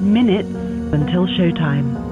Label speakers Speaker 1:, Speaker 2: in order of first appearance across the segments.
Speaker 1: minutes until showtime.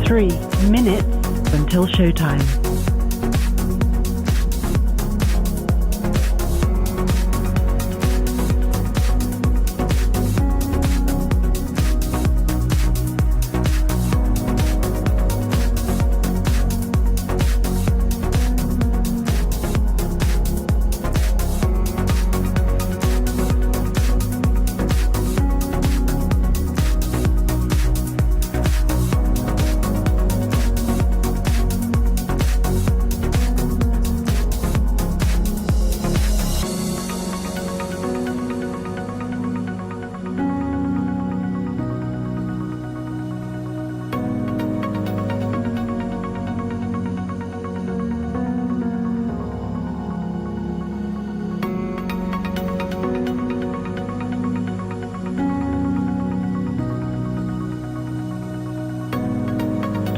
Speaker 1: 3 minutes until showtime.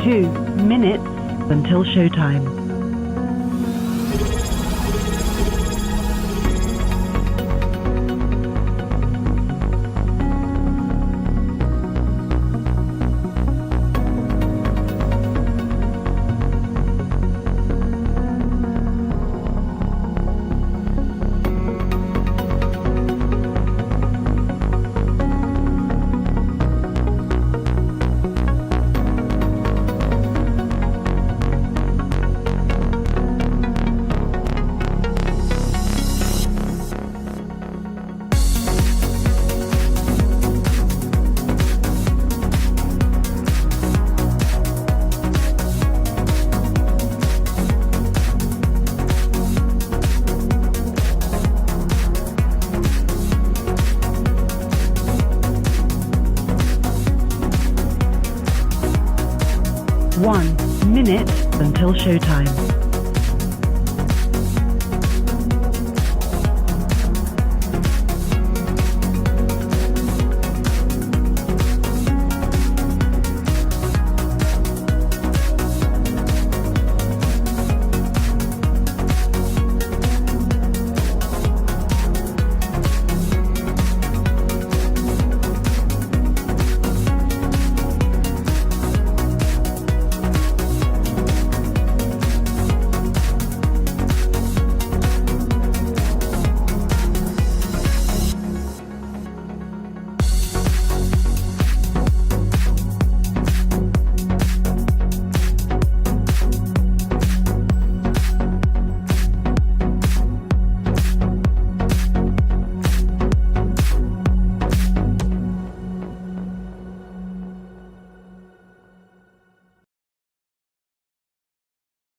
Speaker 1: 2 minutes until showtime. 1 minute until showtime.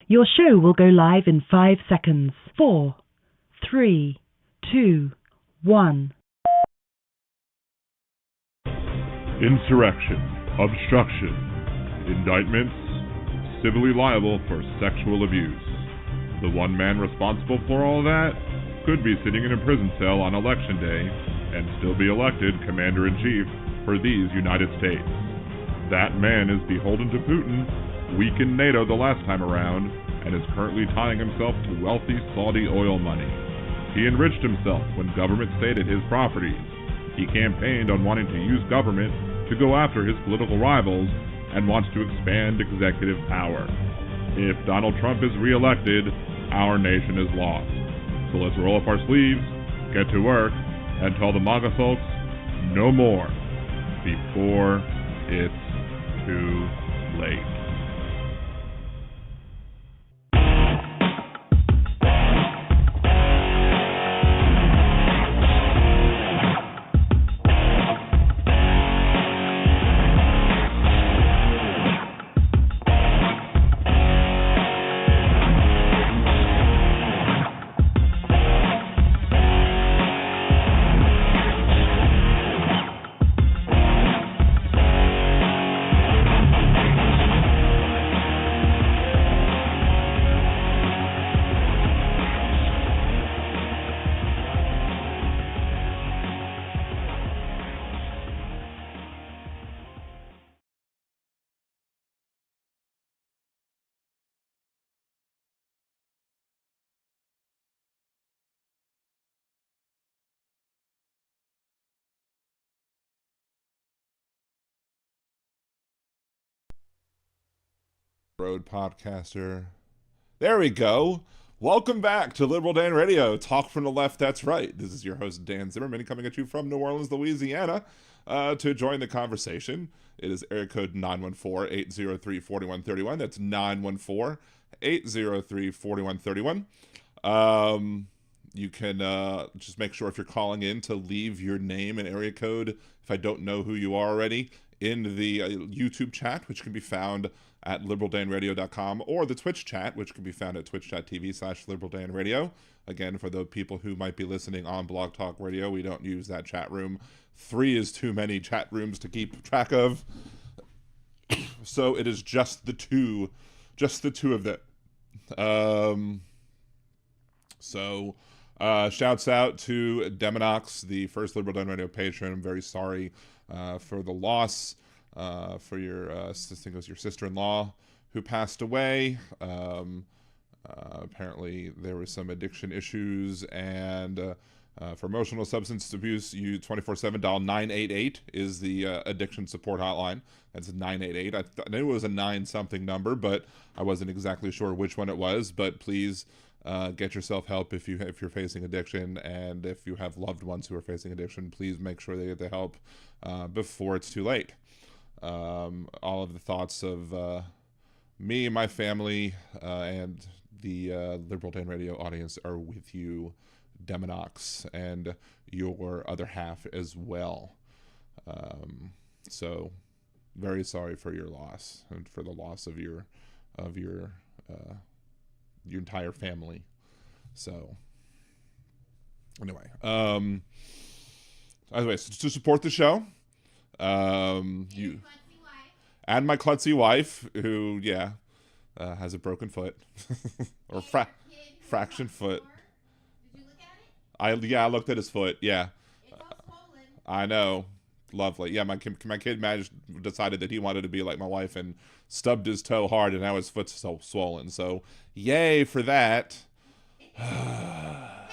Speaker 1: 'Your show will go live in 5 seconds. 4, 3, 2, 1.
Speaker 2: Insurrection, obstruction, indictments, civilly liable for sexual abuse. The one man responsible for all that could be sitting in a prison cell on election day and still be elected commander-in-chief for these United States. That man is beholden to Putin, weakened NATO the last time around, and is currently tying himself to wealthy Saudi oil money. He enriched himself when government stayed at his properties. He campaigned on wanting to use government to go after his political rivals and wants to expand executive power. If Donald Trump is re-elected, our nation is lost. So let's roll up our sleeves, get to work, and tell the MAGA folks no more before it's too late. Road podcaster. There we go. Welcome back to Liberal Dan Radio. Talk from the left, that's right. This is your host, Dan Zimmerman, coming at you from New Orleans, Louisiana. To join the conversation, it is area code 914-803-4131. That's 914-803-4131. You can just make sure if you're calling in to leave your name and area code, if I don't know who you are already, in the YouTube chat, which can be found at liberaldanradio.com, or the Twitch chat, which can be found at twitch.tv/liberaldanradio. Again, for the people who might be listening on Blog Talk Radio, we don't use that chat room. 3 is too many chat rooms to keep track of. So it is just the two of them. Shouts out to Demonox, the first Liberal Dan Radio patron. I'm very sorry for the loss for your, I think it was your sister-in-law who passed away. Apparently there was some addiction issues, and for emotional substance abuse, you 24/7 dial 988 is the addiction support hotline. That's 988. I knew it was a 9-something number, but I wasn't exactly sure which one it was. But please get yourself help if you're facing addiction, and if you have loved ones who are facing addiction, please make sure they get the help before it's too late. All of the thoughts of me and my family and the Liberal Dan Radio audience are with you, Demonox, and your other half as well. So very sorry for your loss and for the loss of your entire family. So anyway, to support the show, you and my klutzy wife, who has a broken foot or fraction foot.
Speaker 3: Did you look at it?
Speaker 2: I looked at his foot. Yeah,
Speaker 3: It's all swollen.
Speaker 2: I know. Lovely. Yeah, my kid decided that he wanted to be like my wife and stubbed his toe hard, and now his foot's so swollen. So, yay for that.
Speaker 3: Hey, I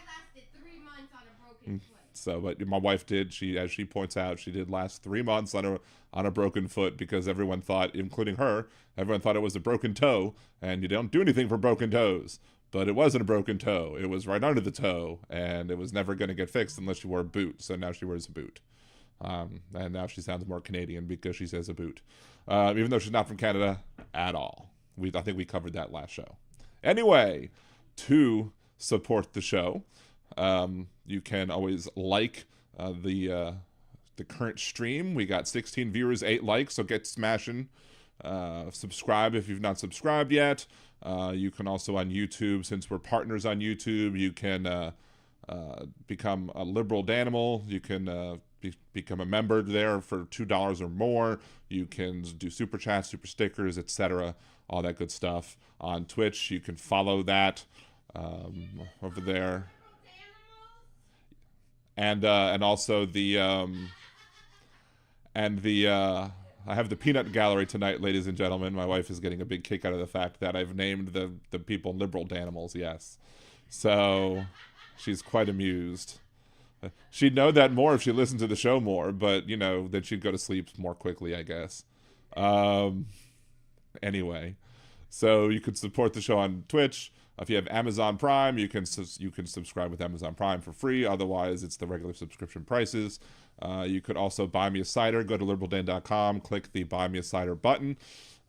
Speaker 3: lasted 3 months on a broken foot.
Speaker 2: So, but my wife did. As she points out, she did last 3 months on a broken foot, because everyone thought, including her, everyone thought it was a broken toe, and you don't do anything for broken toes. But it wasn't a broken toe. It was right under the toe, and it was never going to get fixed unless you wore a boot. So now she wears a boot. And now she sounds more Canadian because she says a boot. Even though she's not from Canada at all. I think we covered that last show. Anyway, to support the show, you can always like the current stream. We got 16 viewers, 8 likes, so get smashing. Subscribe if you've not subscribed yet. You can also on YouTube, since we're partners on YouTube, you can become a Liberal Danimal. You can become a member there for $2 or more. You can do super chats, super stickers, etc., all that good stuff. On Twitch, you can follow that over there. And also I have the peanut gallery tonight, ladies and gentlemen. My wife is getting a big kick out of the fact that I've named the people Liberal Danimals, yes. So she's quite amused. She'd know that more if she listened to the show more, but, then she'd go to sleep more quickly, I guess. Anyway, so you could support the show on Twitch. If you have Amazon Prime, you can subscribe with Amazon Prime for free. Otherwise, it's the regular subscription prices. You could also buy me a cider. Go to liberaldan.com, click the Buy Me a Cider button,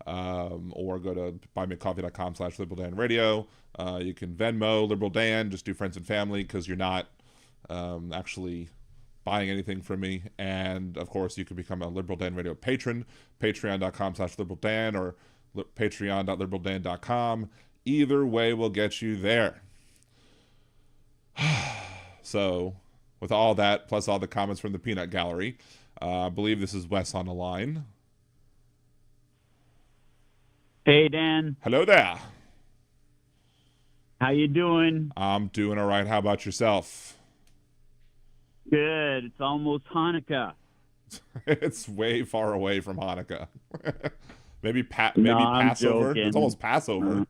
Speaker 2: or go to buymeacoffee.com/liberaldanradio. You can Venmo Liberal Dan, just do friends and family, because you're not actually buying anything from me. And of course, you can become a Liberal Dan Radio patron, patreon.com/liberaldan or patreon.liberaldan.com. Either way will get you there. So, with all that, plus all the comments from the peanut gallery, I believe this is Wes on the line.
Speaker 4: Hey, Dan.
Speaker 2: Hello there.
Speaker 4: How you doing?
Speaker 2: I'm doing all right. How about yourself?
Speaker 4: Good. It's almost Hanukkah.
Speaker 2: It's way far away from Hanukkah. maybe
Speaker 4: No, I'm
Speaker 2: Passover.
Speaker 4: joking.
Speaker 2: It's almost Passover.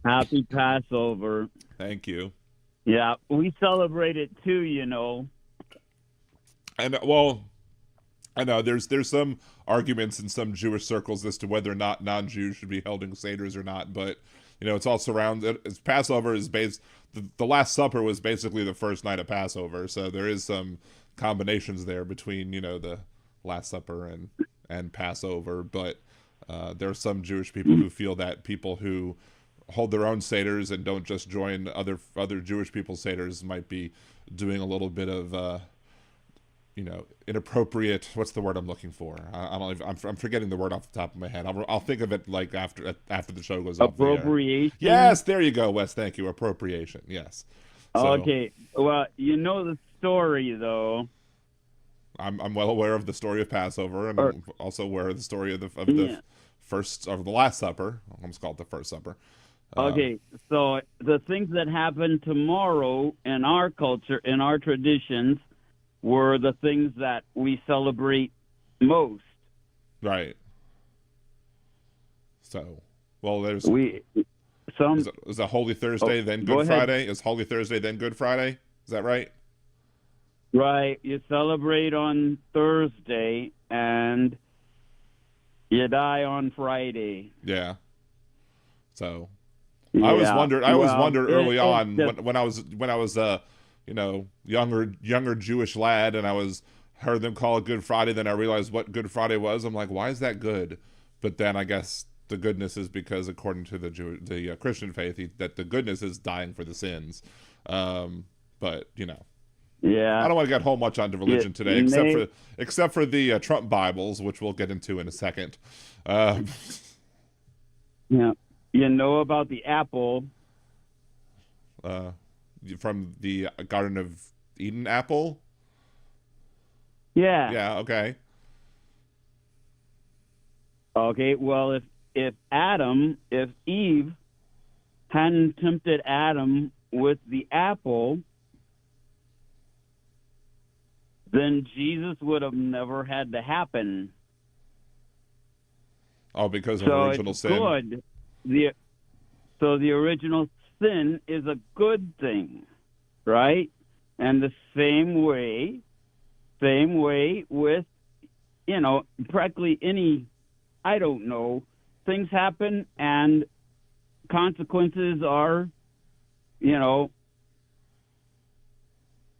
Speaker 4: Happy Passover.
Speaker 2: Thank you.
Speaker 4: Yeah, we celebrate it too,
Speaker 2: And well, I know there's some arguments in some Jewish circles as to whether or not non-Jews should be holding seders or not, but it's all surrounded. Passover is based. The Last Supper was basically the first night of Passover, so there is some combinations there between the Last Supper and Passover. But there are some Jewish people who feel that people who hold their own seders and don't just join other Jewish people's seders might be doing a little bit of inappropriate. What's the word I'm looking for? I'm forgetting the word off the top of my head. I'll think of it like after the show goes off the air.
Speaker 4: Appropriation.
Speaker 2: Yes, there you go, Wes. Thank you. Appropriation. Yes. So,
Speaker 4: okay. Well, the story though.
Speaker 2: I'm well aware of the story of Passover, and I'm also aware of the story of the Last Supper. I almost called it the First Supper.
Speaker 4: Okay, so the things that happen tomorrow in our culture, in our traditions, were the things that we celebrate most.
Speaker 2: Right. So, well, there's is a Holy Thursday, then Good Friday? Is Holy Thursday, then Good Friday? Is that right?
Speaker 4: Right. You celebrate on Thursday, and you die on Friday.
Speaker 2: Yeah. So, I always wondered early on when I was younger Jewish lad, and I heard them call it Good Friday. Then I realized what Good Friday was. I'm like, why is that good? But then I guess the goodness is because, according to the Christian faith, that the goodness is dying for the sins. But
Speaker 4: yeah,
Speaker 2: I don't want to get whole much onto religion today, except for the Trump Bibles, which we'll get into in a second.
Speaker 4: Yeah, about the apple.
Speaker 2: From the Garden of Eden apple?
Speaker 4: Yeah.
Speaker 2: Yeah, okay.
Speaker 4: Okay, well, if Eve hadn't tempted Adam with the apple, then Jesus would have never had to happen.
Speaker 2: Oh, because of original sin?
Speaker 4: Good. So the original sin is a good thing, right? And the same way with, practically any, I don't know, things happen and consequences are, you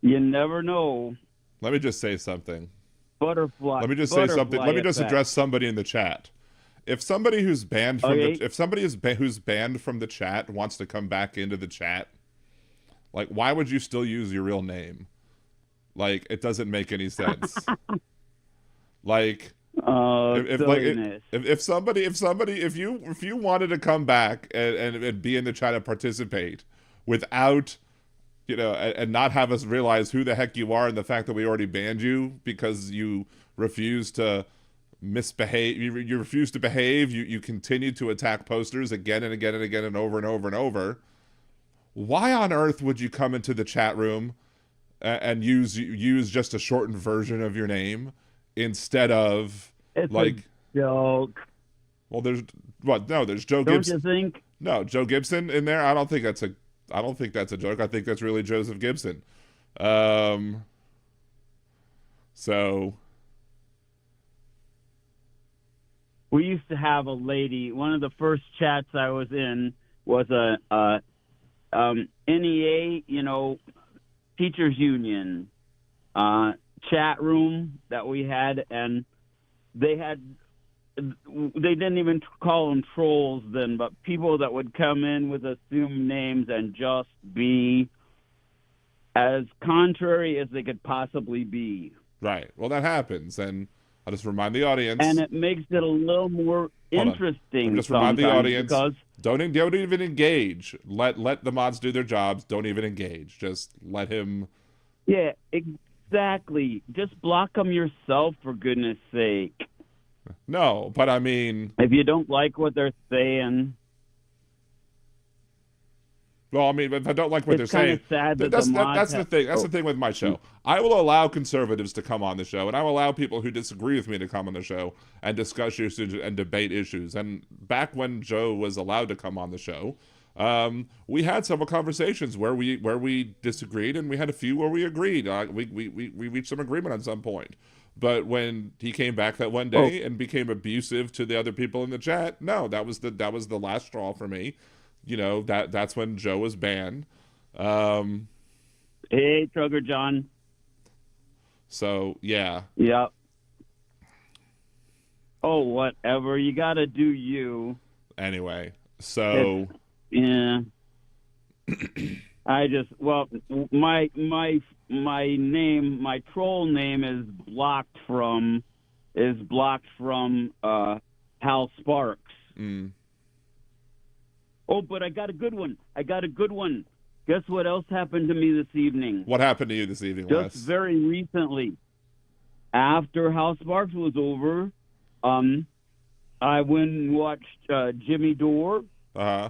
Speaker 4: never know.
Speaker 2: Let me just say something.
Speaker 4: Butterfly.
Speaker 2: Let me just say something. Let me just
Speaker 4: effect.
Speaker 2: address somebody in the chat. If somebody who's banned from who's banned from the chat wants to come back into the chat, like, why would you still use your real name? Like, it doesn't make any sense. Like, if you wanted to come back and be in the chat and participate without, and not have us realize who the heck you are and the fact that we already banned you because you refuse to misbehave, you refuse to behave, you continue to attack posters again and again and again and over and over and over. Why on earth would you come into the chat room and use just a shortened version of your name instead of
Speaker 4: it's a joke?
Speaker 2: Well, there's Joe Gibson.
Speaker 4: Don't you think?
Speaker 2: No, Joe Gibson in there. I don't think that's a joke. I think that's really Joseph Gibson. So.
Speaker 4: We used to have a lady. One of the first chats I was in was a NEA, teachers union chat room that we had, and they didn't even call them trolls then, but people that would come in with assumed names and just be as contrary as they could possibly be.
Speaker 2: Right. Well, that happens, and I'll just remind the audience.
Speaker 4: And it makes it a little more interesting.
Speaker 2: Just remind the audience. Don't even engage. Let the mods do their jobs. Don't even engage. Just let him.
Speaker 4: Yeah, exactly. Just block them yourself, for goodness sake.
Speaker 2: No, but I mean,
Speaker 4: if you don't like what they're saying.
Speaker 2: Well, I mean, if I don't like what they're saying,
Speaker 4: sad that
Speaker 2: that's the thing. That's the thing with my show. I will allow conservatives to come on the show, and I will allow people who disagree with me to come on the show and discuss issues and debate issues. And back when Joe was allowed to come on the show, we had several conversations where we disagreed, and we had a few where we agreed. We reached some agreement at some point. But when he came back that one day and became abusive to the other people in the chat, no, that was the last straw for me. You know, that's when Joe was banned.
Speaker 4: Hey, Trugger John.
Speaker 2: So yeah.
Speaker 4: Yep. Oh, whatever. You got to do you.
Speaker 2: Anyway, so
Speaker 4: yeah. I just my name, my troll name is blocked from Hal Sparks.
Speaker 2: Mm.
Speaker 4: Oh, but I got a good one. Guess what else happened to me this evening?
Speaker 2: What happened to you this evening,
Speaker 4: Just
Speaker 2: Wes?
Speaker 4: very recently. After Hal Sparks was over, I went and watched Jimmy Dore.
Speaker 2: Uh-huh.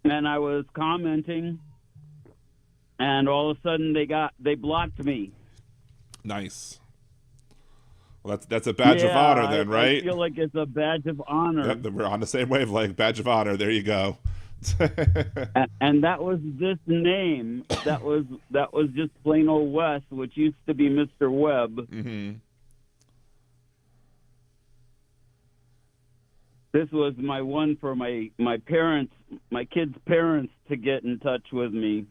Speaker 4: And I was commenting, and all of a sudden they blocked me.
Speaker 2: Nice. Well, that's a badge of honor then, right?
Speaker 4: I feel like it's a badge of honor.
Speaker 2: Yep, we're on the same wavelength. Badge of honor. There you go.
Speaker 4: And that was this name. That was just plain old Wes, which used to be Mr. Webb.
Speaker 2: Mm-hmm.
Speaker 4: This was my one for my parents, my kids' parents, to get in touch with me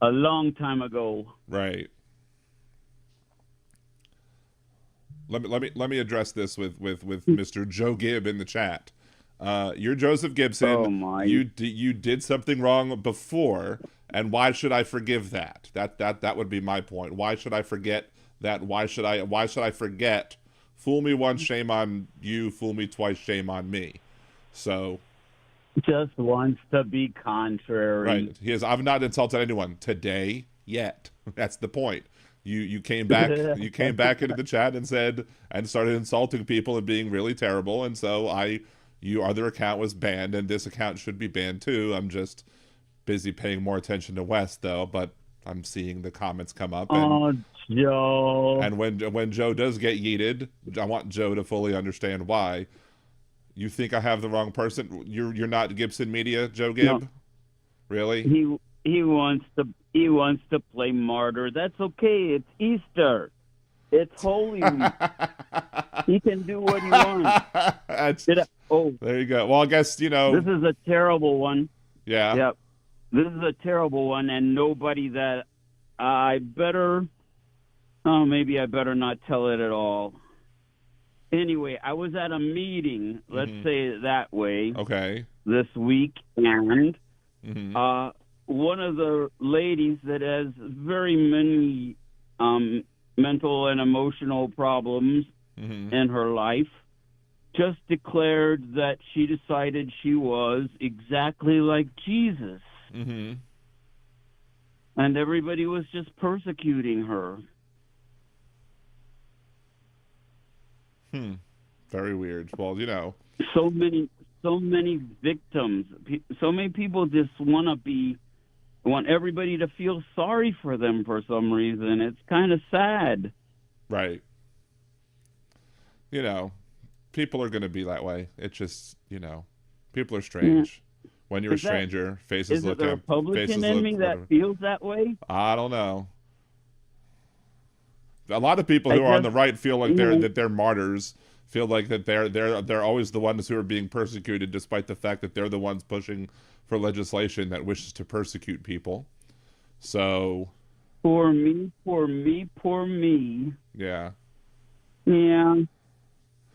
Speaker 4: a long time ago.
Speaker 2: Right. Let me address this with Mr. Joe Gibb in the chat. You're Joseph Gibson.
Speaker 4: Oh my!
Speaker 2: You did something wrong before, and why should I forgive that? That would be my point. Why should I forget that? Why should I forget? Fool me once, shame on you. Fool me twice, shame on me. So,
Speaker 4: just wants to be contrary.
Speaker 2: Right. I've not insulted anyone today yet. That's the point. You came back. You came back into the chat and started insulting people and being really terrible. And so your other account was banned, and this account should be banned too. I'm just busy paying more attention to Wes though, but I'm seeing the comments come up. And,
Speaker 4: Joe.
Speaker 2: And when Joe does get yeeted, I want Joe to fully understand why. You think I have the wrong person? You're not Gibson Media, Joe Gibb?
Speaker 4: No.
Speaker 2: Really?
Speaker 4: He wants to play martyr. That's okay. It's Easter. It's Holy Week. He can do what he wants.
Speaker 2: There you go. Well, I guess,
Speaker 4: This is a terrible one.
Speaker 2: Yeah.
Speaker 4: Yep. This is a terrible one, and nobody that maybe I better not tell it at all. Anyway, I was at a meeting, let's say it that way.
Speaker 2: Okay.
Speaker 4: This week, and one of the ladies that has very many mental and emotional problems in her life just declared that she decided she was exactly like Jesus.
Speaker 2: Mm-hmm.
Speaker 4: And everybody was just persecuting her.
Speaker 2: Very weird. Well,
Speaker 4: so many victims. So many people just want everybody to feel sorry for them for some reason. It's kind of sad.
Speaker 2: Right. People are going to be that way. It's just, people are strange. Yeah. When you're a stranger, faces look...
Speaker 4: Is it the Republican in me that feels that way?
Speaker 2: I don't know. A lot of people who are on the right feel like they're martyrs, feel like that they're always the ones who are being persecuted, despite the fact that they're the ones pushing for legislation that wishes to persecute people. So,
Speaker 4: poor me.
Speaker 2: Yeah.
Speaker 4: Yeah.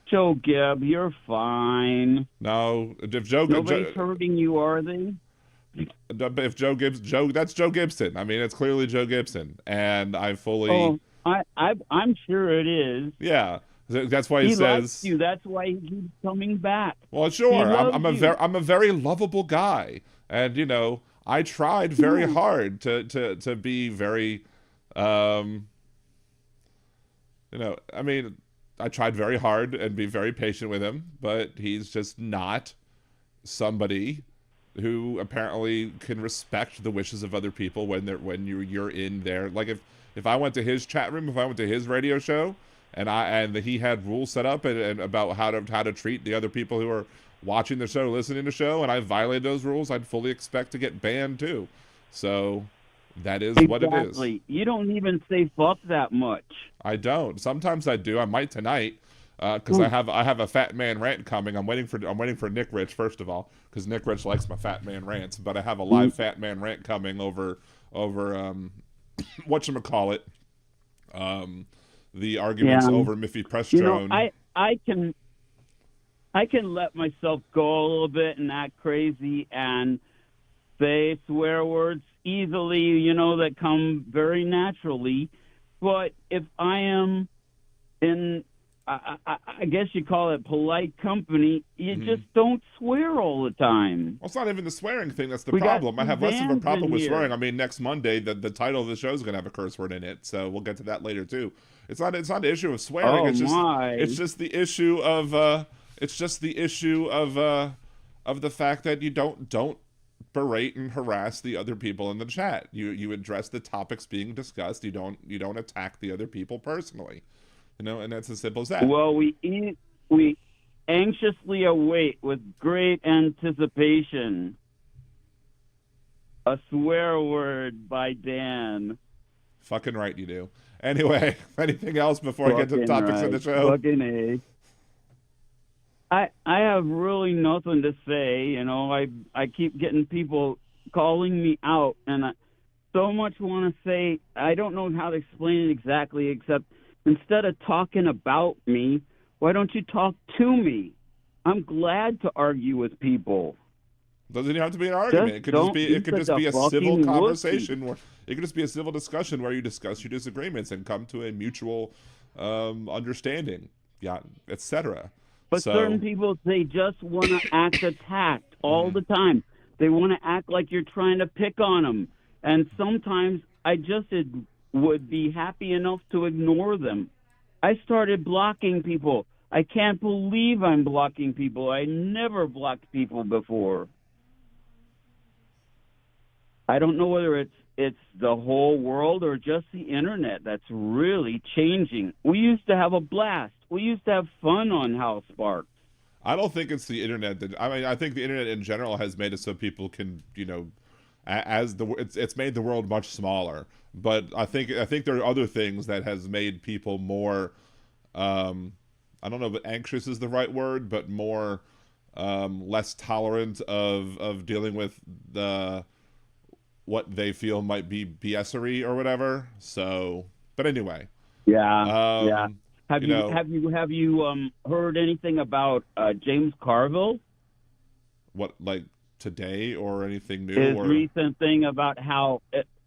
Speaker 4: Joe Gibb, you're fine.
Speaker 2: No, if
Speaker 4: nobody's hurting you, are they?
Speaker 2: If that's Joe Gibson. I mean, it's clearly Joe Gibson, and I fully.
Speaker 4: Oh, I'm sure it is.
Speaker 2: Yeah, that's why he says.
Speaker 4: Likes you. That's why he keeps coming back.
Speaker 2: Well, sure. I'm a very lovable guy, and I tried very hard to be very, I mean, I tried very hard and be very patient with him, but he's just not somebody who apparently can respect the wishes of other people when you're in there. Like if I went to his chat room, if I went to his radio show, and he had rules set up and about how to treat the other people who are watching the show, listening to the show, and I violated those rules, I'd fully expect to get banned too. So That is what it is.
Speaker 4: Exactly. You don't even say fuck that much.
Speaker 2: I don't. Sometimes I do. I might tonight, because I have a fat man rant coming. I'm waiting for Nick Rich first of all, because Nick Rich likes my fat man rants. But I have a live fat man rant coming over whatchamacallit, the arguments over mifepristone.
Speaker 4: I can let myself go a little bit and act crazy and say swear words easily, that come very naturally. But if I am in, I guess you call it polite company, you just don't swear all the time.
Speaker 2: Well, it's not even the swearing thing that's the problem. I have less of a problem with swearing. I mean, next Monday, the title of the show is going to have a curse word in it, so we'll get to that later too. It's not an issue of swearing. It's just the issue of the fact that you don't berate and harass the other people in the chat. You address the topics being discussed. You don't attack the other people personally. And that's as simple as that.
Speaker 4: Well, we anxiously await with great anticipation a swear word by Dan.
Speaker 2: Fucking right you do. Anyway, anything else before I get to the topics of the show?
Speaker 4: Fucking A. I have really nothing to say. I keep getting people calling me out, and I so much want to say. I don't know how to explain it exactly, except instead of talking about me, why don't you talk to me? I'm glad to argue with people.
Speaker 2: Doesn't even have to be an argument. It could just be a civil conversation, or it could just be a civil discussion where you discuss your disagreements and come to a mutual understanding, etc.
Speaker 4: But certain people, they just want to act attacked all the time. They want to act like you're trying to pick on them. And sometimes I just would be happy enough to ignore them. I started blocking people. I can't believe I'm blocking people. I never blocked people before. I don't know whether it's the whole world or just the internet that's really changing. We used to have a blast. We used to have fun on House Sparks.
Speaker 2: I don't think it's the internet. I think the internet in general has made it so people can, it's made the world much smaller. But I think there are other things that has made people more, I don't know if anxious is the right word, but more less tolerant of dealing with what they feel might be BS-ery or whatever. So, but anyway.
Speaker 4: Yeah. Have you heard anything about James Carville?
Speaker 2: What, like today or anything new?
Speaker 4: His recent thing about how,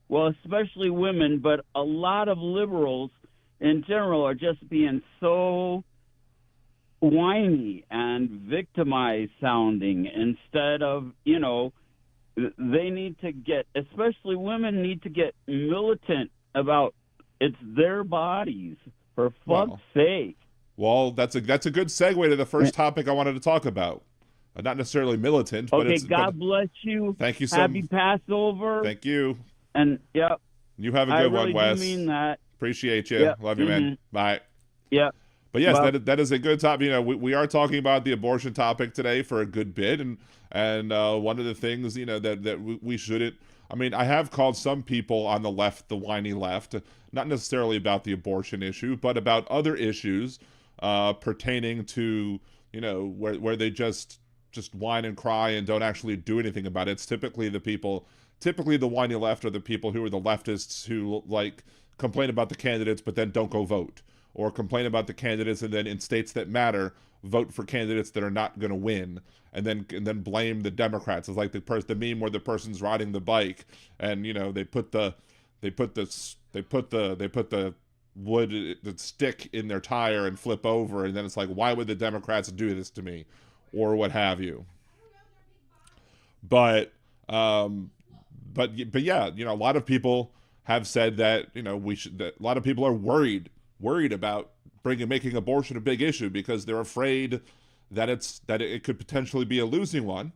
Speaker 4: especially women, but a lot of liberals in general are just being so whiny and victimized sounding instead of, they need to get, especially women need to get militant about it's their bodies. For fuck's sake.
Speaker 2: Well, that's a good segue to the first topic I wanted to talk about. Not necessarily militant, but
Speaker 4: it's... Okay, God bless you.
Speaker 2: Thank you so much.
Speaker 4: Happy Passover.
Speaker 2: Thank you.
Speaker 4: And, yep.
Speaker 2: You have a good one, Wes.
Speaker 4: I really do mean that.
Speaker 2: Appreciate you.
Speaker 4: Yep.
Speaker 2: Love you, man. Bye.
Speaker 4: Yep.
Speaker 2: But yes, that is a good topic. We are talking about the abortion topic today for a good bit, and one of the things that we shouldn't. I mean, I have called some people on the left the whiny left, not necessarily about the abortion issue, but about other issues pertaining to where they just whine and cry and don't actually do anything about it. It's typically the whiny left are the people who are the leftists who complain about the candidates but then don't go vote, or complain about the candidates and then in states that matter vote for candidates that are not going to win, and then blame the Democrats. It's like the meme where the person's riding the bike and they put the wood, the stick in their tire and flip over, and then it's like, why would the Democrats do this to me, or what have you. But yeah, a lot of people have said that that a lot of people are worried about making abortion a big issue because they're afraid that it could potentially be a losing one.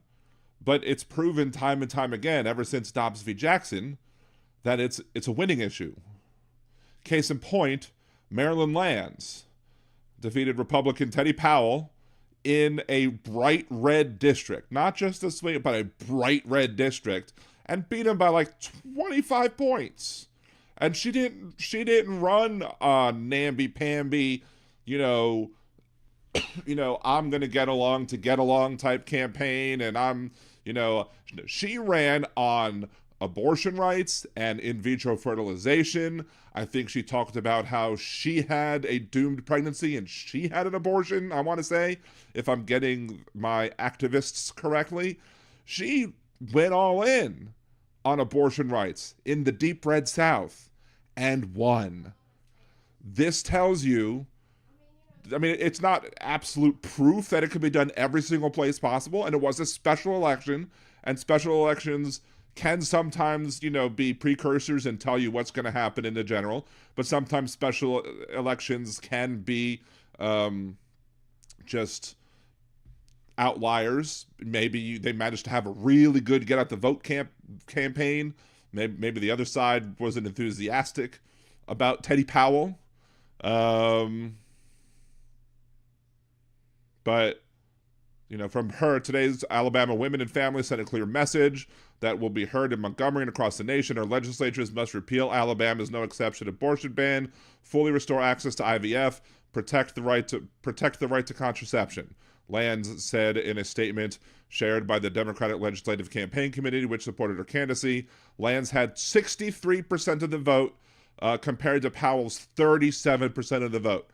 Speaker 2: But it's proven time and time again, ever since Dobbs v. Jackson, that it's a winning issue. Case in point, Maryland Lands defeated Republican Teddy Powell in a bright red district, not just a swing, but a bright red district,
Speaker 5: and beat him by like 25 points. And she didn't run on namby-pamby, I'm going to get along type campaign. And she ran on abortion rights and in vitro fertilization. I think she talked about how she had a doomed pregnancy and she had an abortion, I want to say, if I'm getting my activists correctly. She went all in on abortion rights in the deep red South and won. This tells you, it's not absolute proof that it could be done every single place possible, and it was a special election, and special elections can sometimes, be precursors and tell you what's going to happen in the general, but sometimes special elections can be just outliers. Maybe they managed to have a really good get out the vote campaign. Maybe the other side wasn't enthusiastic about Teddy Powell. But, from her, today's Alabama women and families sent a clear message that will be heard in Montgomery and across the nation. Our legislatures must repeal Alabama's no exception abortion ban, fully restore access to IVF, protect the right to contraception. Lands said in a statement shared by the Democratic Legislative Campaign Committee, which supported her candidacy. Lands had 63% of the vote compared to Powell's 37% of the vote.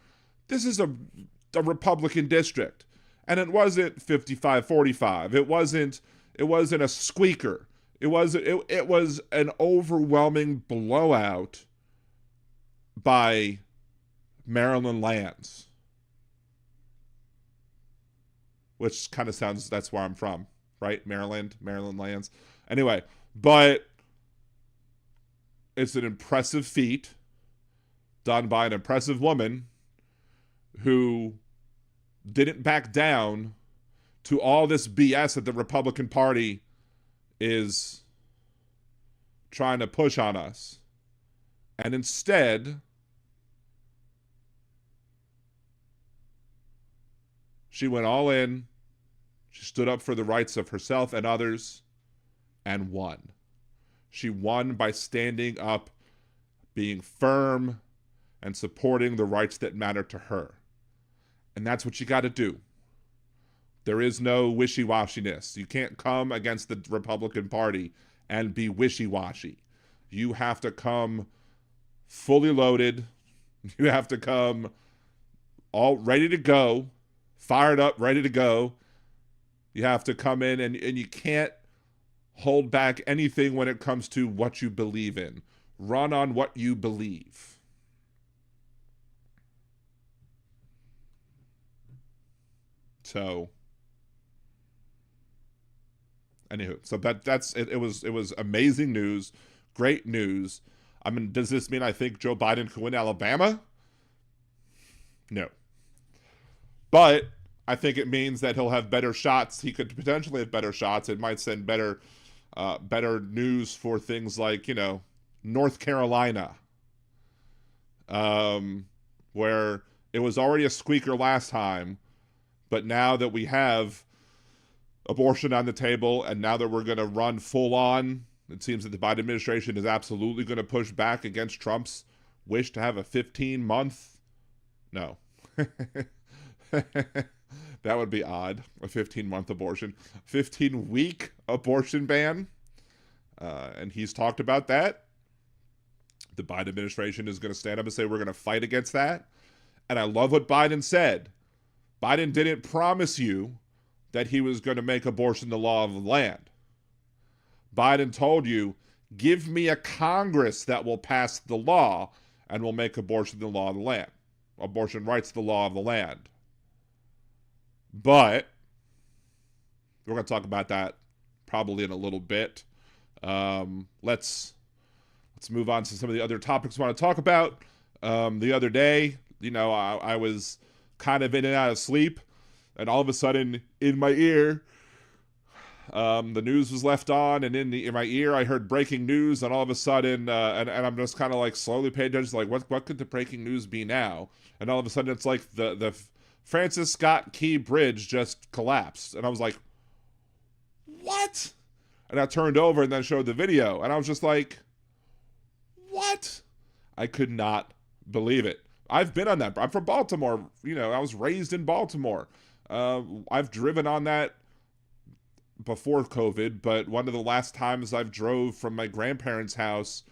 Speaker 5: This is a Republican district, and it wasn't 55-45. It wasn't a squeaker. It was an overwhelming blowout by Maryland Lands, which kind of sounds, that's where I'm from, right? Maryland Lands. Anyway, but it's an impressive feat done by an impressive woman who didn't back down to all this BS that the Republican Party is trying to push on us. And instead, she went all in. She stood up for the rights of herself and others and won. She won by standing up, being firm, and supporting the rights that matter to her. And that's what you got to do. There is no wishy-washiness. You can't come against the Republican Party and be wishy-washy. You have to come fully loaded. You have to come all ready to go, fired up, ready to go. You have to come in and you can't hold back anything when it comes to what you believe in. Run on what you believe. So, anywho, so that's it. It was amazing news, great news. I mean, does this mean I think Joe Biden could win Alabama? No. But I think it means that he'll have better shots. He could potentially have better shots. It might send better news for things like, North Carolina, where it was already a squeaker last time. But now that we have abortion on the table, and now that we're going to run full on, it seems that the Biden administration is absolutely going to push back against Trump's wish to have a 15-month. No. That would be odd. A 15-month abortion. 15-week abortion ban. And he's talked about that. The Biden administration is going to stand up and say, we're going to fight against that. And I love what Biden said. Biden didn't promise you that he was going to make abortion the law of the land. Biden told you, give me a Congress that will pass the law and will make abortion the law of the land. Abortion rights the law of the land. But we're going to talk about that probably in a little bit. Let's move on to some of the other topics we want to talk about. The other day, I was kind of in and out of sleep, and all of a sudden in my ear, the news was left on, and in my ear I heard breaking news, and all of a sudden and I'm just kind of like slowly paying attention, like what could the breaking news be now? And all of a sudden it's like the Francis Scott Key Bridge just collapsed, and I was like, what? And I turned over and then showed the video. And I was just like, what? I could not believe it. I've been on that. I'm from Baltimore. You know, I was raised in Baltimore. I've driven on that before COVID, but one of the last times I've drove from my grandparents' house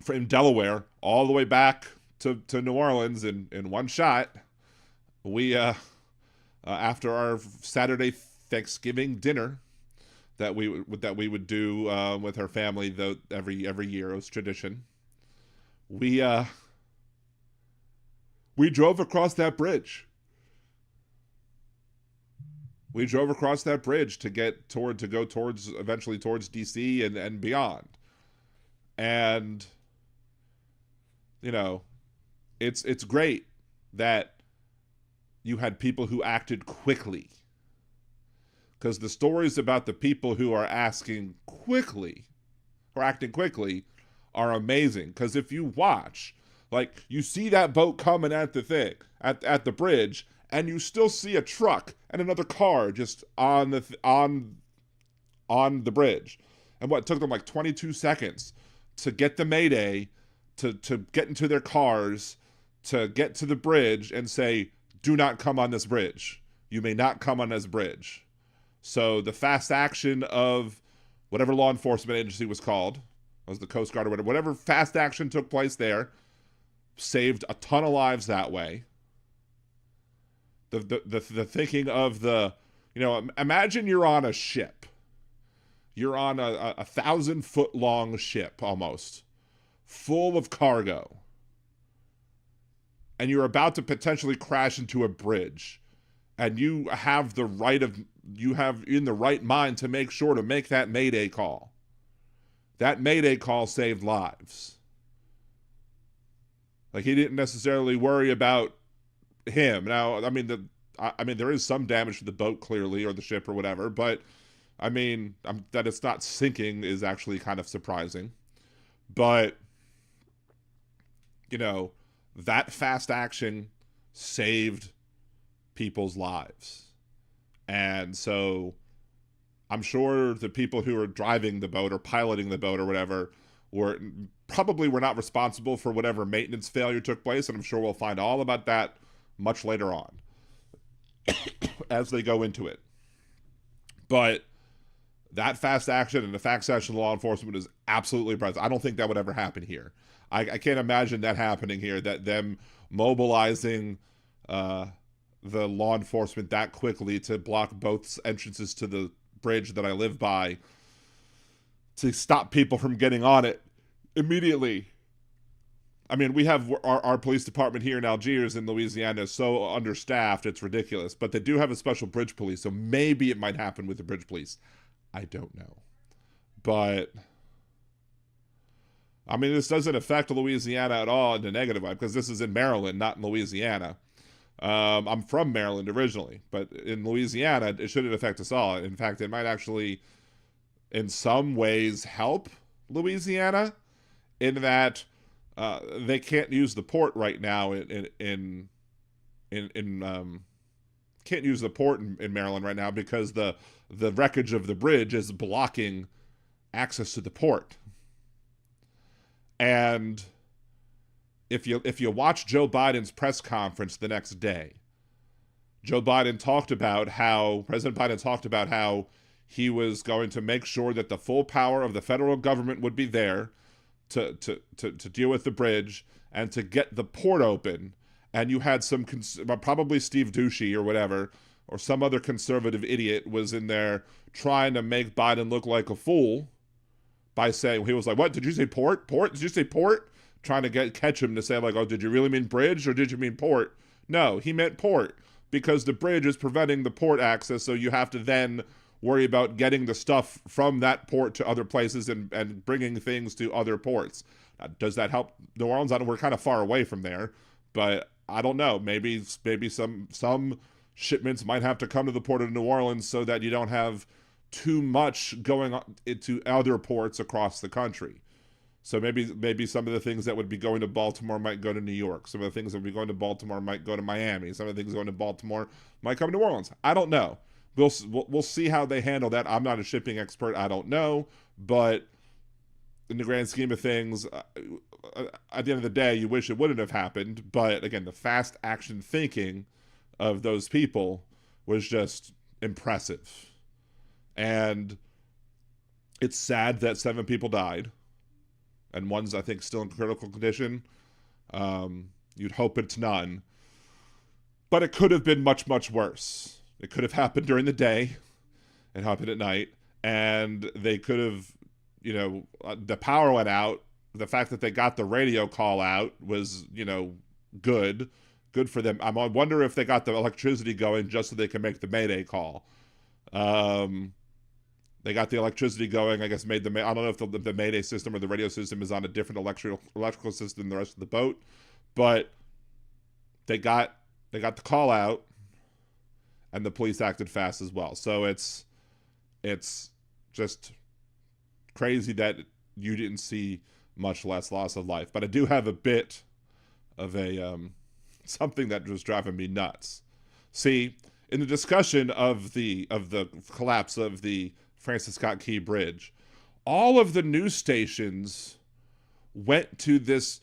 Speaker 5: in Delaware all the way back to New Orleans in one shot. We, after our Saturday Thanksgiving dinner that we would do with our family, though every year, it was tradition. We drove across that bridge. We drove across that bridge to go eventually towards DC and beyond. And you know, it's great that you had people who acted quickly. Because the stories about the people who are acting quickly are amazing. Because if you watch, like, you see that boat coming at the thing, at the bridge, and you still see a truck and another car just on the bridge. And what, it took them like 22 seconds to get the mayday, to get into their cars, to get to the bridge and say, do not come on this bridge. You may not come on this bridge. So the fast action of whatever law enforcement agency was called, was the Coast Guard or whatever fast action took place there, saved a ton of lives that way. The thinking of the, you know, imagine you're on a ship. You're on a 1,000-foot long ship almost, full of cargo. And you're about to potentially crash into a bridge. And you have in the right mind to make sure to make that mayday call. That mayday call saved lives. Like, he didn't necessarily worry about him. Now, I mean, there is some damage to the boat, clearly, or the ship or whatever, but I mean, that it's not sinking is actually kind of surprising. But, you know, that fast action saved people's lives. And so I'm sure the people who are driving the boat or piloting the boat or whatever were not responsible for whatever maintenance failure took place. And I'm sure we'll find all about that much later on as they go into it. But that fast action and the fast action law enforcement is absolutely impressive. I don't think that would ever happen here. I can't imagine that happening here, that them mobilizing the law enforcement that quickly to block both entrances to the bridge that I live by to stop people from getting on it immediately. I mean, we have our police department here in Algiers in Louisiana is so understaffed, it's ridiculous. But they do have a special bridge police, so maybe it might happen with the bridge police. I don't know. But, I mean, this doesn't affect Louisiana at all in a negative way, because this is in Maryland, not in Louisiana. I'm from Maryland originally, but in Louisiana, it shouldn't affect us all. In fact, it might actually, in some ways, help Louisiana in that they can't use the port right now can't use the port in Maryland right now because the wreckage of the bridge is blocking access to the port. And if you watch Joe Biden's press conference the next day, President Biden talked about how he was going to make sure that the full power of the federal government would be there to deal with the bridge and to get the port open. And you had some, probably Steve Ducey or whatever, or some other conservative idiot was in there trying to make Biden look like a fool by saying, he was like, what, did you say port? Port? Did you say port? Trying to catch him to say, like, oh, did you really mean bridge or did you mean port? No, he meant port because the bridge is preventing the port access, so you have to then worry about getting the stuff from that port to other places and bringing things to other ports. Does that help New Orleans? We're kind of far away from there, but I don't know. Maybe some shipments might have to come to the port of New Orleans so that you don't have too much going on into other ports across the country. So maybe some of the things that would be going to Baltimore might go to New York. Some of the things that would be going to Baltimore might go to Miami. Some of the things going to Baltimore might come to New Orleans. I don't know. we'll see how they handle that. I'm not a shipping expert. I don't know. But in the grand scheme of things, at the end of the day, you wish it wouldn't have happened. But again, the fast action thinking of those people was just impressive. And it's sad that 7 people died. And one's, I think, still in critical condition. You'd hope it's none. But it could have been much, much worse. It could have happened during the day. It happened at night. And they could have, the power went out. The fact that they got the radio call out was, good. Good for them. I wonder if they got the electricity going just so they can make the Mayday call. They got the electricity going, I guess I don't know if the Mayday system or the radio system is on a different electrical system than the rest of the boat, but they got the call out, and the police acted fast as well. So it's just crazy that you didn't see much less loss of life. But I do have a bit of a something that was driving me nuts. See, in the discussion of the collapse of the Francis Scott Key Bridge, all of the news stations went to this,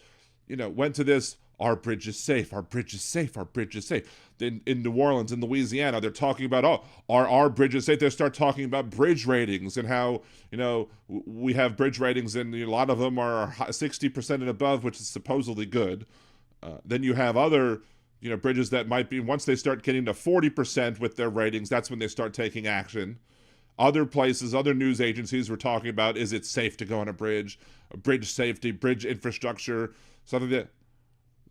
Speaker 5: our bridge is safe, our bridge is safe, our bridge is safe. In New Orleans, in Louisiana, they're talking about, our bridge is safe. They start talking about bridge ratings and how, we have bridge ratings and a lot of them are 60% and above, which is supposedly good. Then you have other, bridges that might be, once they start getting to 40% with their ratings, that's when they start taking action. Other places, other news agencies were talking about, is it safe to go on a bridge safety, bridge infrastructure, something that.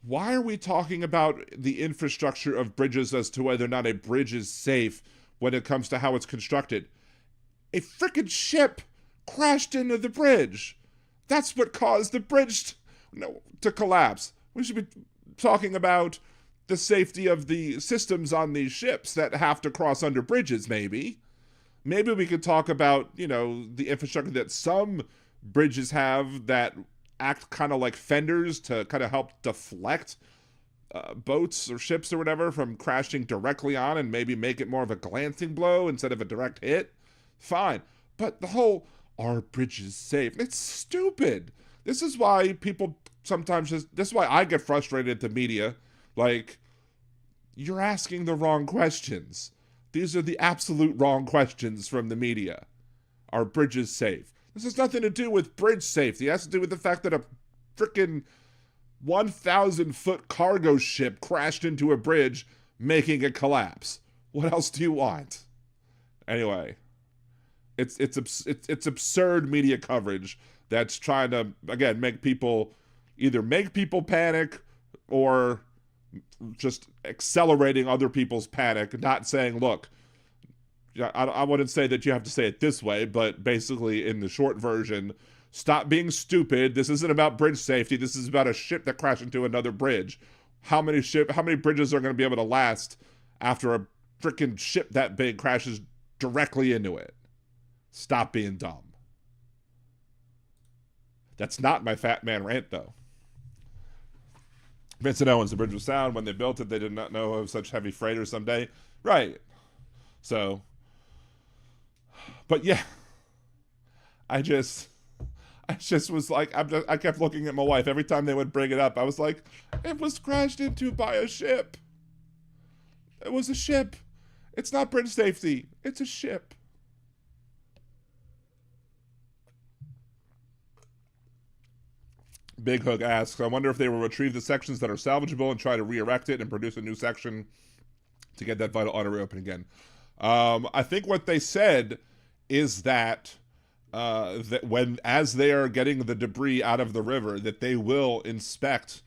Speaker 5: Why are we talking about the infrastructure of bridges as to whether or not a bridge is safe when it comes to how it's constructed? A frickin' ship crashed into the bridge. That's what caused the bridge to collapse. We should be talking about the safety of the systems on these ships that have to cross under bridges, maybe. Maybe we could talk about, the infrastructure that some bridges have that act kind of like fenders to kind of help deflect boats or ships or whatever from crashing directly on and maybe make it more of a glancing blow instead of a direct hit. Fine. But the whole, our bridge is safe, it's stupid. This is why people sometimes this is why I get frustrated at the media. Like, you're asking the wrong questions. These are the absolute wrong questions from the media. Are bridges safe? This has nothing to do with bridge safety. It has to do with the fact that a frickin' 1,000-foot cargo ship crashed into a bridge, making it collapse. What else do you want? Anyway, it's absurd media coverage that's trying to, again, make people panic or just accelerating other people's panic, not saying, look, I wouldn't say that you have to say it this way, but basically in the short version, stop being stupid. This isn't about bridge safety. This is about a ship that crashed into another bridge. How many bridges are going to be able to last after a freaking ship that big crashes directly into it? Stop being dumb. That's not my fat man rant, though. Vincent Owens, the bridge was sound. When they built it, they did not know of such heavy freighters someday. Right. So, but yeah, I just was like, I kept looking at my wife every time they would bring it up. I was like, it was crashed into by a ship. It was a ship. It's not bridge safety. It's a ship. Big Hook asks, I wonder if they will retrieve the sections that are salvageable and try to re-erect it and produce a new section to get that vital artery open again. I think what they said is that as they are getting the debris out of the river, that they will inspect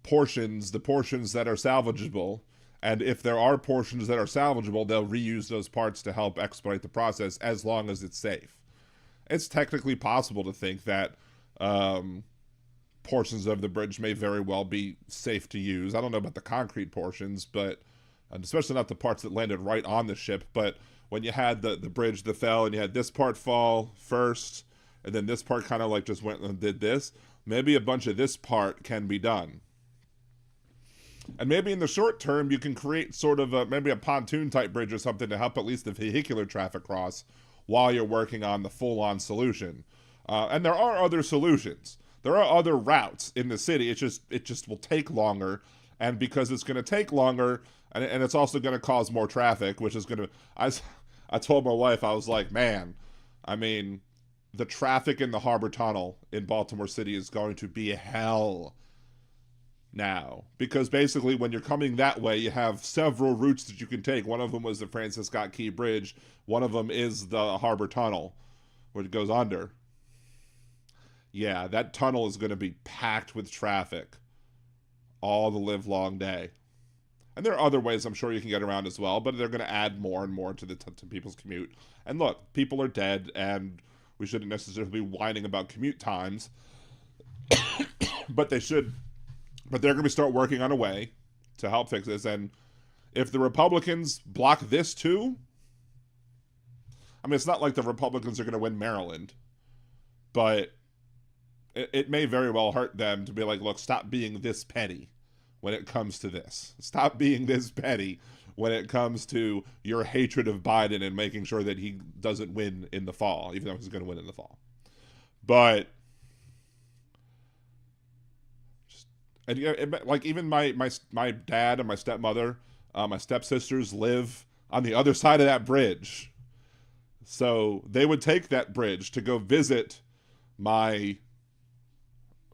Speaker 5: the portions that are salvageable, and if there are portions that are salvageable, they'll reuse those parts to help expedite the process as long as it's safe. It's technically possible to think that portions of the bridge may very well be safe to use. I don't know about the concrete portions, but especially not the parts that landed right on the ship. But when you had the bridge that fell and you had this part fall first, and then this part kind of like just went and did this, maybe a bunch of this part can be done. And maybe in the short term, you can create sort of maybe a pontoon type bridge or something to help at least the vehicular traffic cross while you're working on the full-on solution. And there are other solutions. There are other routes in the city. It just will take longer. And because it's going to take longer, and it's also going to cause more traffic, which is going to... I told my wife, I was like, man, I mean, the traffic in the Harbor Tunnel in Baltimore City is going to be hell now, because basically when you're coming that way, you have several routes that you can take. One of them was the Francis Scott Key Bridge. One of them is the Harbor Tunnel, where it goes under. Yeah, that tunnel is going to be packed with traffic all the live long day. And there are other ways I'm sure you can get around as well, but they're going to add more and more to to people's commute. And look, people are dead, and we shouldn't necessarily be whining about commute times, but they should. But they're going to start working on a way to help fix this. And if the Republicans block this too, I mean, it's not like the Republicans are going to win Maryland, but it may very well hurt them to be like, look, stop being this petty when it comes to this. Stop being this petty when it comes to your hatred of Biden and making sure that he doesn't win in the fall, even though he's going to win in the fall. But... And like even my dad and my stepmother, my stepsisters live on the other side of that bridge, so they would take that bridge to go visit my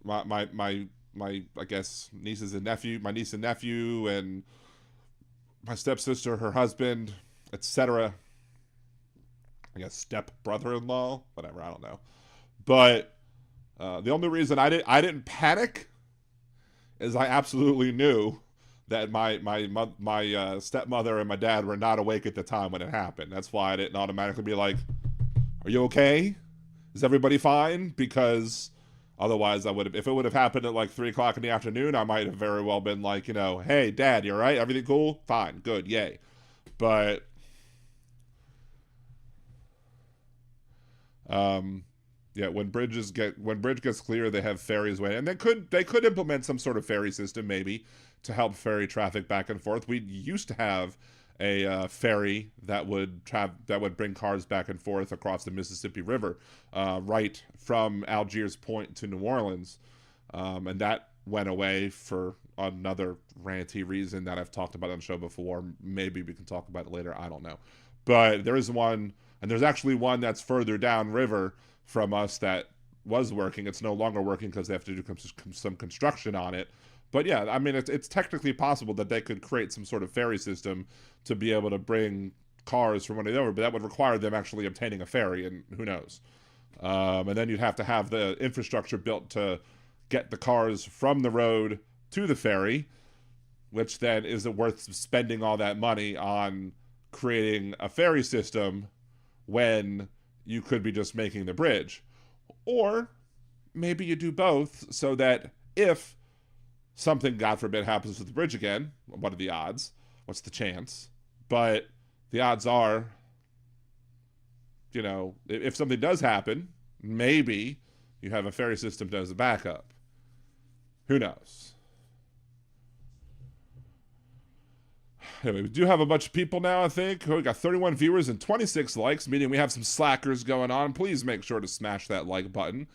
Speaker 5: I guess my niece and nephew, and my stepsister, her husband, etc. I guess step brother-in-law, whatever, I don't know. But the only reason I didn't panic is I absolutely knew that my stepmother and my dad were not awake at the time when it happened. That's why I didn't automatically be like, "Are you okay? Is everybody fine?" Because otherwise, if it would have happened at like 3:00 in the afternoon, I might have very well been like, "Hey, Dad, you all right? Everything cool? Fine, good, yay." But yeah, when bridge gets clear, they have ferries waiting, and they could implement some sort of ferry system maybe to help ferry traffic back and forth. We used to have a ferry that would bring cars back and forth across the Mississippi River, right from Algiers Point to New Orleans, and that went away for another ranty reason that I've talked about on the show before. Maybe we can talk about it later. I don't know, but there is one, and there's actually one that's further down river from us that was working. It's no longer working because they have to do some construction on it. But yeah, I mean, it's technically possible that they could create some sort of ferry system to be able to bring cars from one to the other, but that would require them actually obtaining a ferry, and who knows. And then you'd have to have the infrastructure built to get the cars from the road to the ferry, which then is it worth spending all that money on creating a ferry system when you could be just making the bridge? Or maybe you do both so that if something, God forbid, happens with the bridge again, what are the odds? What's the chance? But the odds are, if something does happen, maybe you have a ferry system as a backup. Who knows? Anyway, we do have a bunch of people now, I think. We got 31 viewers and 26 likes, meaning we have some slackers going on. Please make sure to smash that like button.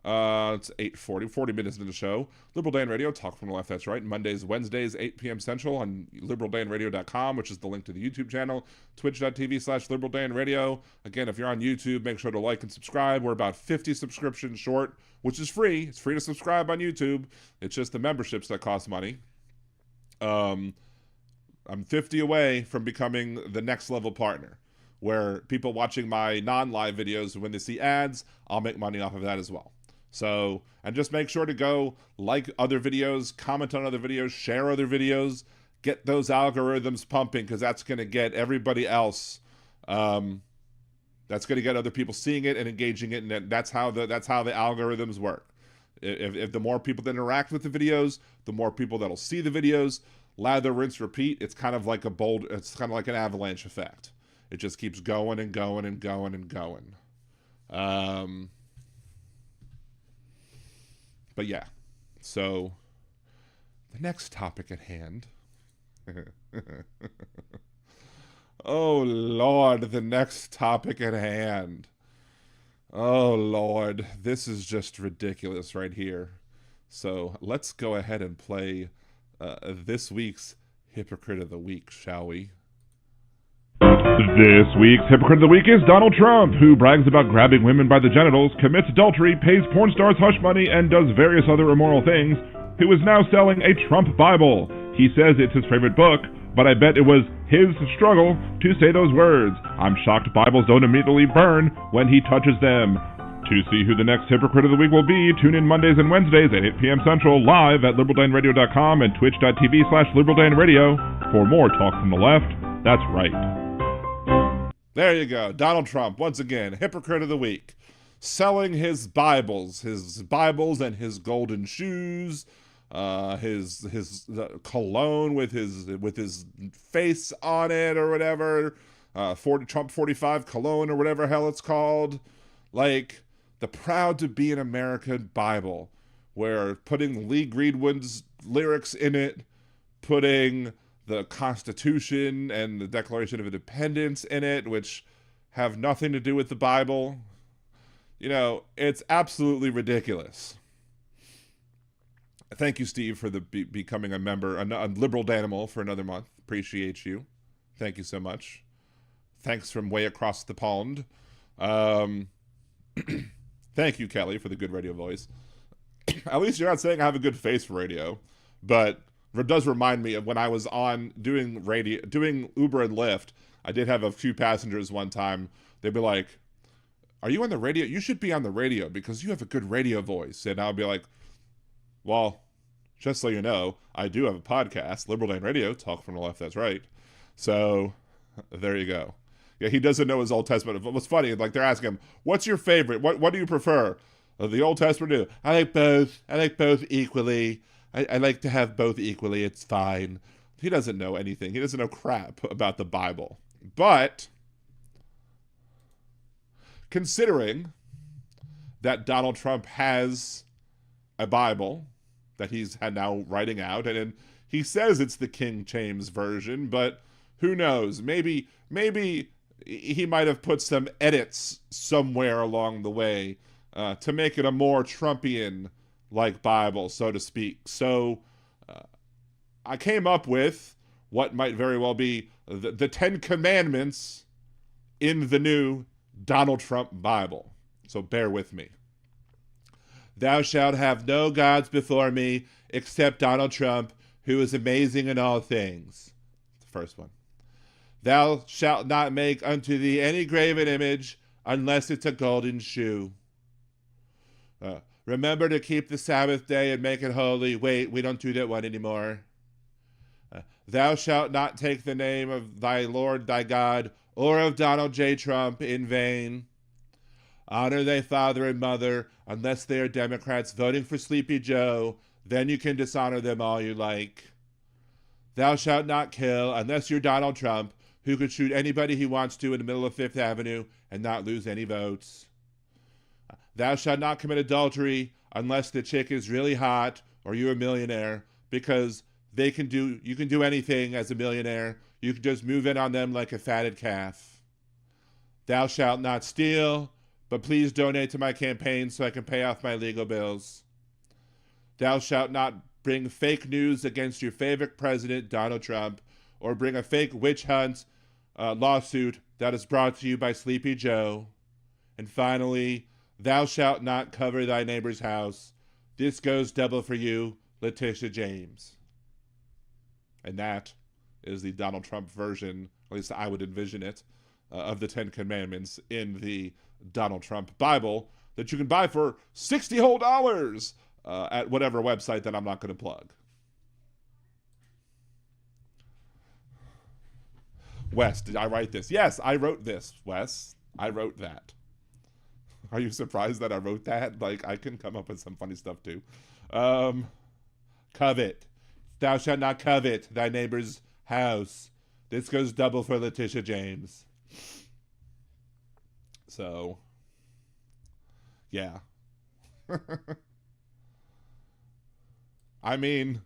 Speaker 5: It's 8:40, 40 minutes into the show. Liberal Dan Radio, talk from the left, that's right. Mondays, Wednesdays, 8 p.m. Central on liberaldanradio.com, which is the link to the YouTube channel, twitch.tv/liberaldanradio. Again, if you're on YouTube, make sure to like and subscribe. We're about 50 subscriptions short, which is free. It's free to subscribe on YouTube. It's just the memberships that cost money. I'm 50 away from becoming the next level partner, where people watching my non-live videos, when they see ads, I'll make money off of that as well. So, and just make sure to go like other videos, comment on other videos, share other videos, get those algorithms pumping, because that's going to get everybody else, that's going to get other people seeing it and engaging it, and that's how the algorithms work. If the more people that interact with the videos, the more people that'll see the videos. Lather, rinse, repeat. It's kind of like it's kind of like an avalanche effect. It just keeps going and going and going and going. But yeah, so the next topic at hand. Oh, Lord, the next topic at hand. Oh, Lord, this is just ridiculous right here. So let's go ahead and play this week's Hypocrite of the Week, shall we?
Speaker 2: This week's Hypocrite of the Week is Donald Trump, who brags about grabbing women by the genitals, commits adultery, pays porn stars hush money, and does various other immoral things, who is now selling a Trump Bible. He says it's his favorite book, but I bet it was his struggle to say those words. I'm shocked Bibles don't immediately burn when he touches them. To see who the next Hypocrite of the Week will be, tune in Mondays and Wednesdays at 8 p.m. Central, live at liberaldanradio.com and twitch.tv/liberaldanradio for more talk from the left. That's right.
Speaker 5: There you go. Donald Trump, once again, Hypocrite of the Week. Selling his Bibles and his golden shoes, his cologne with his face on it or whatever, Trump 45 cologne or whatever hell it's called. Like, the Proud to Be an American Bible, where putting Lee Greenwood's lyrics in it, putting the Constitution and the Declaration of Independence in it, which have nothing to do with the Bible. You know, it's absolutely ridiculous. Thank you, Steve, for becoming a member, a liberal Danimal for another month. Appreciate you. Thank you so much. Thanks from way across the pond. Thank you, Kelly, for the good radio voice. At least you're not saying I have a good face for radio, but it does remind me of when I was on doing Uber and Lyft. I did have a few passengers one time. They'd be like, "Are you on the radio? You should be on the radio because you have a good radio voice." And I'll be like, "Well, just so you know, I do have a podcast, Liberal Dan Radio, Talk from the Left, that's right." So, there you go. Yeah, he doesn't know his Old Testament. What's funny, like they're asking him, "What's your favorite? What do you prefer? The Old Testament or New?" "I like both. I like both equally. I like to have both equally. It's fine." He doesn't know anything. He doesn't know crap about the Bible. But considering that Donald Trump has a Bible that he's now writing out, and he says it's the King James version, but who knows? Maybe he might have put some edits somewhere along the way to make it a more Trumpian-like Bible, so to speak. So I came up with what might very well be the 10 Commandments in the new Donald Trump Bible. So bear with me. "Thou shalt have no gods before me except Donald Trump, who is amazing in all things." The first one. "Thou shalt not make unto thee any graven image unless it's a golden shoe. Remember to keep the Sabbath day and make it holy." Wait, we don't do that one anymore. "Thou shalt not take the name of thy Lord thy God or of Donald J. Trump in vain. Honor thy father and mother unless they are Democrats voting for Sleepy Joe. Then you can dishonor them all you like. Thou shalt not kill unless you're Donald Trump, who could shoot anybody he wants to in the middle of Fifth Avenue and not lose any votes. Thou shalt not commit adultery unless the chick is really hot or you're a millionaire, because you can do anything as a millionaire. You can just move in on them like a fatted calf. Thou shalt not steal, but please donate to my campaign so I can pay off my legal bills. Thou shalt not bring fake news against your favorite president, Donald Trump, or bring a fake witch hunt lawsuit that is brought to you by Sleepy Joe. And finally, thou shalt not cover thy neighbor's house. This goes double for you, Letitia James. And that is the Donald Trump version, at least I would envision it, of the 10 Commandments in the Donald Trump Bible that you can buy for $60 whole at whatever website that I'm not going to plug. Wes, did I write this? Yes, I wrote this, Wes. I wrote that. Are you surprised that I wrote that? Like, I can come up with some funny stuff too. Covet. Thou shalt not covet thy neighbor's house. This goes double for Letitia James. So, yeah. I mean,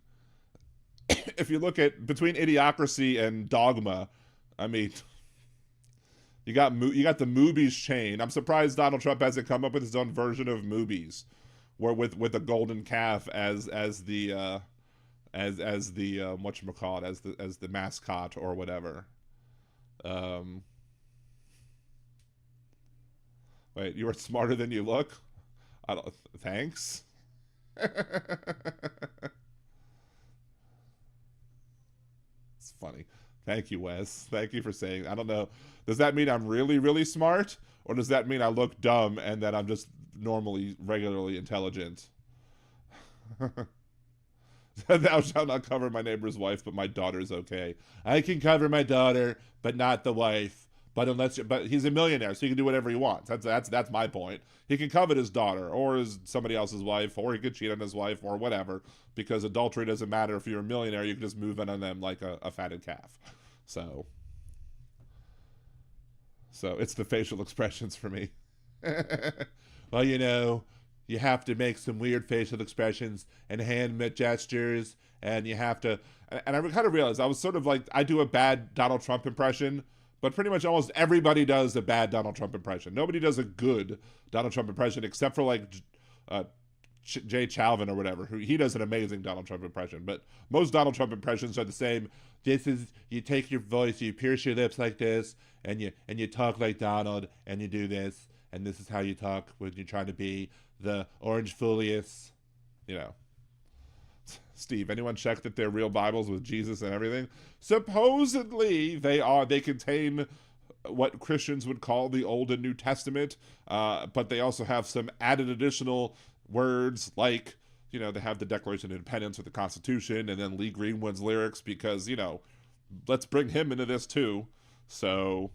Speaker 5: if you look at between Idiocracy and Dogma, I mean, you got the Moobies chain. I'm surprised Donald Trump hasn't come up with his own version of Moobies, where with a golden calf as the whatchamacallit, as the mascot or whatever. Wait, you are smarter than you look? I don't. Thanks. It's funny. Thank you, Wes. Thank you for saying. I don't know. Does that mean I'm really, really smart, or does that mean I look dumb and that I'm just regularly intelligent? Thou shalt not cover my neighbor's wife, but my daughter's okay. I can cover my daughter, but not the wife. But he's a millionaire, so he can do whatever he wants. That's my point. He can covet his daughter, or somebody else's wife, or he could cheat on his wife, or whatever. Because adultery doesn't matter. If you're a millionaire, you can just move in on them like a fatted calf. So it's the facial expressions for me. Well, you have to make some weird facial expressions and hand gestures, and you have to. And I kind of realized I was sort of like, I do a bad Donald Trump impression. But pretty much almost everybody does a bad Donald Trump impression. Nobody does a good Donald Trump impression except for like Jay Chalvin or whatever. He does an amazing Donald Trump impression. But most Donald Trump impressions are the same. You take your voice, you pierce your lips like this, and you talk like Donald, and you do this, and this is how you talk when you're trying to be the orange folius, Steve, anyone check that they're real Bibles with Jesus and everything? Supposedly they contain what Christians would call the Old and New Testament, but they also have some added additional words like, they have the Declaration of Independence with the Constitution, and then Lee Greenwood's lyrics because, let's bring him into this too. So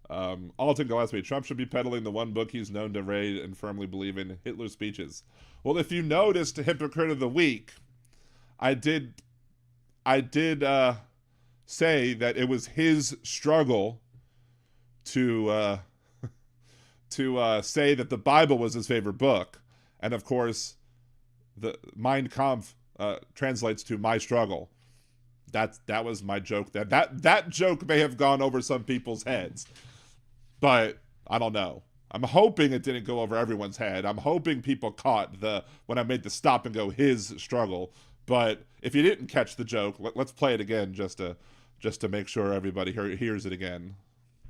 Speaker 5: Alton Gillespie, Trump should be peddling the one book he's known to read and firmly believe in, Hitler's speeches. Well, if you noticed Hypocrite of the Week, I did say that it was his struggle to say that the Bible was his favorite book. And of course, the Mein Kampf translates to my struggle. That was my joke. That joke may have gone over some people's heads. But I don't know. I'm hoping it didn't go over everyone's head. I'm hoping people caught when I made the stop and go his struggle. But if you didn't catch the joke, let's play it again just to make sure everybody hears it again.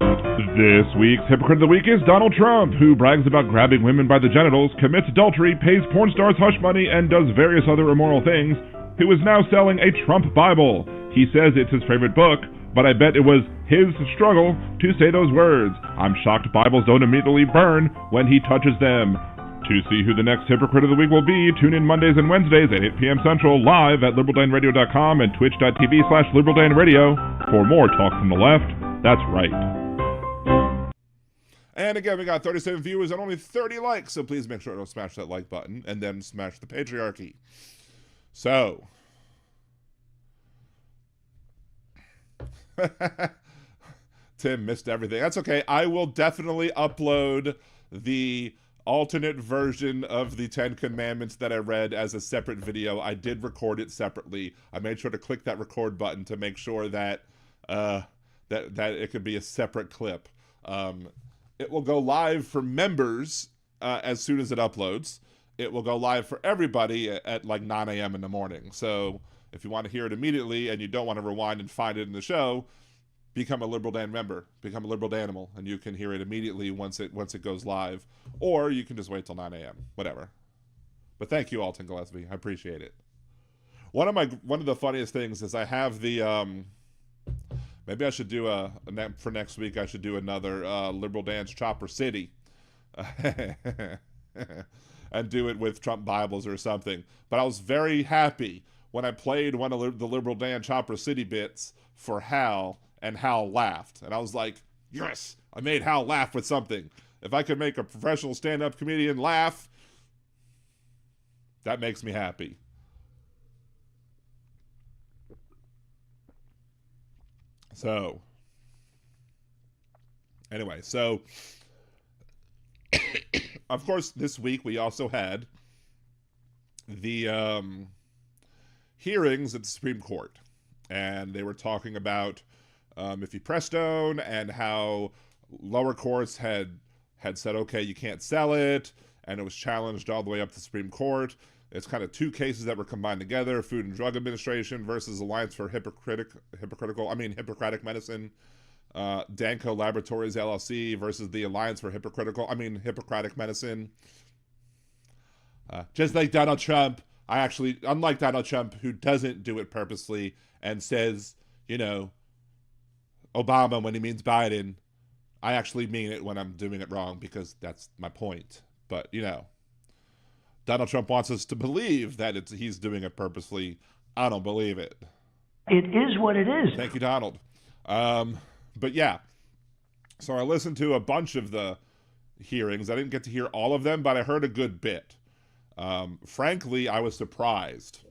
Speaker 2: This week's Hypocrite of the Week is Donald Trump, who brags about grabbing women by the genitals, commits adultery, pays porn stars hush money, and does various other immoral things, who is now selling a Trump Bible. He says it's his favorite book, but I bet it was his struggle to say those words. I'm shocked Bibles don't immediately burn when he touches them. To see who the next Hypocrite of the Week will be, tune in Mondays and Wednesdays at 8 p.m. Central, live at liberaldanradio.com and twitch.tv/liberaldanradio. For more talk from the left, that's right.
Speaker 5: And again, we got 37 viewers and only 30 likes, so please make sure to smash that like button and then smash the patriarchy. So, Tim missed everything. That's okay. I will definitely upload the alternate version of the 10 Commandments that I read as a separate video. I did record it separately. I made sure to click that record button to make sure that that it could be a separate clip. It will go live for members as soon as it uploads. It will go live for everybody at like 9 a.m. in the morning. So if you want to hear it immediately and you don't want to rewind and find it in the show, become a Liberal Dan member, become a Liberal Danimal, and you can hear it immediately once it goes live. Or you can just wait till 9 a.m. Whatever. But thank you, Alton Gillespie. I appreciate it. One of the funniest things is I have the maybe I should do for next week. I should do another Liberal Dance Chopper City, and do it with Trump Bibles or something. But I was very happy when I played one of the Liberal Dan Chopper City bits for Hal, and Hal laughed, and I was like, yes, I made Hal laugh with something. If I could make a professional stand-up comedian laugh, that makes me happy. So, anyway, of course, this week we also had the hearings at the Supreme Court, and they were talking about Miffy Prestone and how lower courts had said, okay, you can't sell it, and it was challenged all the way up to the Supreme Court. It's kind of two cases that were combined together: Food and Drug Administration versus Alliance for Hippocratic Medicine, Danco Laboratories LLC versus the Alliance for Hippocratic Medicine. Just like Donald Trump, unlike Donald Trump, who doesn't do it purposely and says, Obama when he means Biden, I actually mean it when I'm doing it wrong, because that's my point. But, Donald Trump wants us to believe that he's doing it purposely. I don't believe it.
Speaker 6: It is what it is.
Speaker 5: Thank you, Donald. But yeah, so I listened to a bunch of the hearings. I didn't get to hear all of them, but I heard a good bit. Frankly, I was surprised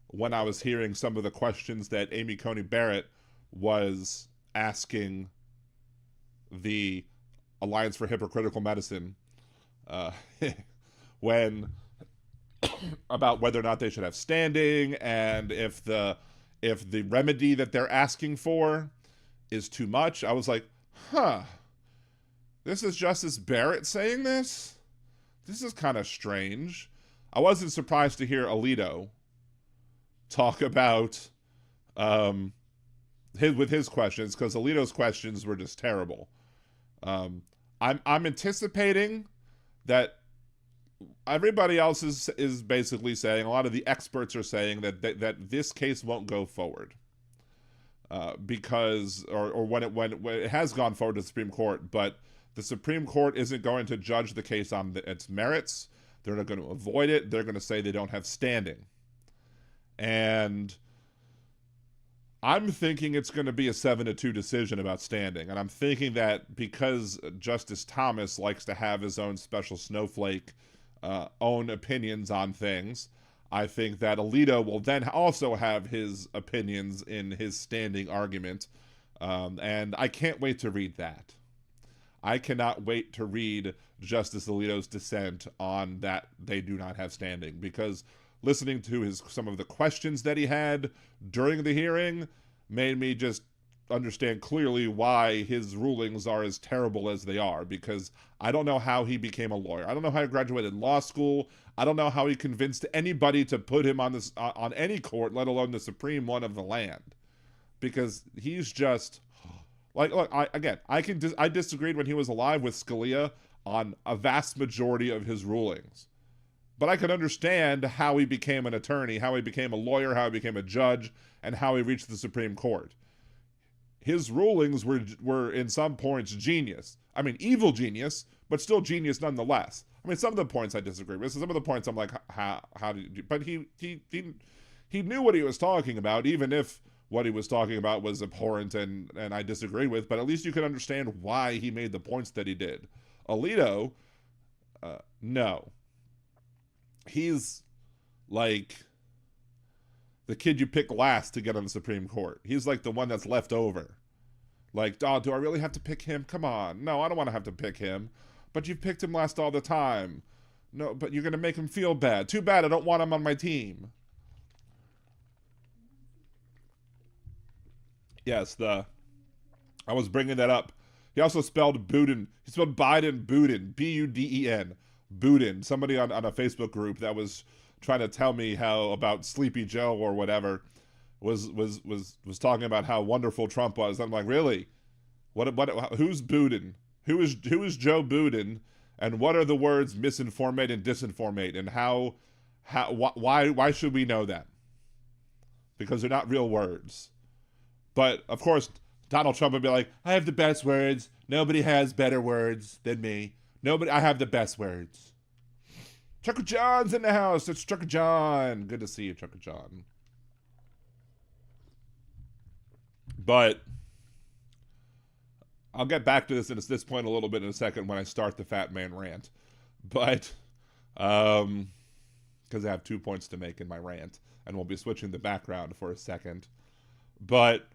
Speaker 5: when I was hearing some of the questions that Amy Coney Barrett was asking the Alliance for Hippocratic Medicine when about whether or not they should have standing, and if the remedy that they're asking for is too much. I was like, this is Justice Barrett saying this? This is kind of strange. I wasn't surprised to hear Alito talk about his questions, because Alito's questions were just terrible. I'm anticipating that everybody else is basically saying, a lot of the experts are saying that this case won't go forward. Because when it has gone forward to the Supreme Court, but the Supreme Court isn't going to judge the case on its merits. They're not going to avoid it. They're going to say they don't have standing. And I'm thinking it's going to be a 7-2 decision about standing. And I'm thinking that because Justice Thomas likes to have his own special snowflake, own opinions on things, I think that Alito will then also have his opinions in his standing argument. And I can't wait to read that. I cannot wait to read Justice Alito's dissent on that they do not have standing, because listening to some of the questions that he had during the hearing made me just understand clearly why his rulings are as terrible as they are, because I don't know how he became a lawyer. I don't know how he graduated law school. I don't know how he convinced anybody to put him on any court, let alone the supreme one of the land, because he's just look. I disagreed when he was alive with Scalia on a vast majority of his rulings, but I could understand how he became an attorney, how he became a lawyer, how he became a judge, and how he reached the Supreme Court. His rulings were in some points genius. I mean, evil genius, but still genius nonetheless. I mean, some of the points I disagree with. Some of the points I'm like, how did you do? But he knew what he was talking about, even if what he was talking about was abhorrent and I disagree with. But at least you could understand why he made the points that he did. Alito, no. He's like the kid you pick last to get on the Supreme Court. He's like the one that's left over. Like, oh, do I really have to pick him? Come on. No, I don't want to have to pick him. But you've picked him last all the time. No, but you're going to make him feel bad. Too bad, I don't want him on my team. Yes, I was bringing that up. He also spelled Budin. He spelled Biden Budin. B-U-D-E-N. Budin. Somebody on a Facebook group that was trying to tell me how about Sleepy Joe or whatever was talking about how wonderful Trump was. I'm like, really? Who's Budin? Who is Joe Budin? And what are the words misinformate and disinformate? And why should we know them? Because they're not real words. But of course, Donald Trump would be like, I have the best words. Nobody has better words than me. I have the best words. Trucker John's in the house. It's Trucker John. Good to see you, Trucker John. But I'll get back to this at this point a little bit in a second when I start the Fat Man rant. But, because I have 2 points to make in my rant, and we'll be switching the background for a second. But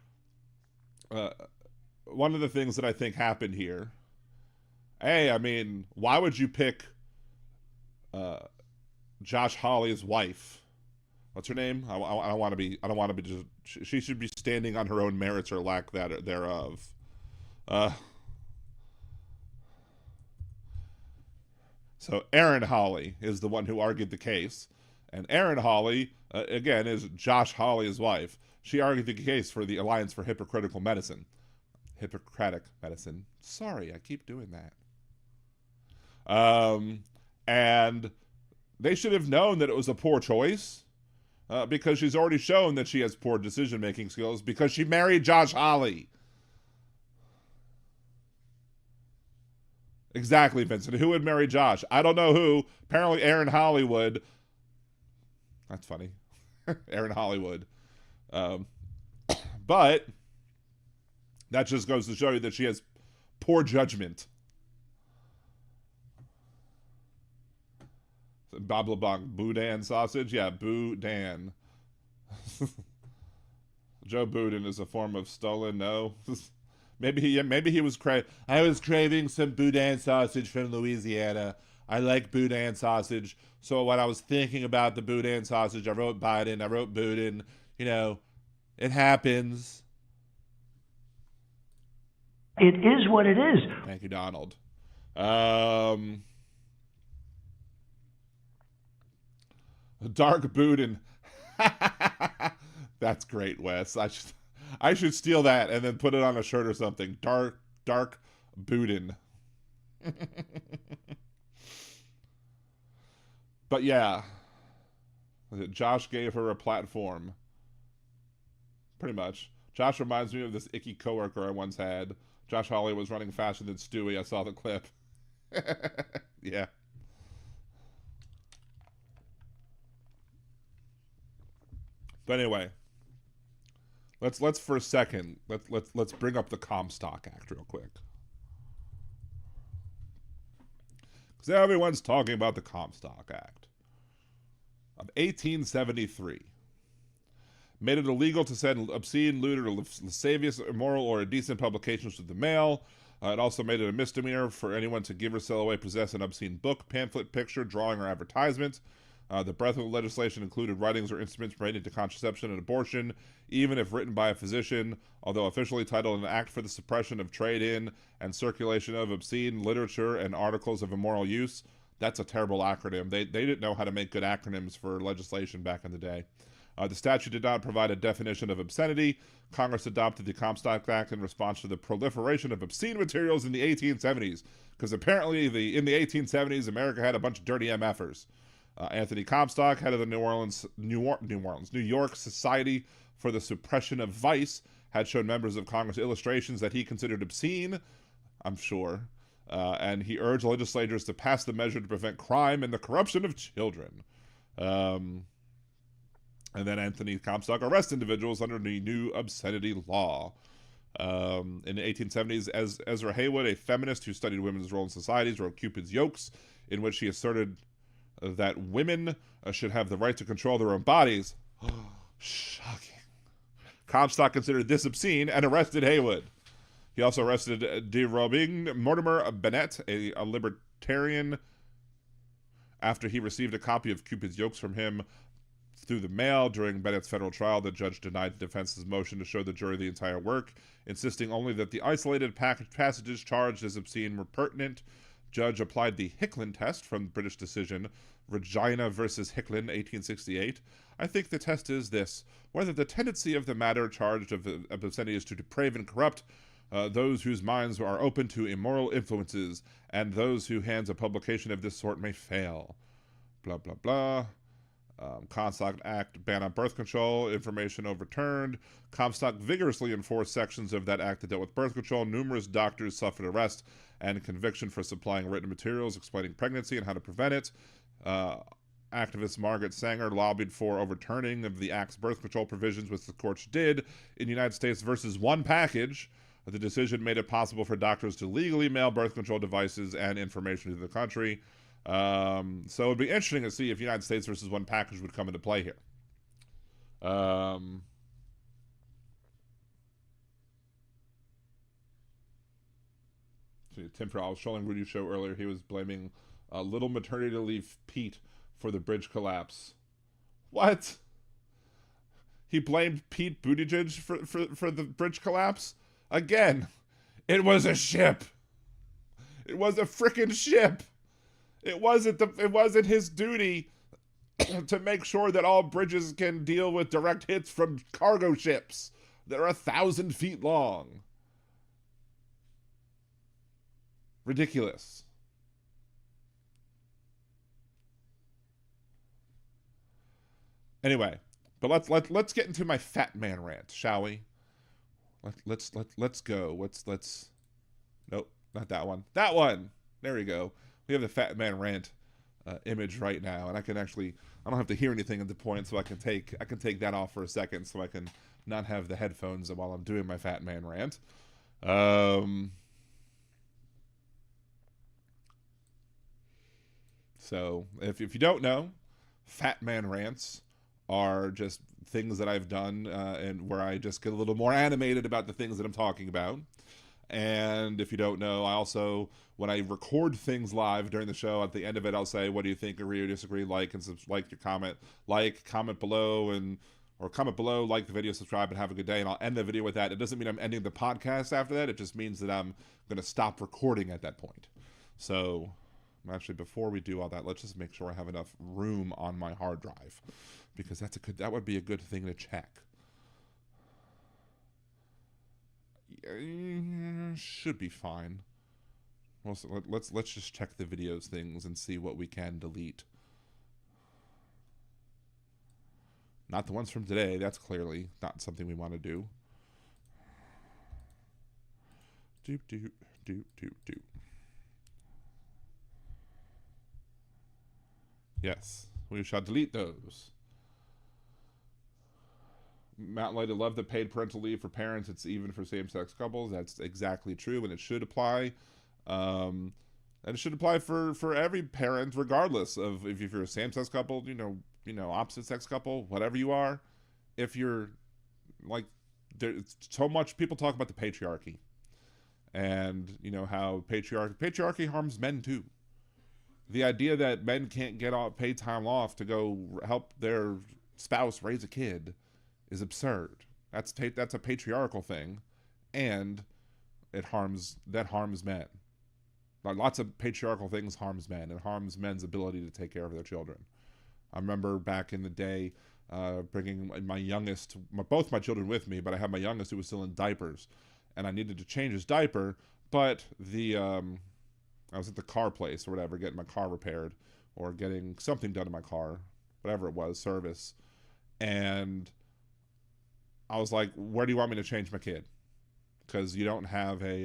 Speaker 5: one of the things that I think happened here, I mean, why would you pick Josh Hawley's wife. What's her name? I don't want to be. I don't want to be. Just, she should be standing on her own merits or lack thereof. So Aaron Hawley is the one who argued the case, and Aaron Hawley again is Josh Hawley's wife. She argued the case for the Alliance for Hippocratic Medicine. Hippocratic Medicine. Sorry, I keep doing that. And they should have known that it was a poor choice because she's already shown that she has poor decision-making skills because she married Josh Hawley. Exactly, Vincent. Who would marry Josh? I don't know who. Apparently Aaron Hawley would. That's funny. Aaron Hawley would. But that just goes to show you that she has poor judgment. Bob LeBlanc, Boudin sausage? Yeah, Boudin. Joe Boudin is a form of stolen, no? Maybe he was I was craving some Boudin sausage from Louisiana. I like Boudin sausage. So when I was thinking about the Boudin sausage, I wrote Biden, I wrote Boudin. You know, it happens.
Speaker 6: It is what it is.
Speaker 5: Thank you, Donald. Dark Boudin. That's great, Wes. I should steal that and then put it on a shirt or something. Dark Boudin. But yeah, Josh gave her a platform. Pretty much. Josh reminds me of this icky coworker I once had. Josh Hawley was running faster than Stewie. I saw the clip. Yeah. But anyway, let's for a second let's bring up the Comstock Act real quick, because everyone's talking about the Comstock Act of 1873. Made it illegal to send obscene, lewd, or lascivious, immoral, or indecent publications to the mail. It also made it a misdemeanor for anyone to give or sell away, possess an obscene book, pamphlet, picture, drawing, or advertisement. The breadth of the legislation included writings or instruments relating to contraception and abortion, even if written by a physician, although officially titled an Act for the Suppression of Trade in and Circulation of Obscene Literature and Articles of Immoral Use. That's a terrible acronym. They didn't know how to make good acronyms for legislation back in the day. The statute did not provide a definition of obscenity. Congress adopted the Comstock Act in response to the proliferation of obscene materials in the 1870s, because apparently in the 1870s, America had a bunch of dirty MFers. Anthony Comstock, head of the New York Society for the Suppression of Vice, had shown members of Congress illustrations that he considered obscene, I'm sure, and he urged legislators to pass the measure to prevent crime and the corruption of children. And then Anthony Comstock arrested individuals under the new obscenity law. In the 1870s, Ezra Heywood, a feminist who studied women's role in societies, wrote Cupid's Yokes, in which he asserted that women should have the right to control their own bodies. Shocking. Comstock considered this obscene and arrested Heywood. He also arrested de Robing Mortimer Bennett, a libertarian, after he received a copy of Cupid's Yokes from him through the mail. During Bennett's federal trial, the judge denied the defense's motion to show the jury the entire work, insisting only that the isolated passages charged as obscene were pertinent. Judge applied the Hicklin test from the British decision, Regina versus Hicklin, 1868. I think the test is this: whether the tendency of the matter charged of obscenity is to deprave and corrupt those whose minds are open to immoral influences, and those whose hands a publication of this sort may fail. Blah, blah, blah. Comstock Act, ban on birth control, information overturned. Comstock vigorously enforced sections of that act that dealt with birth control. Numerous doctors suffered arrest and conviction for supplying written materials explaining pregnancy and how to prevent it. Activist Margaret Sanger lobbied for overturning of the Act's birth control provisions, which the courts did. In United States versus One package, the decision made it possible for doctors to legally mail birth control devices and information to the country. So it'd be interesting to see if United States versus One package would come into play here. Tim Farrell, I was showing Rudy's show earlier. He was blaming little maternity leave Pete for the bridge collapse. What? He blamed Pete Buttigieg for the bridge collapse? Again, it was a ship. It was a frickin' ship. It wasn't his duty to make sure that all bridges can deal with direct hits from cargo ships that are 1,000 feet long. Ridiculous. Anyway, but let's get into my fat man rant, shall we? Let's go. Let's nope, not that one. That one. There we go. We have the fat man rant image right now, and I don't have to hear anything at the point, so I can take that off for a second, so I can not have the headphones while I'm doing my fat man rant. So if you don't know, fat man rants are just things that I've done and where I just get a little more animated about the things that I'm talking about. And if you don't know, I also, when I record things live during the show, at the end of it, I'll say, what do you think, agree or disagree, like your comment, comment below, or comment below, like the video, subscribe, and have a good day. And I'll end the video with that. It doesn't mean I'm ending the podcast after that. It just means that I'm going to stop recording at that point. So actually, before we do all that, let's just make sure I have enough room on my hard drive, because that would be a good thing to check. Should be fine. Let's just check the videos things and see what we can delete. Not the ones from today. That's clearly not something we want to do. Do. Yes, we shall delete those. Mountain Lady love the paid parental leave for parents. It's even for same-sex couples. That's exactly true, and it should apply. And it should apply for every parent, regardless of if you're a same-sex couple, opposite-sex couple, whatever you are. If you're like, there's so much people talk about the patriarchy, and how patriarchy harms men too. The idea that men can't get paid time off to go help their spouse raise a kid is absurd. That's a patriarchal thing, and that harms men. Like, lots of patriarchal things harms men. It harms men's ability to take care of their children. I remember back in the day, bringing both my children with me, but I had my youngest who was still in diapers, and I needed to change his diaper, but I was at the car place or whatever, getting my car repaired or getting something done to my car, whatever it was, service. And I was like, where do you want me to change my kid? Because you don't have a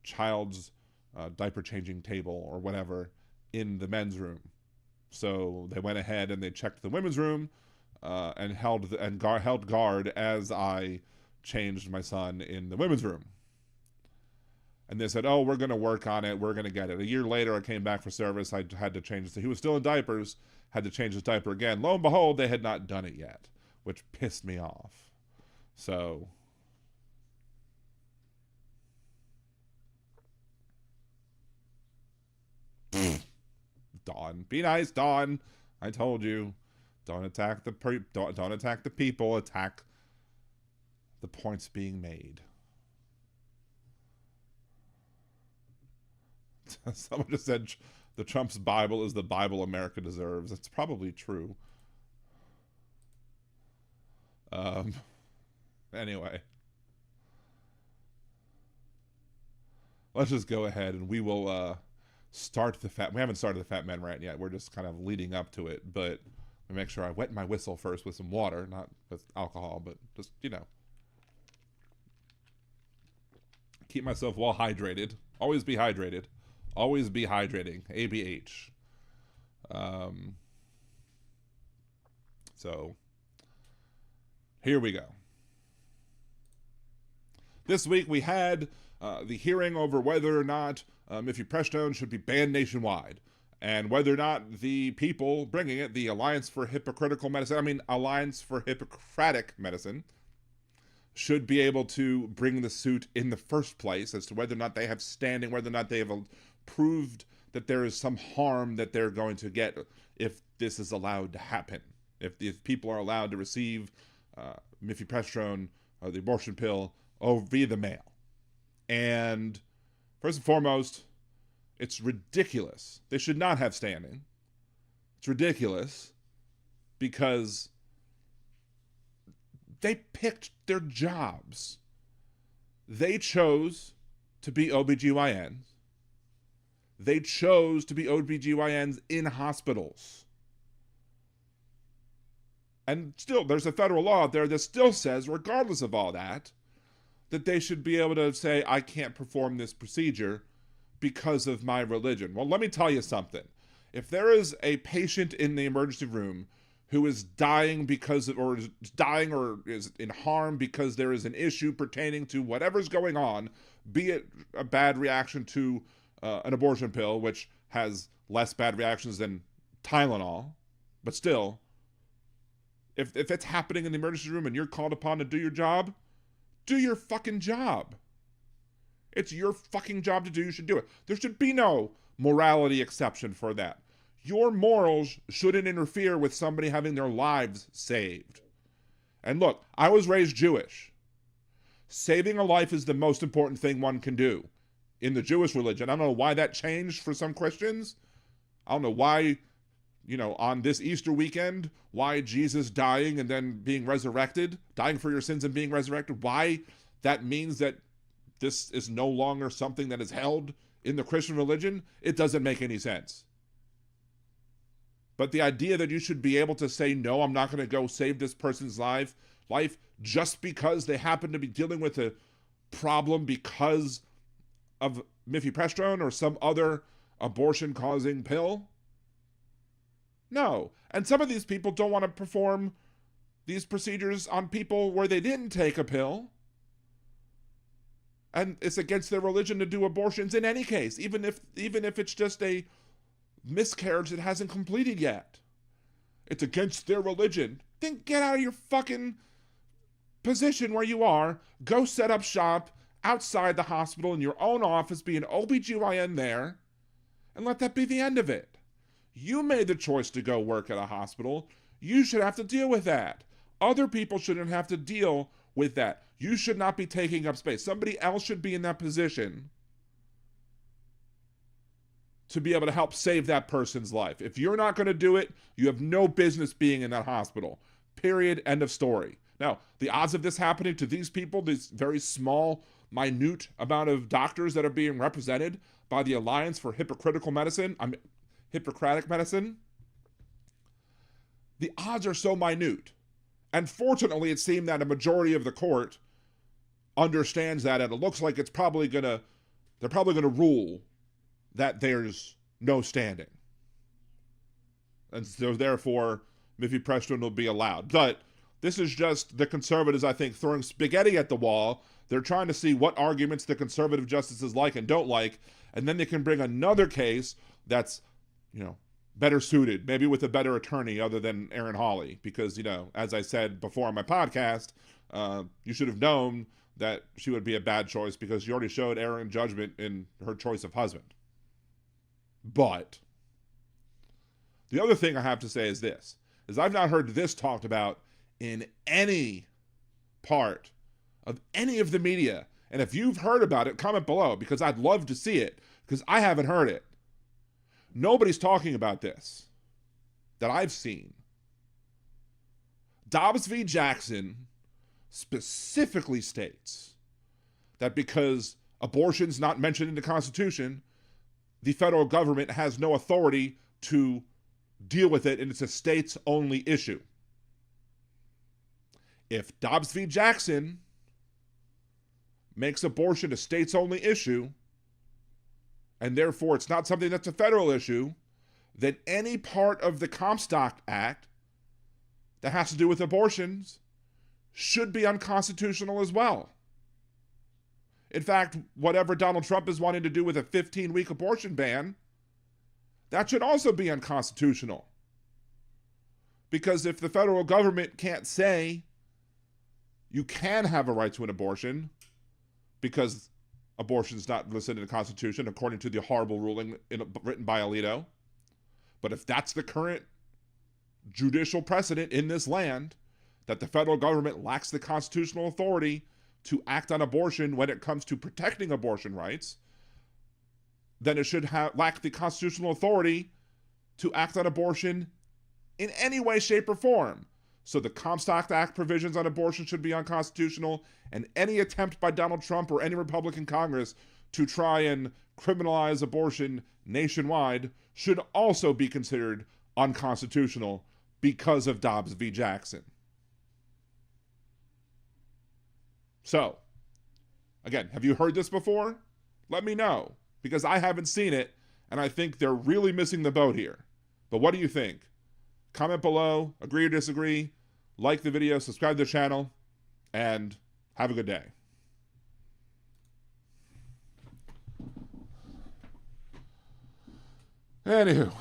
Speaker 5: child's diaper changing table or whatever in the men's room. So they went ahead and they checked the women's room and held guard as I changed my son in the women's room. And they said, oh, we're going to work on it. We're going to get it. A year later, I came back for service. I had to change he was still in diapers, had to change his diaper again. Lo and behold, they had not done it yet, which pissed me off. So Dawn, be nice, Dawn. I told you, don't attack the people. Attack the points being made. Someone just said the Trump's Bible is the Bible America deserves. It's probably true. Anyway, let's just go ahead and we will start we haven't started the Fat Man rant yet. We're just kind of leading up to it, but I make sure I wet my whistle first with some water, not with alcohol, but just, keep myself well hydrated. Always be hydrated. Always be hydrating. ABH. So, here we go. This week we had the hearing over whether or not mifepristone should be banned nationwide, and whether or not the people bringing it, the Alliance for Hippocratic Medicine, should be able to bring the suit in the first place as to whether or not they have standing, whether or not they have proved that there is some harm that they're going to get if this is allowed to happen. If people are allowed to receive mifepristone, the abortion pill, via the mail. And first and foremost, it's ridiculous. They should not have standing. It's ridiculous because they picked their jobs. They chose to be OBGYNs. They chose to be OBGYNs in hospitals. And still, there's a federal law out there that still says, regardless of all that, that they should be able to say, I can't perform this procedure because of my religion. Well, let me tell you something. If there is a patient in the emergency room who is dying or is in harm because there is an issue pertaining to whatever's going on, be it a bad reaction to an abortion pill, which has less bad reactions than Tylenol, but still, if it's happening in the emergency room and you're called upon to do your job, do your fucking job. It's your fucking job to do. You should do it. There should be no morality exception for that. Your morals shouldn't interfere with somebody having their lives saved. And look, I was raised Jewish. Saving a life is the most important thing one can do in the Jewish religion. I don't know why that changed for some Christians. I don't know why, on this Easter weekend, why Jesus dying and then being resurrected, dying for your sins and being resurrected, why that means that this is no longer something that is held in the Christian religion. It doesn't make any sense. But the idea that you should be able to say, no, I'm not going to go save this person's life just because they happen to be dealing with a problem because of mifepristone or some other abortion-causing pill? No. And some of these people don't want to perform these procedures on people where they didn't take a pill. And it's against their religion to do abortions in any case, even if it's just a miscarriage that hasn't completed yet. It's against their religion. Then get out of your fucking position where you are. Go set up shop outside the hospital in your own office, be an OBGYN there, and let that be the end of it. You made the choice to go work at a hospital. You should have to deal with that. Other people shouldn't have to deal with that. You should not be taking up space. Somebody else should be in that position to be able to help save that person's life. If you're not going to do it, you have no business being in that hospital. Period. End of story. Now, the odds of this happening to these people, this very small, minute amount of doctors that are being represented by the Alliance for Hippocratic Medicine, the odds are so minute. And fortunately, it seemed that a majority of the court understands that, and it looks like they're probably going to rule that there's no standing. And so therefore, mifepristone will be allowed. But this is just the conservatives, I think, throwing spaghetti at the wall. They're trying to see what arguments the conservative justices like and don't like, and then they can bring another case that's, better suited, maybe with a better attorney other than Aaron Hawley. Because, as I said before on my podcast, you should have known that she would be a bad choice because she already showed error in judgment in her choice of husband. But the other thing I have to say is this, is I've not heard this talked about in any part of any of the media. And if you've heard about it, comment below, because I'd love to see it, because I haven't heard it. Nobody's talking about this that I've seen. Dobbs v. Jackson specifically states that because abortion's not mentioned in the Constitution, the federal government has no authority to deal with it, and it's a states-only issue. If Dobbs v. Jackson makes abortion a states-only issue, and therefore it's not something that's a federal issue, then any part of the Comstock Act that has to do with abortions should be unconstitutional as well. In fact, whatever Donald Trump is wanting to do with a 15-week abortion ban, that should also be unconstitutional. Because if the federal government can't say you can have a right to an abortion because abortion is not listed in the Constitution, according to the horrible ruling written by Alito. But if that's the current judicial precedent in this land, that the federal government lacks the constitutional authority to act on abortion when it comes to protecting abortion rights, then it should lack the constitutional authority to act on abortion in any way, shape, or form. So the Comstock Act provisions on abortion should be unconstitutional, and any attempt by Donald Trump or any Republican Congress to try and criminalize abortion nationwide should also be considered unconstitutional because of Dobbs v. Jackson. So, again, have you heard this before? Let me know, because I haven't seen it, and I think they're really missing the boat here. But what do you think? Comment below, agree or disagree, like the video, subscribe to the channel, and have a good day. Anywho.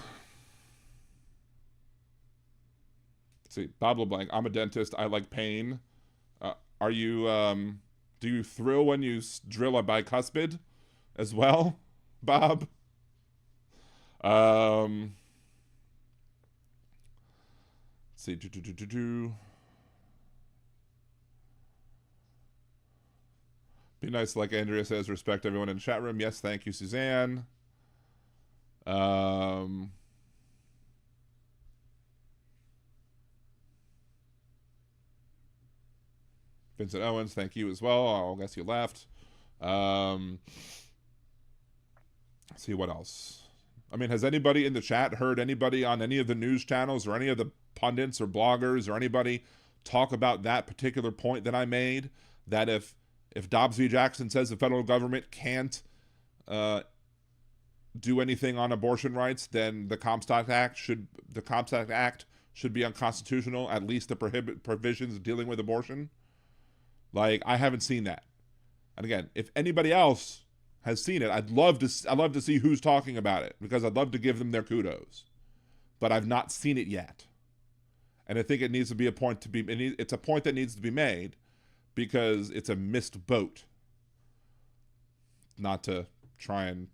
Speaker 5: Let's see, Bob LeBlanc, I'm a dentist, I like pain. Do you thrill when you drill a bicuspid as well, Bob? Let's see, Be nice, like Andrea says, respect everyone in the chat room. Yes, thank you, Suzanne. Vincent Owens, thank you as well. I guess you left. Let's see what else. I mean, has anybody in the chat heard anybody on any of the news channels or any of the pundits or bloggers or anybody talk about that particular point that I made? That if Dobbs v. Jackson says the federal government can't do anything on abortion rights, then the Comstock Act should be unconstitutional, at least the provisions dealing with abortion. Like, I haven't seen that. And again, if anybody else has seen it, I'd love to see who's talking about it, because I'd love to give them their kudos. But I've not seen it yet. And I think it needs to be it's a point that needs to be made, because it's a missed boat. Not to try and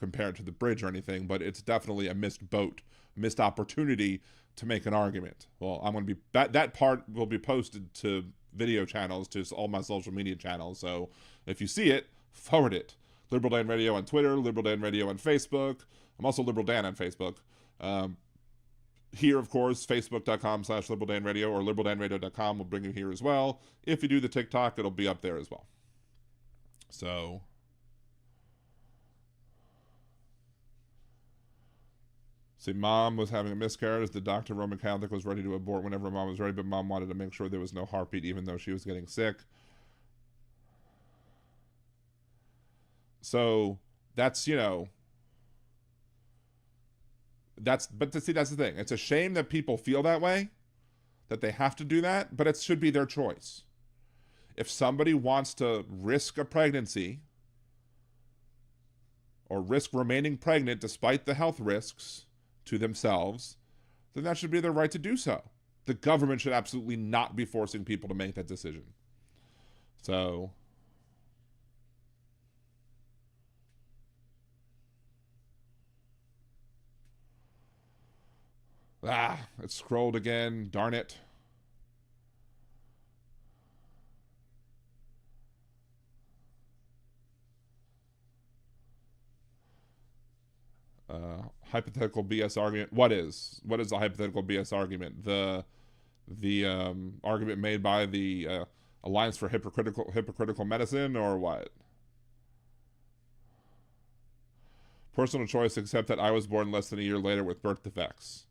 Speaker 5: compare it to the bridge or anything, but it's definitely a missed boat, missed opportunity to make an argument. Well, I'm going to be that part will be posted to video channels, to all my social media channels. So if you see it, forward it. Liberal Dan Radio on Twitter, Liberal Dan Radio on Facebook. I'm also Liberal Dan on Facebook. Here, of course, facebook.com/Liberal Dan Radio, or liberaldanradio.com will bring you here as well. If you do the TikTok, it'll be up there as well. So, see, mom was having a miscarriage. The doctor, Roman Catholic, was ready to abort whenever mom was ready, but mom wanted to make sure there was no heartbeat even though she was getting sick. So that's, that's the thing. It's a shame that people feel that way, that they have to do that, but it should be their choice. If somebody wants to risk a pregnancy or risk remaining pregnant despite the health risks to themselves, then that should be their right to do so. The government should absolutely not be forcing people to make that decision. So, it scrolled again, darn it. Hypothetical BS argument. What is the hypothetical BS argument? The argument made by the Alliance for Hippocratic Medicine, or what? Personal choice, except that I was born less than a year later with birth defects.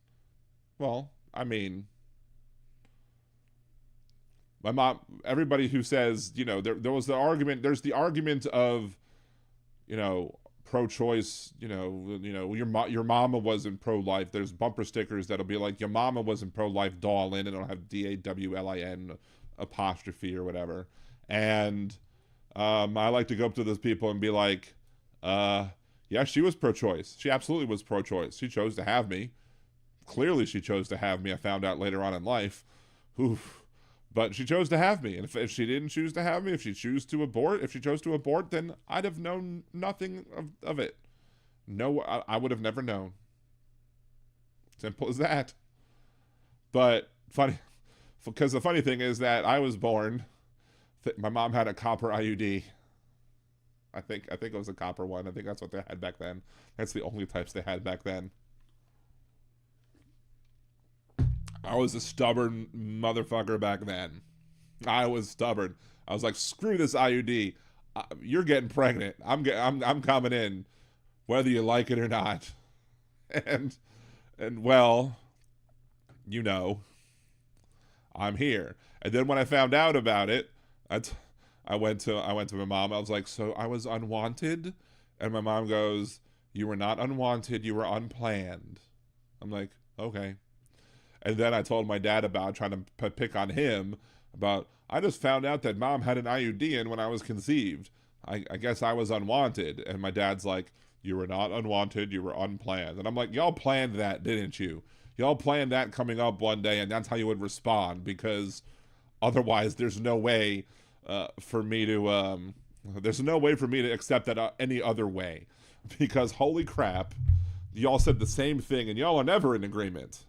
Speaker 5: Well, I mean, my mom, everybody who says, there was the argument, there's the argument of, pro-choice, your mama wasn't pro-life. There's bumper stickers that'll be like, your mama wasn't pro-life, Dawlin, and it'll have DAWLIN apostrophe or whatever. And I like to go up to those people and be like, yeah, she was pro-choice. She absolutely was pro-choice. She chose to have me. Clearly she chose to have me. I found out later on in life. Oof. But she chose to have me, and if she didn't choose to have me, if she chose to abort, then I'd have known nothing of it. No, I would have never known. Simple as that. But funny, because the funny thing is that I was born, my mom had a copper IUD. I think it was a copper one. I think that's what they had back then. That's the only types they had back then. I was a stubborn motherfucker back then. I was stubborn. I was like, screw this IUD. You're getting pregnant. I'm coming in, whether you like it or not. And well, you know, I'm here. And then when I found out about it, I went to my mom. I was like, so I was unwanted? And my mom goes, you were not unwanted. You were unplanned. I'm like, okay. And then I told my dad about trying to pick on him about, I just found out that mom had an IUD in when I was conceived. I guess I was unwanted. And my dad's like, you were not unwanted. You were unplanned. And I'm like, y'all planned that, didn't you? Y'all planned that coming up one day, and that's how you would respond, because otherwise there's no way for me to accept that any other way. Because holy crap, y'all said the same thing, and y'all are never in agreement.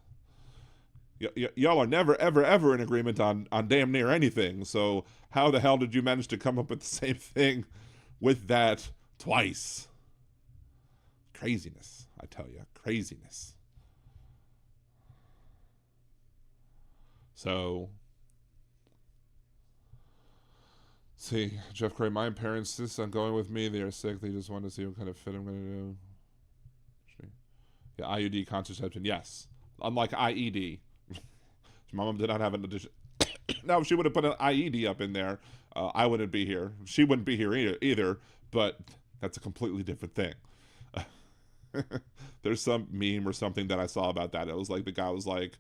Speaker 5: Y'all are never, ever, ever in agreement on damn near anything. So how the hell did you manage to come up with the same thing with that twice? Craziness, I tell you. Craziness. So, see, Jeff Gray, my parents insist on going with me. They are sick. They just want to see what kind of fit I'm going to do. Yeah, IUD contraception, yes. Unlike IED. My mom did not have an addition. Now, if she would have put an IED up in there, I wouldn't be here. She wouldn't be here either, but that's a completely different thing. There's some meme or something that I saw about that. It was like, the guy was like,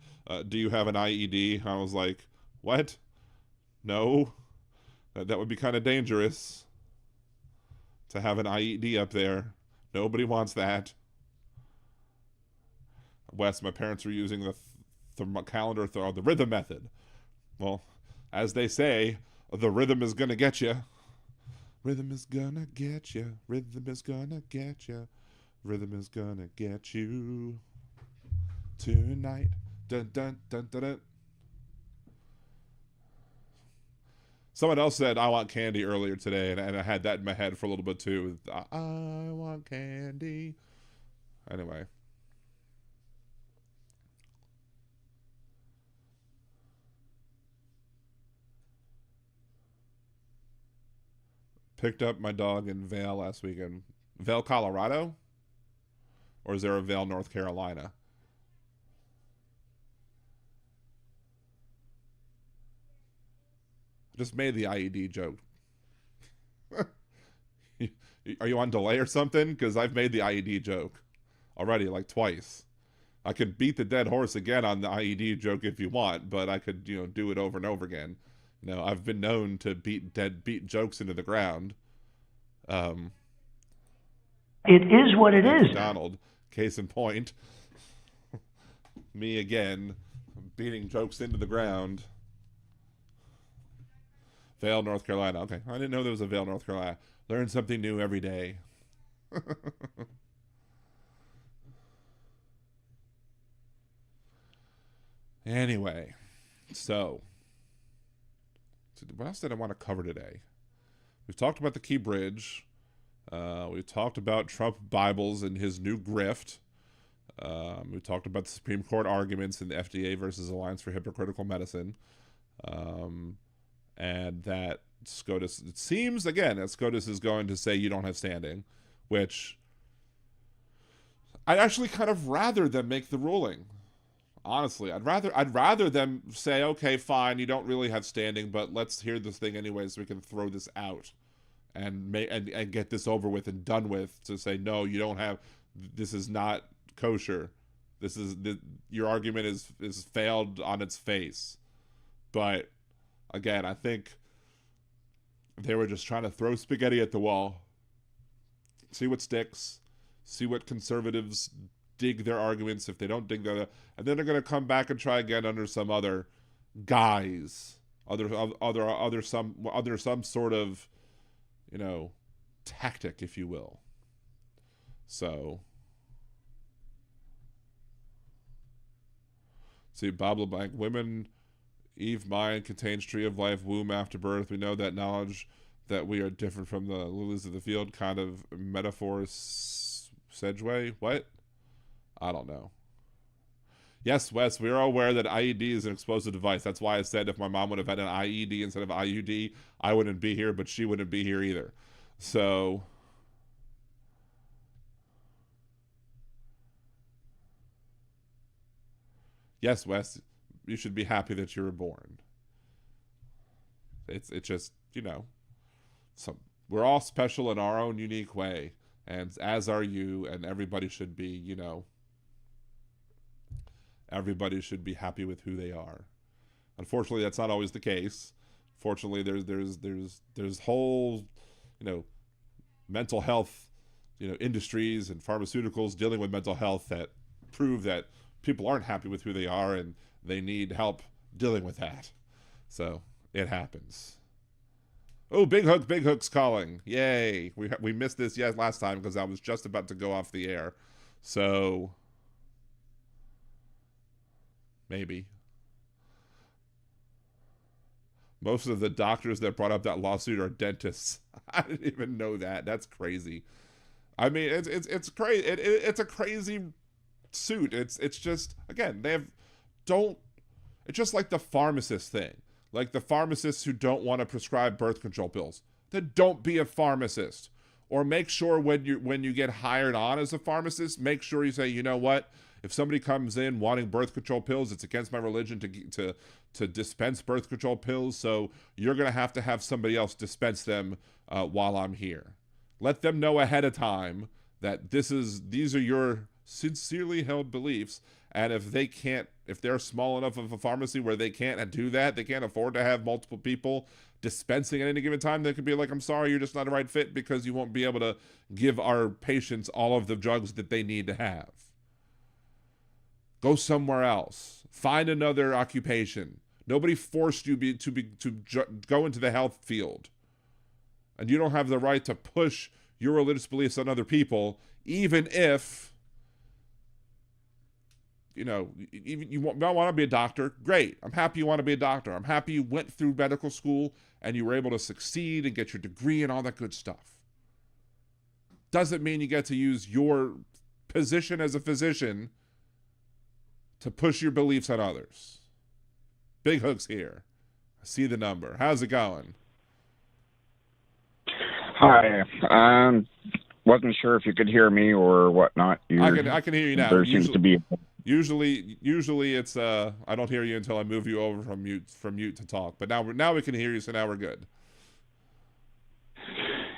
Speaker 5: do you have an IED? I was like, what? No. That would be kind of dangerous to have an IED up there. Nobody wants that. Wes, my parents were using the calendar or the rhythm method. Well, as they say, the rhythm is gonna get you. Rhythm is gonna get you. Rhythm is gonna get you. Rhythm is gonna get you tonight. Dun dun dun dun dun. Someone else said, I want candy earlier today, and I had that in my head for a little bit too. I want candy. Anyway. Picked up my dog in Vail last weekend. Vail, Colorado? Or is there a Vail, North Carolina? I just made the IED joke. Are you on delay or something? Because I've made the IED joke already, like twice. I could beat the dead horse again on the IED joke if you want, but I could, do it over and over again. I've been known to beat jokes into the ground.
Speaker 6: It is what it is.
Speaker 5: Donald, case in point. Me again, beating jokes into the ground. Vail, North Carolina. Okay, I didn't know there was a Vail, North Carolina. Learn something new every day. Anyway, so what else did I want to cover today? We've talked about the Key Bridge. We've talked about Trump Bibles and his new grift. We talked about the Supreme Court arguments in the FDA versus Alliance for Hippocratic Medicine. And that SCOTUS, it seems, again, that SCOTUS is going to say you don't have standing, which I'd actually kind of rather them make the ruling. Honestly, I'd rather them say, okay, fine, you don't really have standing, but let's hear this thing anyway so we can throw this out and get this over with and done with, to say, no, you don't have, this is not kosher. Your argument is failed on its face. But again, I think they were just trying to throw spaghetti at the wall, see what sticks, see what conservatives dig their arguments. If they don't dig their, and then they're going to come back and try again under some other guise, some sort of, tactic, if you will. So, see, Bob LeBlanc, women, Eve mind contains tree of life, womb after birth. We know that knowledge that we are different from the lilies of the field, kind of metaphor, Sedgway. What? I don't know. Yes, Wes, we are aware that IED is an explosive device. That's why I said if my mom would have had an IED instead of IUD, I wouldn't be here, but she wouldn't be here either. So, yes, Wes, you should be happy that you were born. It's just, we're all special in our own unique way, and as are you, and everybody should be, everybody should be happy with who they are. Unfortunately, that's not always the case. Fortunately, there's whole, mental health, industries and pharmaceuticals dealing with mental health that prove that people aren't happy with who they are and they need help dealing with that. So it happens. Oh, Big Hook's calling. Yay. We missed this last time because I was just about to go off the air. So maybe. Most of the doctors that brought up that lawsuit are dentists. I didn't even know that. That's crazy. I mean, it's crazy. It's a crazy suit. It's just, again, it's just like the pharmacist thing. Like the pharmacists who don't want to prescribe birth control pills. Then don't be a pharmacist. Or make sure when you get hired on as a pharmacist, make sure you say, you know what? If somebody comes in wanting birth control pills, it's against my religion to dispense birth control pills, so you're going to have somebody else dispense them while I'm here. Let them know ahead of time that these are your sincerely held beliefs, and if they're small enough of a pharmacy where they can't do that, they can't afford to have multiple people dispensing at any given time, they could be like, I'm sorry, you're just not a right fit because you won't be able to give our patients all of the drugs that they need to have. Go somewhere else. Find another occupation. Nobody forced you to go into the health field. And you don't have the right to push your religious beliefs on other people, even if, you don't want to be a doctor. Great. I'm happy you want to be a doctor. I'm happy you went through medical school and you were able to succeed and get your degree and all that good stuff. Doesn't mean you get to use your position as a physician to push your beliefs on others. Big Hook's here. I see the number. How's it going?
Speaker 7: Hi. Wasn't sure if you could hear me or whatnot.
Speaker 5: I can hear you now.
Speaker 7: There seems to be.
Speaker 5: Usually it's I don't hear you until I move you over from mute to talk. But now we can hear you, so now we're good.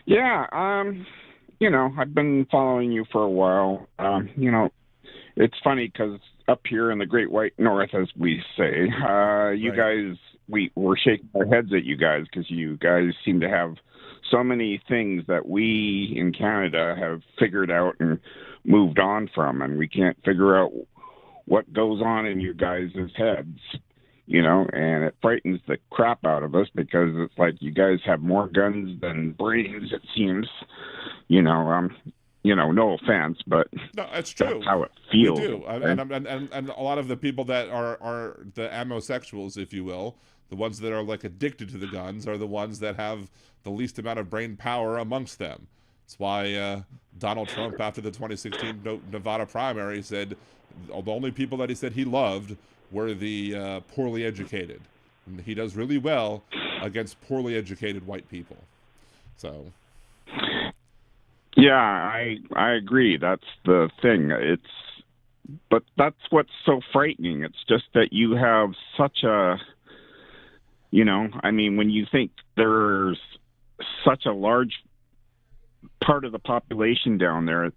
Speaker 7: Yeah. I've been following you for a while. It's funny because up here in the Great White North, as we say, you guys, we're shaking our heads at you guys because you guys seem to have so many things that we in Canada have figured out and moved on from, and we can't figure out what goes on in you guys' heads, and it frightens the crap out of us because it's like you guys have more guns than brains, it seems, no offense, but
Speaker 5: no, it's true.
Speaker 7: That's how it feels.
Speaker 5: We do. And a lot of the people that are the ammosexuals, if you will, the ones that are like addicted to the guns, are the ones that have the least amount of brain power amongst them. That's why Donald Trump, after the 2016 Nevada primary, said the only people that he said he loved were the poorly educated. And he does really well against poorly educated white people. So.
Speaker 7: Yeah, I agree. That's the thing. But that's what's so frightening. It's just that you have such a, when you think there's such a large part of the population down there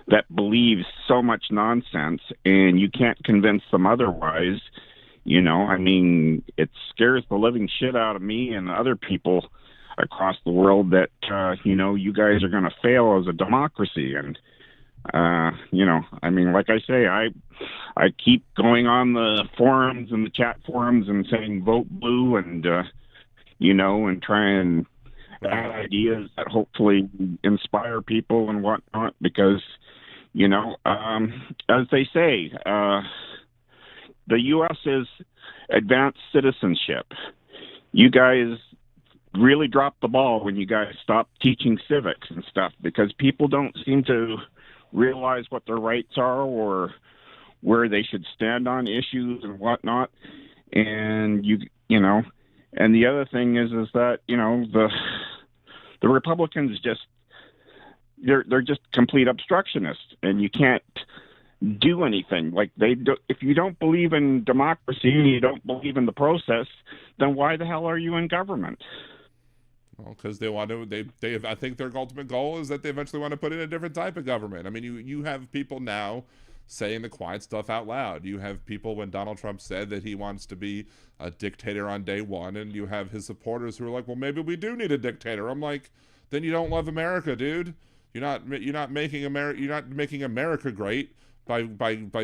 Speaker 7: that believes so much nonsense and you can't convince them otherwise, it scares the living shit out of me and other people across the world that, you guys are going to fail as a democracy. And, like I say, I keep going on the forums and the chat forums and saying vote blue and and try and add ideas that hopefully inspire people and whatnot. Because, as they say, the U.S. is advanced citizenship. You guys really dropped the ball when you guys stopped teaching civics and stuff, because people don't seem to realize what their rights are or where they should stand on issues and whatnot. And and the other thing is that the Republicans they're just complete obstructionists, and you can't do anything. Like, if you don't believe in democracy and you don't believe in the process, then why the hell are you in government?
Speaker 5: Well, because they want to. I think their ultimate goal is that they eventually want to put in a different type of government. I mean, you have people now saying the quiet stuff out loud. You have people, when Donald Trump said that he wants to be a dictator on day one, and you have his supporters who are like, well, maybe we do need a dictator. I'm like, then you don't love America, dude. You're not making America great by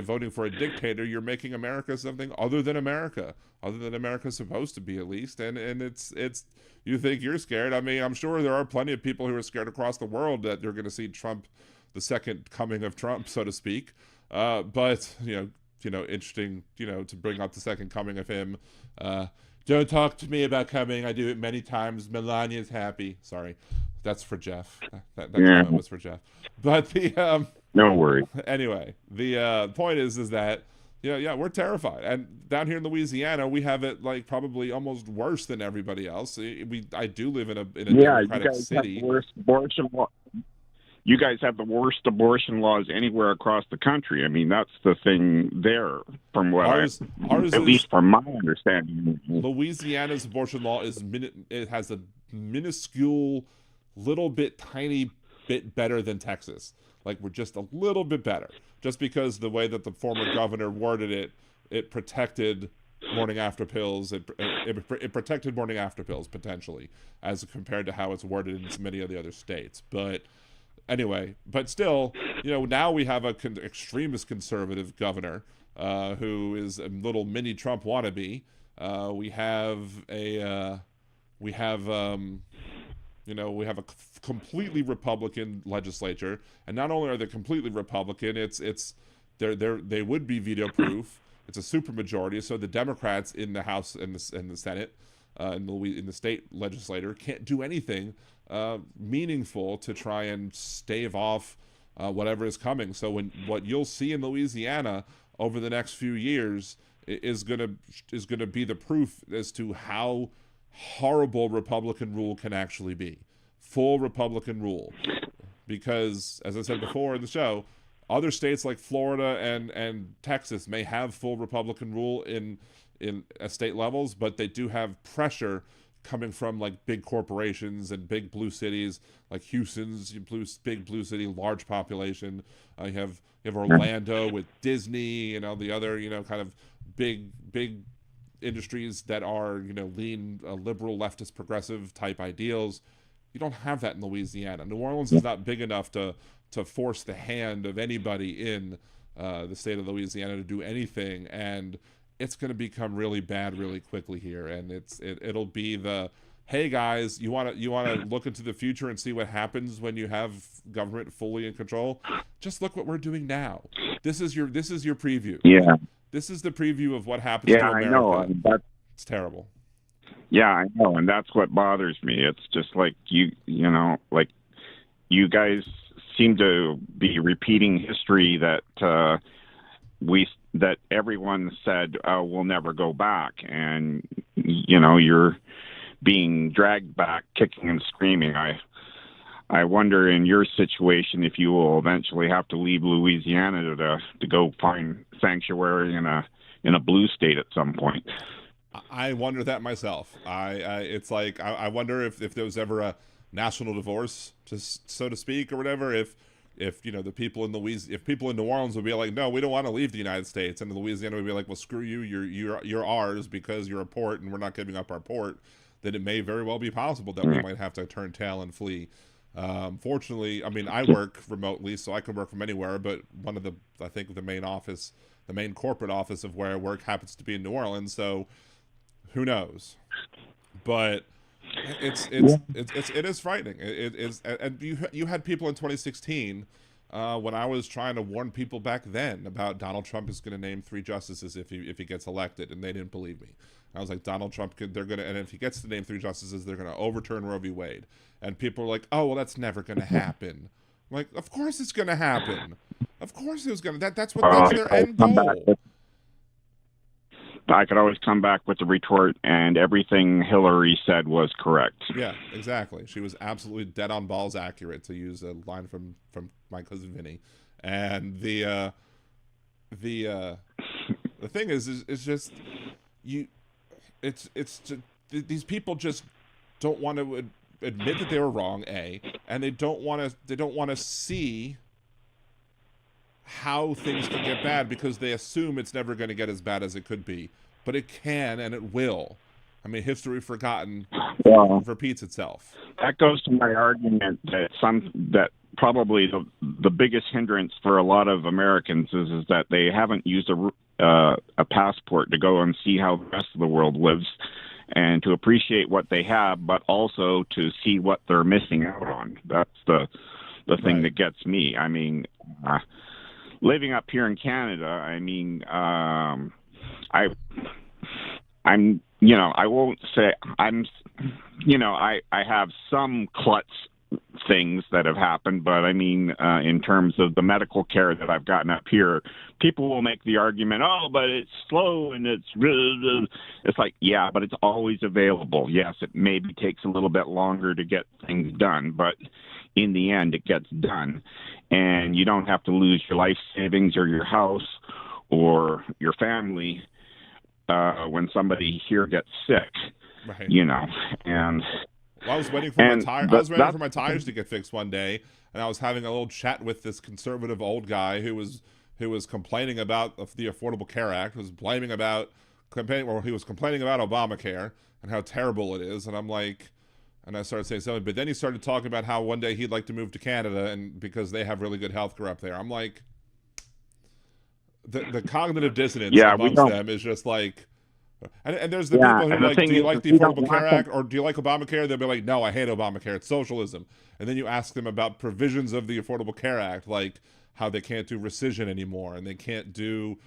Speaker 5: voting for a dictator. You're making America something other than America's supposed to be, at least. And it's you think you're scared. I mean, I'm sure there are plenty of people who are scared across the world that they're going to see Trump, the second coming of Trump, so to speak. But interesting, to bring up the second coming of him. Don't talk to me about coming. I do it many times. Melania's happy. Sorry, that's for Jeff. That comment was for Jeff. But the
Speaker 7: no worries.
Speaker 5: Anyway, the point is that we're terrified, and down here in Louisiana, we have it like probably almost worse than everybody else. I do live in a democratic city.
Speaker 7: Have the worst abortion law. You guys have the worst abortion laws anywhere across the country. I mean, that's the thing there, from what at least from my understanding.
Speaker 5: Louisiana's abortion law it has a minuscule, tiny bit better than Texas. Like, we're just a little bit better, just because the way that the former governor worded it protected morning after pills. It protected morning after pills potentially, as compared to how it's worded in so many of the other states. But anyway, but still, now we have an extremist conservative governor who is a little mini Trump wannabe. We have a completely Republican legislature, and not only are they completely Republican, they would be veto proof. It's a supermajority, so the Democrats in the House and the Senate, in the state legislature, can't do anything meaningful to try and stave off whatever is coming. So what you'll see in Louisiana over the next few years is gonna be the proof as to how horrible Republican rule can actually be. Full Republican rule. Because, as I said before in the show, other states like Florida and Texas may have full Republican rule in state levels, but they do have pressure coming from like big corporations and big blue cities like Houston's big blue city, large population. You have Orlando with Disney and all the other kind of big industries that are lean liberal, leftist, progressive type ideals. You don't have that in Louisiana. New Orleans is not big enough to force the hand of anybody in the state of Louisiana to do anything, and it's going to become really bad really quickly here. And it'll be hey guys, you want to look into the future and see what happens when you have government fully in control? Just look what we're doing now. This is your preview.
Speaker 7: Yeah.
Speaker 5: This is the preview of what happens to America.
Speaker 7: Yeah, I know.
Speaker 5: It's terrible.
Speaker 7: Yeah, I know, and that's what bothers me. It's just like you guys seem to be repeating history that that everyone said we'll never go back, and you're being dragged back, kicking and screaming. I wonder in your situation if you will eventually have to leave Louisiana to go find sanctuary in a blue state at some point.
Speaker 5: I wonder that myself. It's like I wonder if there was ever a national divorce, just so to speak, or whatever. If the people in if people in New Orleans would be like, no, we don't want to leave the United States, and Louisiana would be like, well, screw you, you're ours because you're a port, and we're not giving up our port. Then it may very well be possible that we might have to turn tail and flee. Fortunately, I mean, I work remotely, so I can work from anywhere. But I think the main corporate office of where I work happens to be in New Orleans, so who knows? But It is frightening. It is, and you had people in 2016 when I was trying to warn people back then about Donald Trump is going to name 3 justices if he gets elected, and they didn't believe me. I was like, Donald Trump and if he gets to name 3 justices, they're going to overturn Roe v. Wade. And people were like, oh, well, that's never going to happen. I'm like, of course it's going to happen. Of course it was going to. That's their end goal.
Speaker 7: I could always come back with the retort, and everything Hillary said was correct.
Speaker 5: Yeah, exactly. She was absolutely dead on balls accurate, to use a line from my cousin Vinny. And the thing is just it's just, these people just don't want to admit that they were wrong, and they don't want to see how things can get bad, because they assume it's never going to get as bad as it could be, but it can and it will. I mean, history forgotten repeats itself.
Speaker 7: That goes to my argument that probably the biggest hindrance for a lot of Americans is that they haven't used a passport to go and see how the rest of the world lives, and to appreciate what they have, but also to see what they're missing out on. That's the thing that gets me. I mean, living up here in Canada, I mean, I'm, I won't say I have some klutz things that have happened, but I mean, in terms of the medical care that I've gotten up here, people will make the argument, oh, but it's slow and it's like, yeah, but it's always available. Yes, it maybe takes a little bit longer to get things done, but in the end, it gets done. And you don't have to lose your life savings or your house or your family when somebody here gets sick,
Speaker 5: right.
Speaker 7: And
Speaker 5: well, I was waiting for my tires to get fixed one day, and I was having a little chat with this conservative old guy who was complaining about the Affordable Care Act, he was complaining about Obamacare and how terrible it is, and I'm like, and I started saying something, but then he started talking about how one day he'd like to move to Canada, and because they have really good healthcare up there. I'm like, the cognitive dissonance amongst them is just like. And there's the people who like, do you like the Affordable Care Act or do you like Obamacare? They'll be like, no, I hate Obamacare. It's socialism. And then you ask them about provisions of the Affordable Care Act, like how they can't do rescission anymore, and they can't do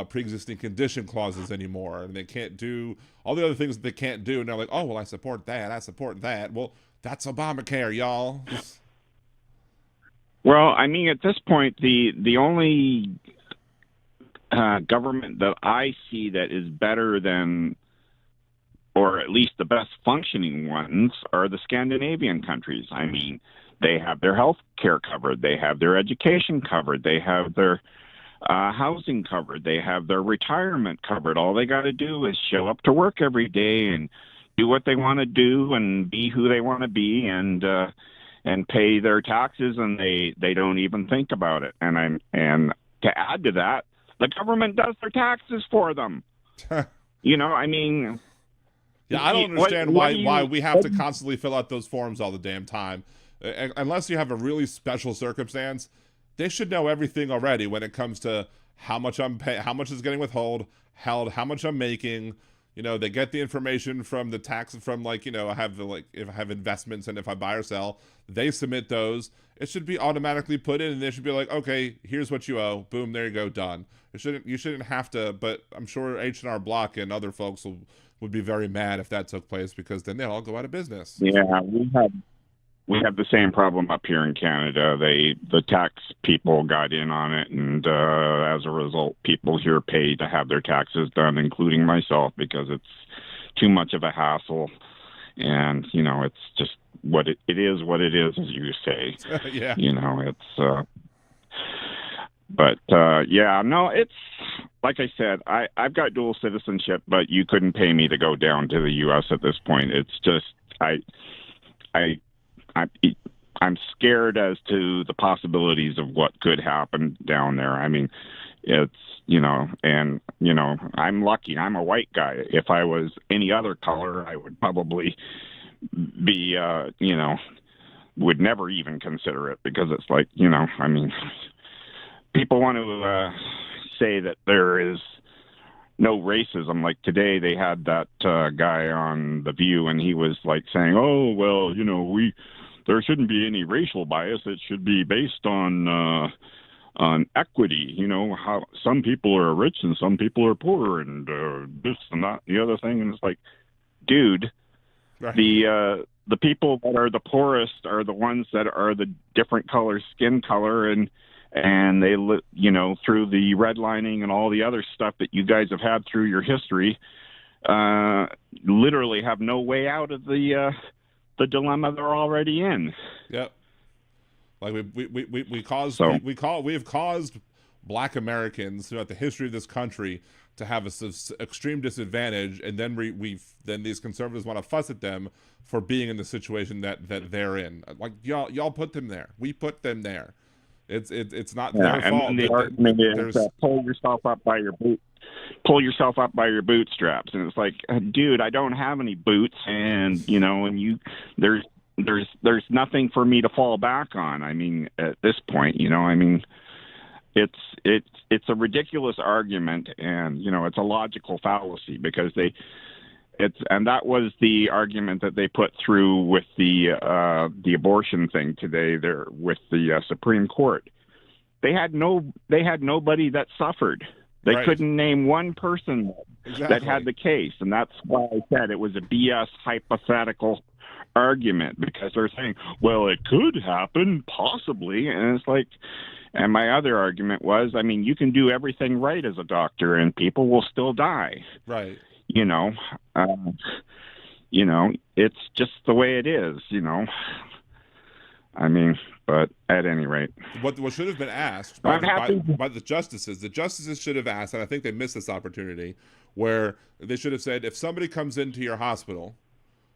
Speaker 5: pre-existing condition clauses anymore, and they can't do all the other things that they can't do. And they're like, oh, well, I support that. I support that. Well, that's Obamacare, y'all.
Speaker 7: Well, I mean, at this point, the only government that I see that is better than, or at least the best functioning ones, are the Scandinavian countries. I mean, they have their health care covered, they have their education covered, they have their housing covered, they have their retirement covered. All they got to do is show up to work every day and do what they want to do and be who they want to be, and pay their taxes, and they don't even think about it. And to add to that, the government does their taxes for them. I mean...
Speaker 5: Yeah, I don't understand why we have to constantly fill out those forms all the damn time. Unless you have a really special circumstance, they should know everything already when it comes to how much I'm paying, how much is getting held, how much I'm making. They get the information from the tax, from if I have investments and if I buy or sell, they submit those. It should be automatically put in, and they should be like, okay, here's what you owe. Boom, there you go, done. You shouldn't have to, but I'm sure H&R Block and other folks would be very mad if that took place, because then they'll all go out of business.
Speaker 7: Yeah, we have the same problem up here in Canada. The tax people got in on it, and as a result, people here pay to have their taxes done, including myself, because it's too much of a hassle. And it's just what it is, as you say.
Speaker 5: Yeah.
Speaker 7: It's. But it's like I said, I've got dual citizenship, but you couldn't pay me to go down to the U.S. at this point. It's just I'm scared as to the possibilities of what could happen down there. I mean, it's I'm lucky. I'm a white guy. If I was any other color, I would probably be would never even consider it, because it's like I mean. People want to say that there is no racism. Like today, they had that guy on The View, and he was like saying, "Oh, well, there shouldn't be any racial bias. It should be based on equity. How some people are rich and some people are poor, and this and that, the other thing." And it's like, dude,
Speaker 5: Right.
Speaker 7: The people that are the poorest are the ones that are the different color skin color, and they through the redlining and all the other stuff that you guys have had through your history, literally have no way out of the dilemma they're already in.
Speaker 5: Yep. Like we have caused Black Americans throughout the history of this country to have an extreme disadvantage, and then then these conservatives want to fuss at them for being in the situation that they're in. Like y'all put them there. We put them there. It's not their fault.
Speaker 7: And the argument is pull yourself up by your bootstraps, and it's like, dude, I don't have any boots, and there's nothing for me to fall back on. I mean, at this point, it's a ridiculous argument, and it's a logical fallacy, because and that was the argument that they put through with the abortion thing today there with the Supreme Court. They had nobody that suffered. They
Speaker 5: Right.
Speaker 7: couldn't name one person that had the case, and that's why I said it was a BS hypothetical argument, because they're saying, well, it could happen, possibly, and it's like, and my other argument was, I mean, you can do everything right as a doctor, and people will still die.
Speaker 5: Right.
Speaker 7: It's just the way it is, I mean, but at any rate.
Speaker 5: What should have been asked by the justices should have asked, and I think they missed this opportunity, where they should have said, if somebody comes into your hospital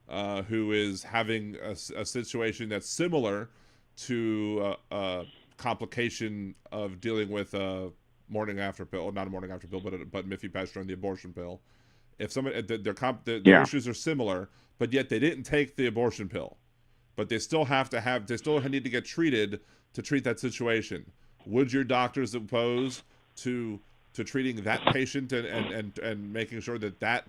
Speaker 5: who is having a situation that's similar to a complication of dealing with a morning after pill, not a morning after pill, but mifepristone, the abortion pill. If somebody their issues are similar, but yet they didn't take the abortion pill, but they still need to get treated to treat that situation. Would your doctors oppose to treating that patient and making sure that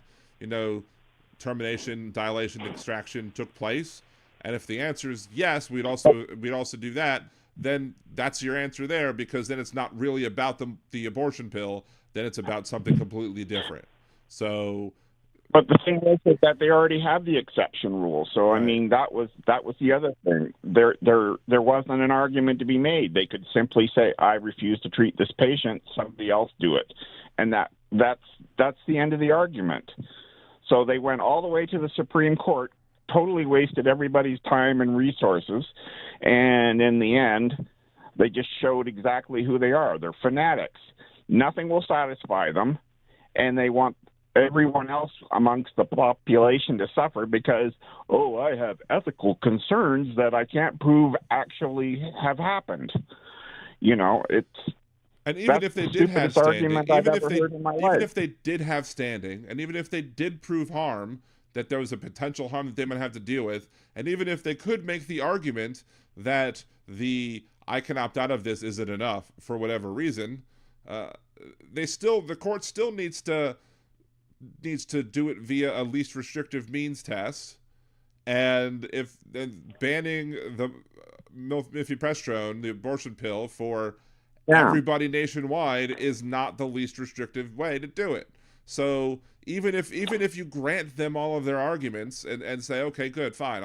Speaker 5: termination, dilation, extraction took place? And if the answer is yes, we'd also do that. Then that's your answer there, because then it's not really about the abortion pill. Then it's about something completely different. So,
Speaker 7: but the thing is that they already have the exception rule. So I mean, that was the other thing. There wasn't an argument to be made. They could simply say, I refuse to treat this patient. Somebody else do it, and that's the end of the argument. So they went all the way to the Supreme Court, totally wasted everybody's time and resources, and in the end, they just showed exactly who they are. They're fanatics. Nothing will satisfy them, and they want everyone else amongst the population to suffer because, I have ethical concerns that I can't prove actually have happened.
Speaker 5: And even if they did have standing, even if they did have standing, and even if they did prove harm, that there was a potential harm that they might have to deal with, and even if they could make the argument that I can opt out of this isn't enough for whatever reason, the court still needs to do it via a least restrictive means test, and banning the mifepristone, the abortion pill, for everybody nationwide is not the least restrictive way to do it. So even if you grant them all of their arguments and say, okay, good, fine,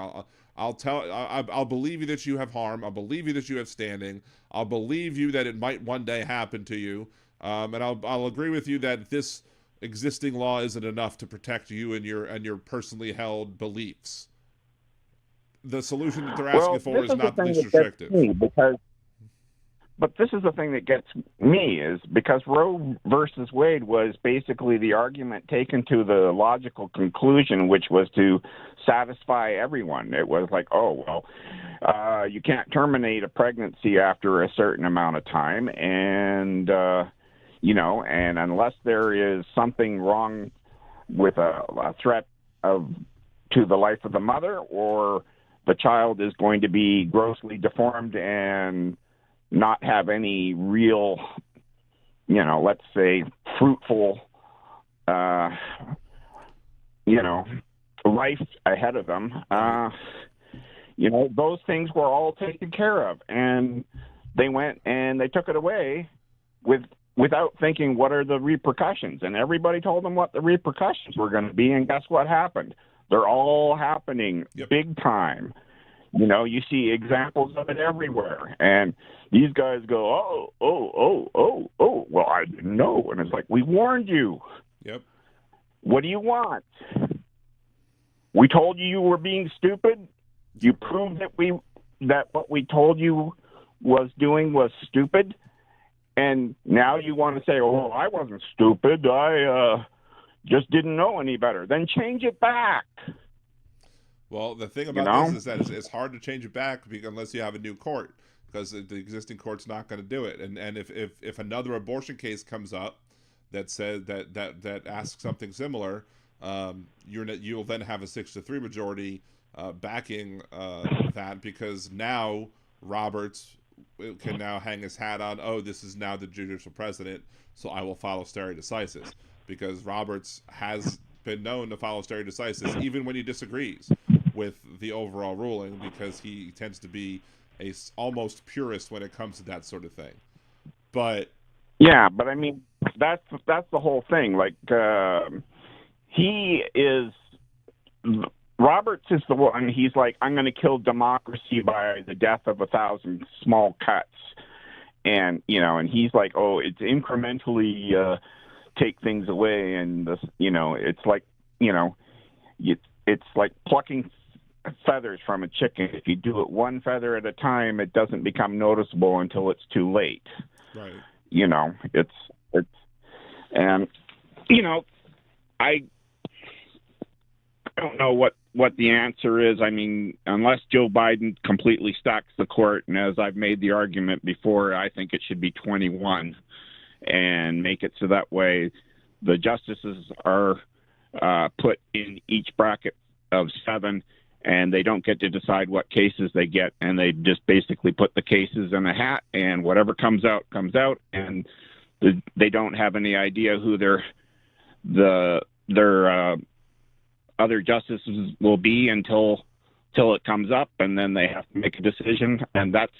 Speaker 5: I'll believe you that you have harm, I'll believe you that you have standing, I'll believe you that it might one day happen to you, and I'll agree with you that this existing law isn't enough to protect you and your personally held beliefs. The solution that they're asking for is not the least restrictive.
Speaker 7: But this is the thing that gets me, is because Roe versus Wade was basically the argument taken to the logical conclusion, which was to satisfy everyone. It was like, you can't terminate a pregnancy after a certain amount of time, and and unless there is something wrong with a threat to the life of the mother, or the child is going to be grossly deformed and not have any real, let's say, fruitful life ahead of them. Those things were all taken care of, and they went and they took it away without thinking what are the repercussions. And everybody told them what the repercussions were going to be, and guess what happened? They're all happening big time. You see examples of it everywhere, and these guys go, well, I didn't know. And it's like, we warned you.
Speaker 5: Yep.
Speaker 7: What do you want? We told you were being stupid. You proved that what we told you was doing was stupid, and now you want to say, oh, I wasn't stupid. I just didn't know any better. Then change it back.
Speaker 5: Well, the thing about this is that it's hard to change it back unless you have a new court, because the existing court's not going to do it. And if another abortion case comes up that says that asks something similar, you'll then have a 6-3 majority backing that, because now Roberts can now hang his hat on, oh, this is now the judicial precedent, so I will follow stare decisis, because Roberts has been known to follow stare decisis even when he disagrees with the overall ruling, because he tends to be almost purist when it comes to that sort of thing. But
Speaker 7: I mean, that's the whole thing. Like, Roberts is the one. He's like, I'm going to kill democracy by the death of 1,000 small cuts, and and he's like, oh, it's incrementally take things away, and it's like it's like plucking feathers from a chicken. If you do it one feather at a time, it doesn't become noticeable until it's too late.
Speaker 5: Right.
Speaker 7: It's and I don't know what the answer is. I mean, unless Joe Biden completely stacks the court, and as I've made the argument before, I think it should be 21 and make it so that way the justices are put in each bracket of 7, and they don't get to decide what cases they get, and they just basically put the cases in a hat, and whatever comes out, and they don't have any idea who their other justices will be until it comes up, and then they have to make a decision, and that's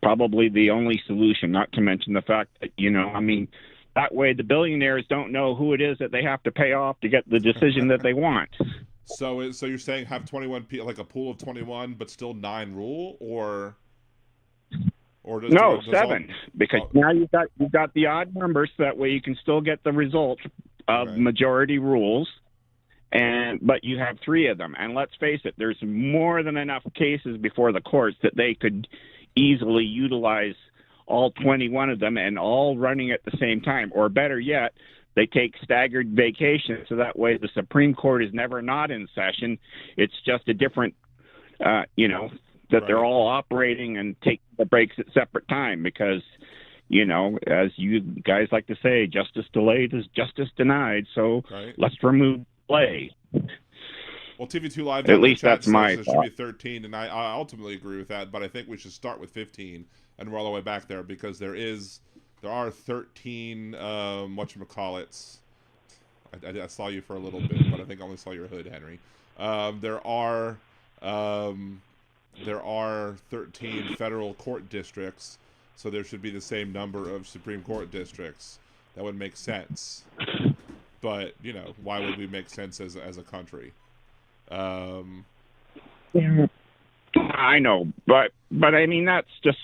Speaker 7: probably the only solution, not to mention the fact that, that way the billionaires don't know who it is that they have to pay off to get the decision that they want.
Speaker 5: So you're saying have 21 people, like a pool of 21, but still 9 rule, or does
Speaker 7: no,
Speaker 5: does
Speaker 7: 7, because now you've got the odd numbers, so that way you can still get the result of majority rules, but you have 3 of them. And let's face it, there's more than enough cases before the courts that they could easily utilize all 21 of them and all running at the same time. Or better yet, they take staggered vacations, so that way the Supreme Court is never not in session. It's just a different, they're all operating and take the breaks at separate time, because, as you guys like to say, justice delayed is justice denied. So let's remove delay.
Speaker 5: Well, TV2 Live,
Speaker 7: at least that's my
Speaker 5: thought. Should be 13, and I ultimately agree with that, but I think we should start with 15 and roll all the way back there, because there are 13 whatchamacallits. I saw you for a little bit, but I think I only saw your hood, Henry. There are 13 federal court districts, so there should be the same number of Supreme Court districts. That would make sense. But, why would we make sense as a country?
Speaker 7: I know, but I mean, that's just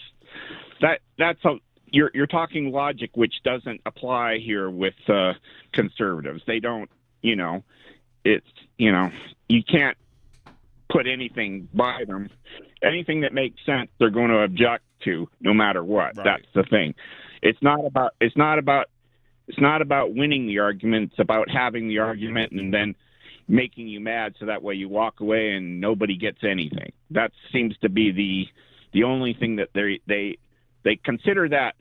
Speaker 7: that's you're talking logic, which doesn't apply here with conservatives. They don't, it's you can't put anything by them. Anything that makes sense, they're going to object to, no matter what. Right. That's the thing. It's not about winning the argument. It's about having the argument and then making you mad, so that way you walk away and nobody gets anything. That seems to be the only thing that they consider that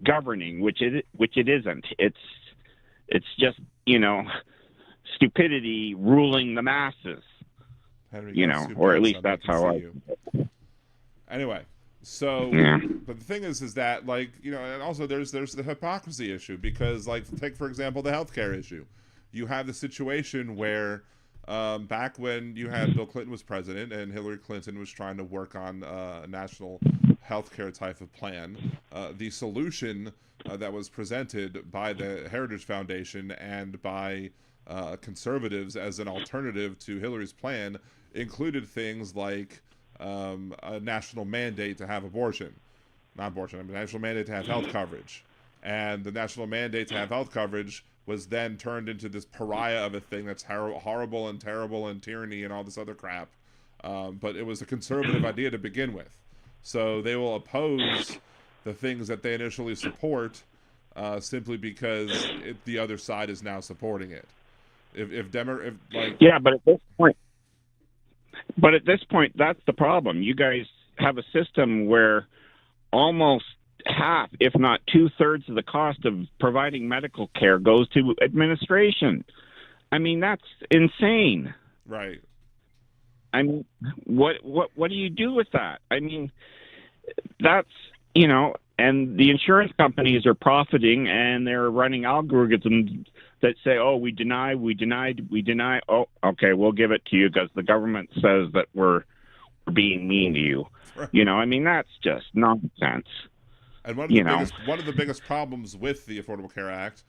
Speaker 7: governing, which it isn't. It's just stupidity ruling the masses.
Speaker 5: Henry,
Speaker 7: or at least that's how I.
Speaker 5: Anyway, So,
Speaker 7: Yeah.
Speaker 5: but the thing is that, like, you know, and also there's the hypocrisy issue, because, like, take for example the healthcare issue. You have the situation where back when you had Bill Clinton was president and Hillary Clinton was trying to work on a national healthcare type of plan, the solution that was presented by the Heritage Foundation and by conservatives as an alternative to Hillary's plan included things like a national mandate to have a national mandate to have health coverage. And the national mandate to have health coverage was then turned into this pariah of a thing that's horrible and terrible and tyranny and all this other crap. But it was a conservative idea to begin with. So they will oppose the things that they initially support simply because the other side is now supporting it.
Speaker 7: Yeah, but at this point, that's the problem. You guys have a system where almost half, if not 2/3 of the cost of providing medical care goes to administration. I mean, that's insane.
Speaker 5: Right.
Speaker 7: I mean, what do you do with that? I mean, that's, you know, and the insurance companies are profiting, and they're running algorithms that say, oh, we deny. Oh, okay, we'll give it to you because the government says that we're being mean to you.
Speaker 5: Right.
Speaker 7: You know, I mean, that's just nonsense.
Speaker 5: And one of the biggest problems with the Affordable Care Act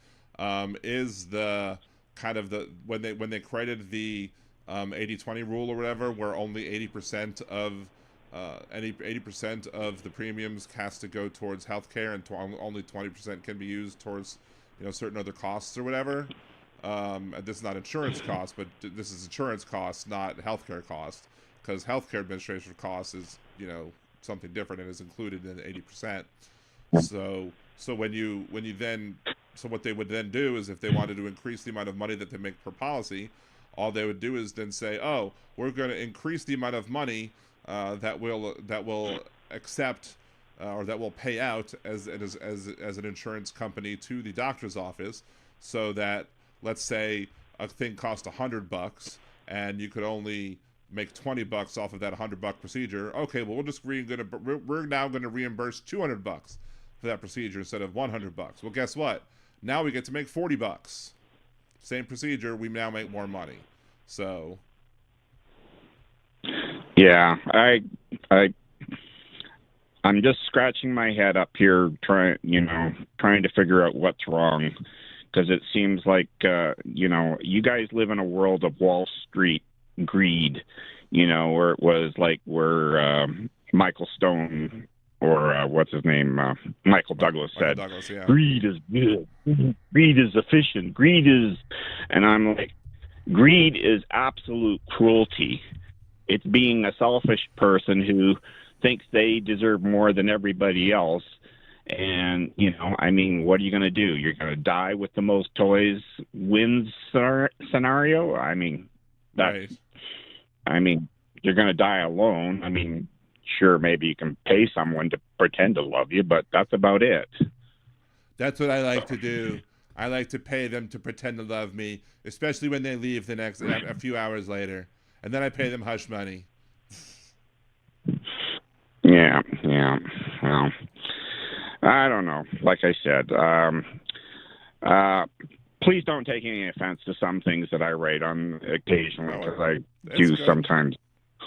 Speaker 5: is the kind of the when they created the 80-20 rule or whatever, where only 80% of 80% of the premiums has to go towards healthcare, and only 20% can be used towards, you know, certain other costs or whatever. And this is not insurance costs, but this is insurance costs, not healthcare costs, because healthcare administration costs is, you know, something different and is included in the 80%. So what they would then do is, if they wanted to increase the amount of money that they make per policy, all they would do is then say, oh, we're going to increase the amount of money that will accept or that will pay out as an insurance company to the doctor's office, so that, let's say a thing cost $100 and you could only make $20 off of that $100 procedure. Okay, well, we're now going to reimburse $200 for that procedure instead of $100. Well, guess what? Now we get to make $40. Same procedure, we now make more money. So,
Speaker 7: yeah, I'm just scratching my head up here, trying to figure out what's wrong, because it seems like you guys live in a world of Wall Street greed, where it was like where Michael Stone or what's his name, Michael Douglas said,
Speaker 5: yeah.
Speaker 7: Greed is good, greed is efficient, and I'm like, greed is absolute cruelty. It's being a selfish person who thinks they deserve more than everybody else. And, I mean, what are you going to do? You're going to die with the most toys wins scenario? I mean,
Speaker 5: right.
Speaker 7: I mean, you're going to die alone. I mean, sure, maybe you can pay someone to pretend to love you, but that's about it.
Speaker 5: That's what I like to do. I like to pay them to pretend to love me, especially when they leave a few hours later. And then I pay them hush money.
Speaker 7: Yeah. Well, I don't know. Like I said, please don't take any offense to some things that I write on occasionally, because I do sometimes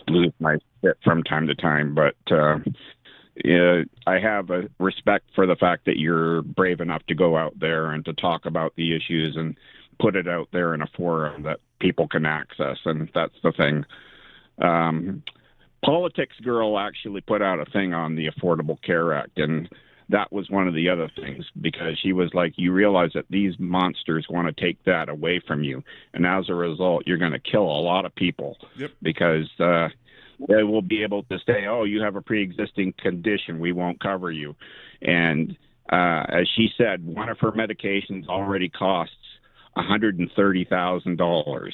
Speaker 7: lose my shit from time to time. But I have a respect for the fact that you're brave enough to go out there and to talk about the issues and put it out there in a forum that people can access, and that's the thing. Politics Girl actually put out a thing on the Affordable Care Act, and that was one of the other things, because she was like, you realize that these monsters want to take that away from you, and as a result, you're going to kill a lot of people.
Speaker 5: Yep.
Speaker 7: Because they will be able to say, oh, you have a pre-existing condition, we won't cover you. And as she said, one of her medications already costs $130,000,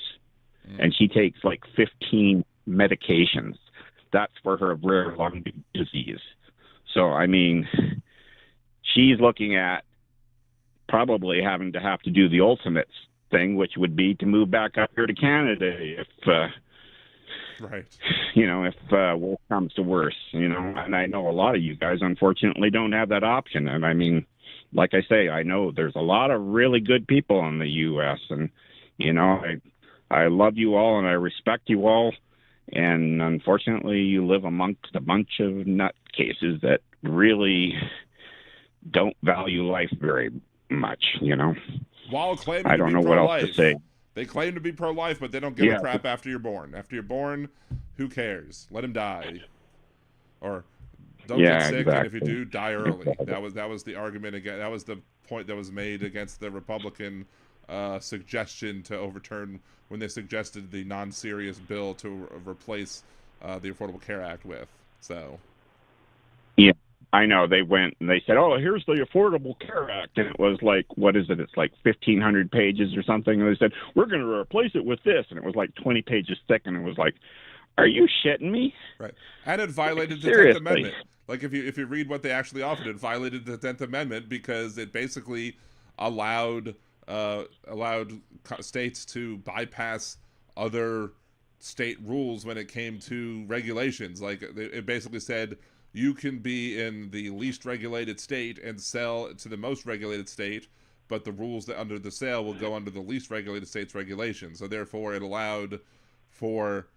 Speaker 7: and she takes like 15 medications. That's for her rare lung disease. So, I mean, she's looking at probably having to do the ultimate thing, which would be to move back up here to Canada
Speaker 5: Right.
Speaker 7: If worse comes to worse, and I know a lot of you guys unfortunately don't have that option. And I mean, like I say, I know there's a lot of really good people in the U.S. and I love you all and I respect you all. And unfortunately, you live amongst a bunch of nutcases that really don't value life very much.
Speaker 5: While claiming
Speaker 7: I
Speaker 5: to
Speaker 7: don't
Speaker 5: be
Speaker 7: know what else
Speaker 5: pro-life.
Speaker 7: to say.
Speaker 5: They claim to be pro-life, but they don't give a crap after you're born. After you're born, who cares? Let him die. Or don't get sick,
Speaker 7: exactly.
Speaker 5: and if you do, die early. That was the argument again. That was the point that was made against the Republican suggestion to overturn when they suggested the non-serious bill to replace the Affordable Care Act with. So.
Speaker 7: Yeah, I know. They went and they said, "Oh, here's the Affordable Care Act," and it was like, what is it? It's like 1,500 pages or something. And they said, "We're going to replace it with this," and it was like 20 pages thick, and it was like, "Are you shitting me?"
Speaker 5: Right, and it violated the
Speaker 7: Seriously.
Speaker 5: 10th Amendment. Like if you read what they actually offered, it violated the 10th Amendment because it basically allowed states to bypass other state rules when it came to regulations. Like it basically said you can be in the least regulated state and sell to the most regulated state, but the rules that under the sale will go under the least regulated state's regulations. So therefore, it allowed for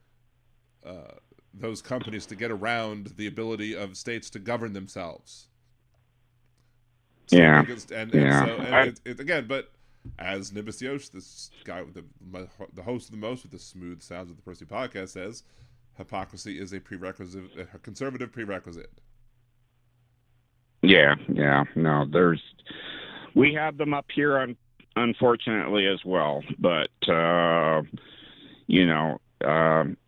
Speaker 5: those companies to get around the ability of states to govern themselves. So
Speaker 7: yeah.
Speaker 5: Again, but as Nibisios, this guy with the host of the most with the smooth sounds of the Percy podcast says, hypocrisy is a conservative prerequisite.
Speaker 7: Yeah. No, we have them up here, unfortunately, as well. But,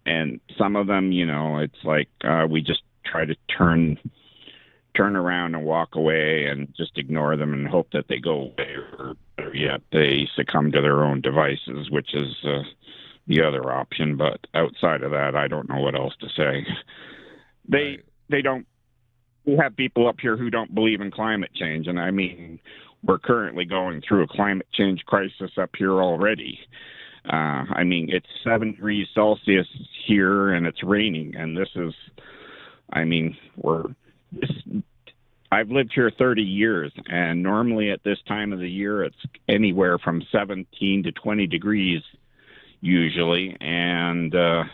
Speaker 7: and some of them, it's like we just try to turn around and walk away and just ignore them and hope that they go away, or yet they succumb to their own devices, which is the other option. But outside of that, I don't know what else to say. They don't. We have people up here who don't believe in climate change, and I mean, we're currently going through a climate change crisis up here already. I mean, it's 7 degrees Celsius here, and it's raining, and this is, I mean, I've lived here 30 years, and normally at this time of the year, it's anywhere from 17 to 20 degrees usually, and, and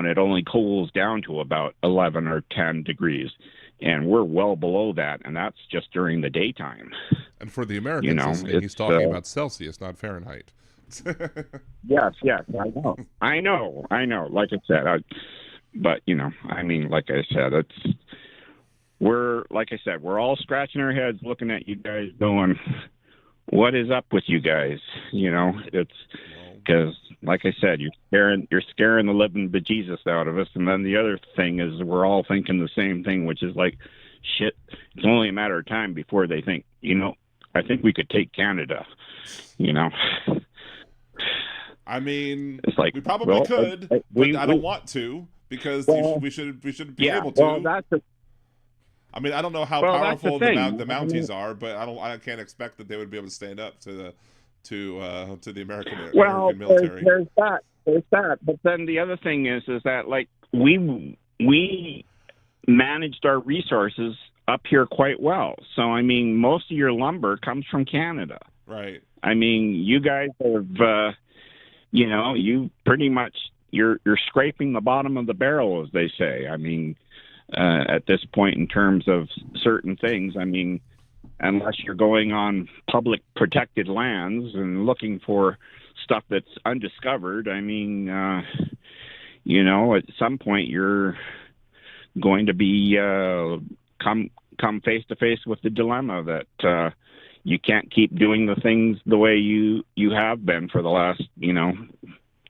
Speaker 7: it only cools down to about 11 or 10 degrees, and we're well below that, and that's just during the daytime.
Speaker 5: And for the Americans, he's talking about Celsius, not Fahrenheit.
Speaker 7: Yes, I know. Like I said, like I said, we're all scratching our heads looking at you guys going, what is up with you guys? It's because, like I said, you're scaring the living bejesus out of us. And then the other thing is we're all thinking the same thing, which is like, shit, it's only a matter of time before they think, I think we could take Canada,
Speaker 5: I mean,
Speaker 7: it's like,
Speaker 5: we probably could, but I don't want to because we should be able to.
Speaker 7: Well,
Speaker 5: I mean, I don't know how powerful the Mounties are, but I can't expect that they would be able to stand up to the American military.
Speaker 7: There's that. But then the other thing is that like we managed our resources up here quite well. So I mean, most of your lumber comes from Canada,
Speaker 5: right?
Speaker 7: I mean, you guys have, you pretty much you're scraping the bottom of the barrel, as they say. I mean, at this point in terms of certain things, I mean, unless you're going on public protected lands and looking for stuff that's undiscovered, I mean, at some point you're going to be come face to face with the dilemma that you can't keep doing the things the way you have been for the last,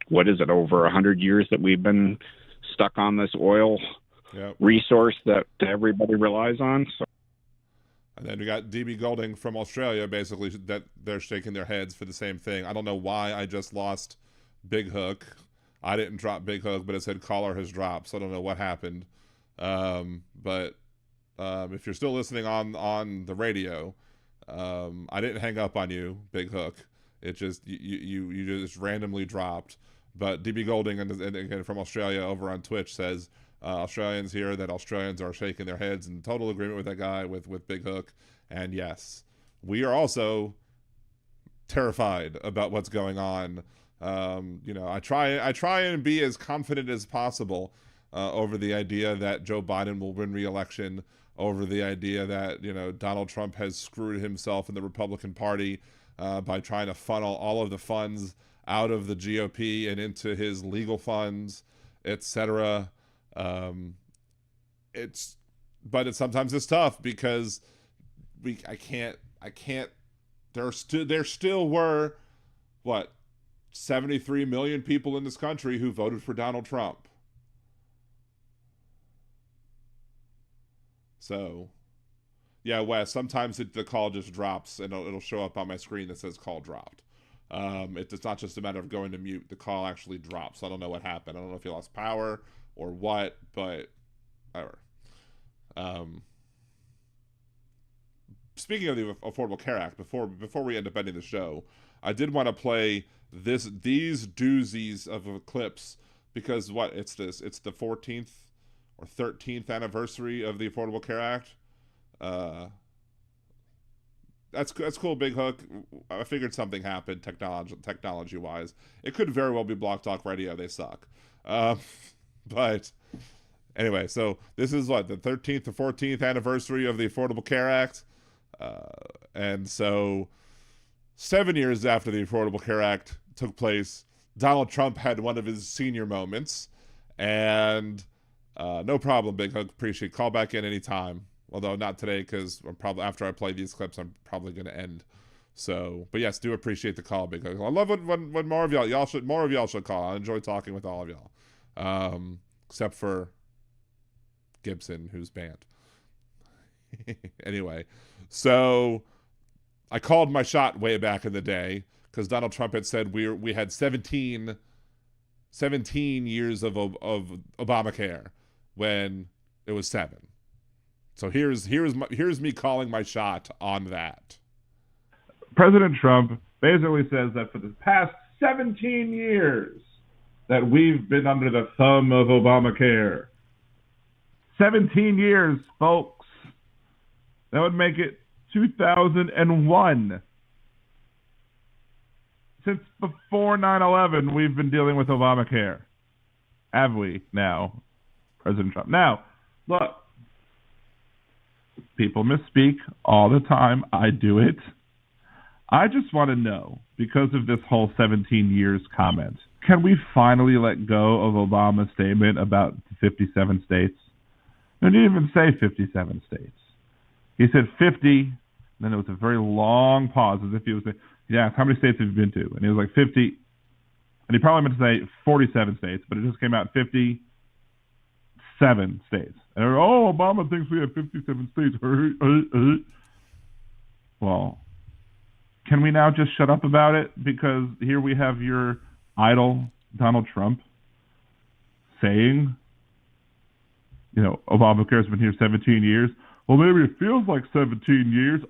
Speaker 7: what is it, over 100 years that we've been stuck on this oil resource that everybody relies on. So.
Speaker 5: And then we got DB Golding from Australia, basically, that they're shaking their heads for the same thing. I don't know why I just lost Big Hook. I didn't drop Big Hook, but it said caller has dropped, so I don't know what happened. But if you're still listening on the radio, I didn't hang up on you, Big Hook. It just you just randomly dropped. But DB Golding, and again from Australia over on Twitch, says Australians here that Australians are shaking their heads in total agreement with that guy with Big Hook. And yes, we are also terrified about what's going on. I try and be as confident as possible over the idea that Joe Biden will win re-election, over the idea that Donald Trump has screwed himself in the Republican Party by trying to funnel all of the funds out of the GOP and into his legal funds, etc. Sometimes it's tough because I can't. There still were 73 million people in this country who voted for Donald Trump. So, yeah, Wes, sometimes the call just drops and it'll show up on my screen that says call dropped. It's not just a matter of going to mute. The call actually drops. I don't know what happened. I don't know if he lost power or what, but whatever. Speaking of the Affordable Care Act, before we end up ending the show, I did want to play these doozies of clips because it's the 14th or 13th anniversary of the Affordable Care Act. That's cool, Big Hook. I figured something happened technology wise. It could very well be Block Talk Radio. They suck. But anyway, so this is the 13th or 14th anniversary of the Affordable Care Act. And so 7 years after the Affordable Care Act took place, Donald Trump had one of his senior moments. And no problem, Big Hook. Appreciate it. Call back in anytime. Although not today, because I'm probably after I play these clips, I'm probably going to end. So, but yes, do appreciate the call, Big Hook. I love when more of y'all should call. I enjoy talking with all of y'all, except for Gibson, who's banned. Anyway, so I called my shot way back in the day because Donald Trump had said we had 17 years of Obamacare when it was 7. So here's me calling my shot on that.
Speaker 2: President Trump basically says that for the past 17 years that we've been under the thumb of Obamacare. 17 years, folks. That would make it 2001. Since before 9/11, we've been dealing with Obamacare. Have we now, President Trump? Now, look. People misspeak all the time. I do it. I just want to know, because of this whole 17 years comment, can we finally let go of Obama's statement about 57 states? He didn't even say 57 states. He said 50, and then there was a very long pause as if he was saying, yeah, how many states have you been to? And he was like 50, and he probably meant to say 47 states, but it just came out 57 states. And Obama thinks we have 57 states. Well, can we now just shut up about it? Because here we have your idol, Donald Trump, saying, Obamacare has been here 17 years. Well, maybe it feels like 17 years.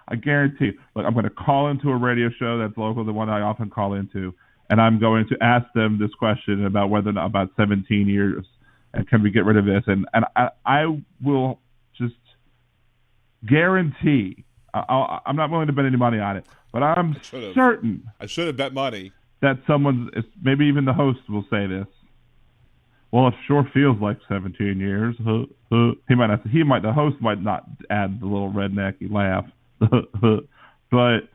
Speaker 2: I guarantee. Look, I'm going to call into a radio show that's local, the one I often call into, and I'm going to ask them this question about whether or not about 17 years. And can we get rid of this? And I will just guarantee, I'm not willing to bet any money on it, but I'm certain.
Speaker 5: I should have bet money.
Speaker 2: That maybe even the host will say this. Well, it sure feels like 17 years. The host might not add the little rednecky laugh. But,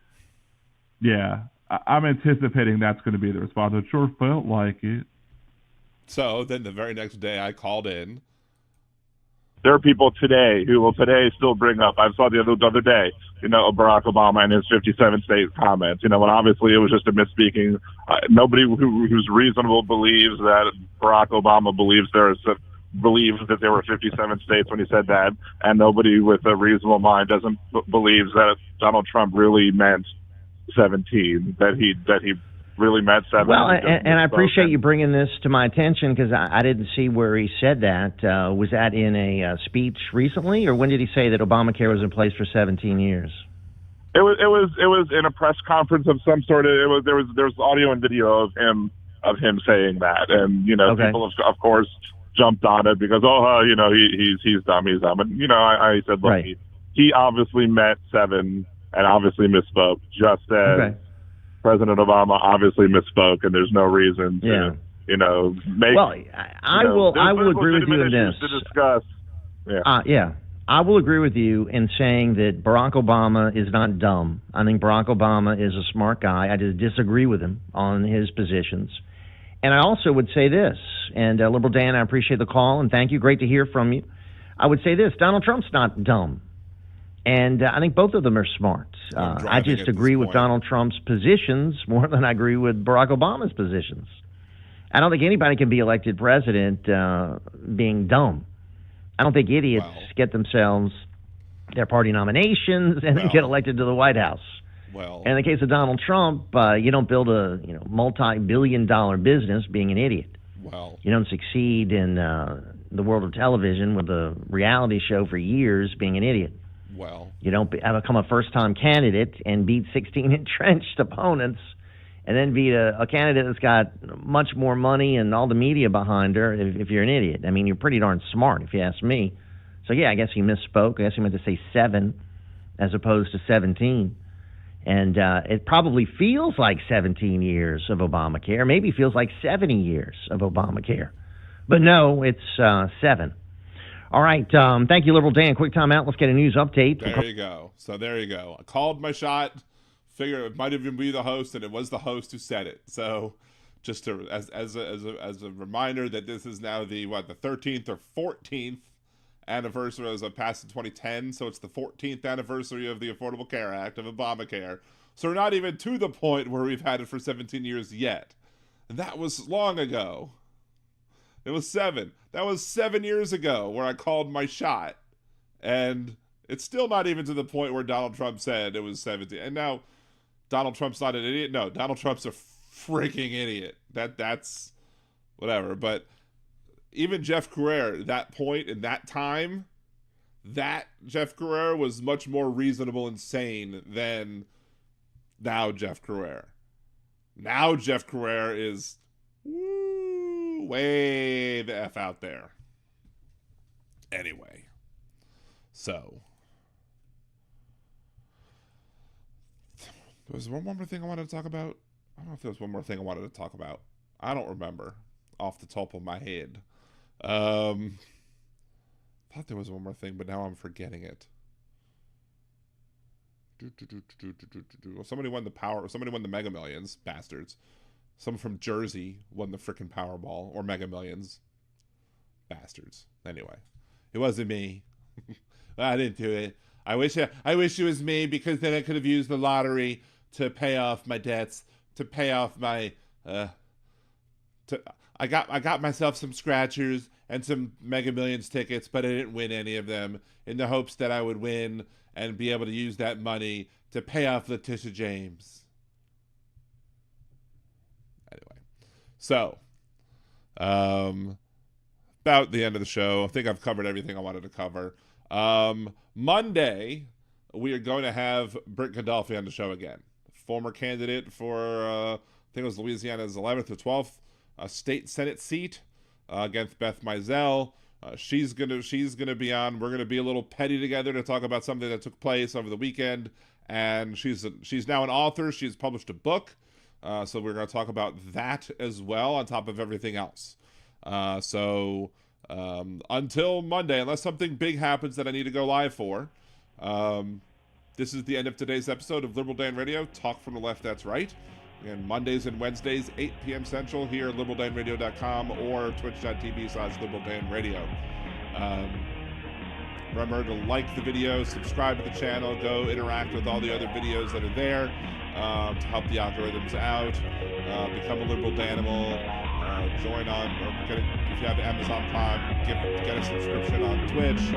Speaker 2: yeah, I'm anticipating that's going to be the response. It sure felt like it.
Speaker 5: So then the very next day I called in.
Speaker 8: There are people today who will still bring up, I saw the other day, Barack Obama and his 57 state comments, when obviously it was just a misspeaking. Nobody who's reasonable believes that Barack Obama believes that there were 57 states when he said that, and nobody with a reasonable mind believes that Donald Trump really meant 17, that he really meant 7.
Speaker 9: Well, and I appreciate you bringing this to my attention because I didn't see where he said that. Was that in a speech recently, or when did he say that Obamacare was in place for 17 years?
Speaker 8: It was in a press conference of some sort. There was audio and video of him saying that, and people of course jumped on it because he's dumb, and I said, look, he obviously meant 7 and obviously misspoke, just as President Obama obviously misspoke, and there's no reason to make.
Speaker 9: Well, I will agree with you in this.
Speaker 8: To discuss.
Speaker 9: I will agree with you in saying that Barack Obama is not dumb. I think Barack Obama is a smart guy. I just disagree with him on his positions. And I also would say this, and Liberal Dan, I appreciate the call, and thank you. Great to hear from you. I would say this, Donald Trump's not dumb. And I think both of them are smart. I just agree with Donald Trump's positions more than I agree with Barack Obama's positions. I don't think anybody can be elected president being dumb. I don't think idiots get themselves their party nominations and then get elected to the White House.
Speaker 5: Well,
Speaker 9: in the case of Donald Trump, you don't build a multi-billion-dollar business being an idiot.
Speaker 5: Well,
Speaker 9: you don't succeed in the world of television with a reality show for years being an idiot.
Speaker 5: Well,
Speaker 9: you don't become a first-time candidate and beat 16 entrenched opponents, and then beat a candidate that's got much more money and all the media behind her. If you're an idiot, I mean, you're pretty darn smart, if you ask me. So yeah, I guess he misspoke. I guess he meant to say 7 as opposed to 17. And it probably feels like 17 years of Obamacare. Maybe it feels like 70 years of Obamacare. But no, it's 7. All right. Thank you, Liberal Dan. Quick time out. Let's get a news update.
Speaker 5: There you go. So there you go. I called my shot. Figure it might even be the host, and it was the host who said it. So just to, as a reminder that this is now the 13th or 14th anniversary as it passed in 2010, so it's the 14th anniversary of the Affordable Care Act, of Obamacare. So we're not even to the point where we've had it for 17 years yet. And that was long ago. It was 7. That was 7 years ago where I called my shot. And it's still not even to the point where Donald Trump said it was 17. And now Donald Trump's not an idiot. No, Donald Trump's a freaking idiot. That's whatever. But even Jeff Carrera, that point in that time, that Jeff Carrera was much more reasonable and sane than now Jeff Carrera. Now Jeff Carrera is way the F out there. Anyway, so there was one more thing I wanted to talk about. I don't know if there was one more thing I wanted to talk about. I don't remember off the top of my head. Thought there was one more thing, but now I'm forgetting it. Somebody won the power. Somebody won the Mega Millions, bastards. Someone from Jersey won the frickin' Powerball or Mega Millions, bastards. Anyway, it wasn't me. I didn't do it. I wish it was me, because then I could have used the lottery to pay off my debts, to pay off my. I got myself some scratchers and some Mega Millions tickets, but I didn't win any of them, in the hopes that I would win and be able to use that money to pay off Letitia James. Anyway, so about the end of the show, I think I've covered everything I wanted to cover. Monday, we are going to have Britt Gandolfi on the show again, former candidate for I think it was Louisiana's 11th or 12th state Senate seat against Beth Mizell. She's gonna be on. We're gonna be a little petty together to talk about something that took place over the weekend. And she's now an author. She's published a book, so we're gonna talk about that as well on top of everything else. So until Monday, unless something big happens that I need to go live for, this is the end of today's episode of Liberal Dan Radio. Talk from the left, that's right. Again, Mondays and Wednesdays, 8 p.m. Central, here at liberaldanradio.com or twitch.tv/liberaldanradio. Remember to like the video, subscribe to the channel, go interact with all the other videos that are there to help the algorithms out. Become a Liberal Danimal. Join on, or if you have Amazon Prime, get a subscription on Twitch.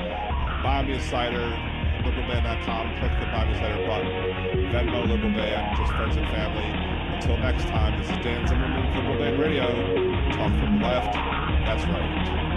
Speaker 5: Buy me a cider, liberaldan.com. Click the Buy Me a Cider button. Venmo Liberal Dan, just friends and family. Until next time, this is Dan Zimmerman, Liberal Dan Radio. Talk from the left, that's right.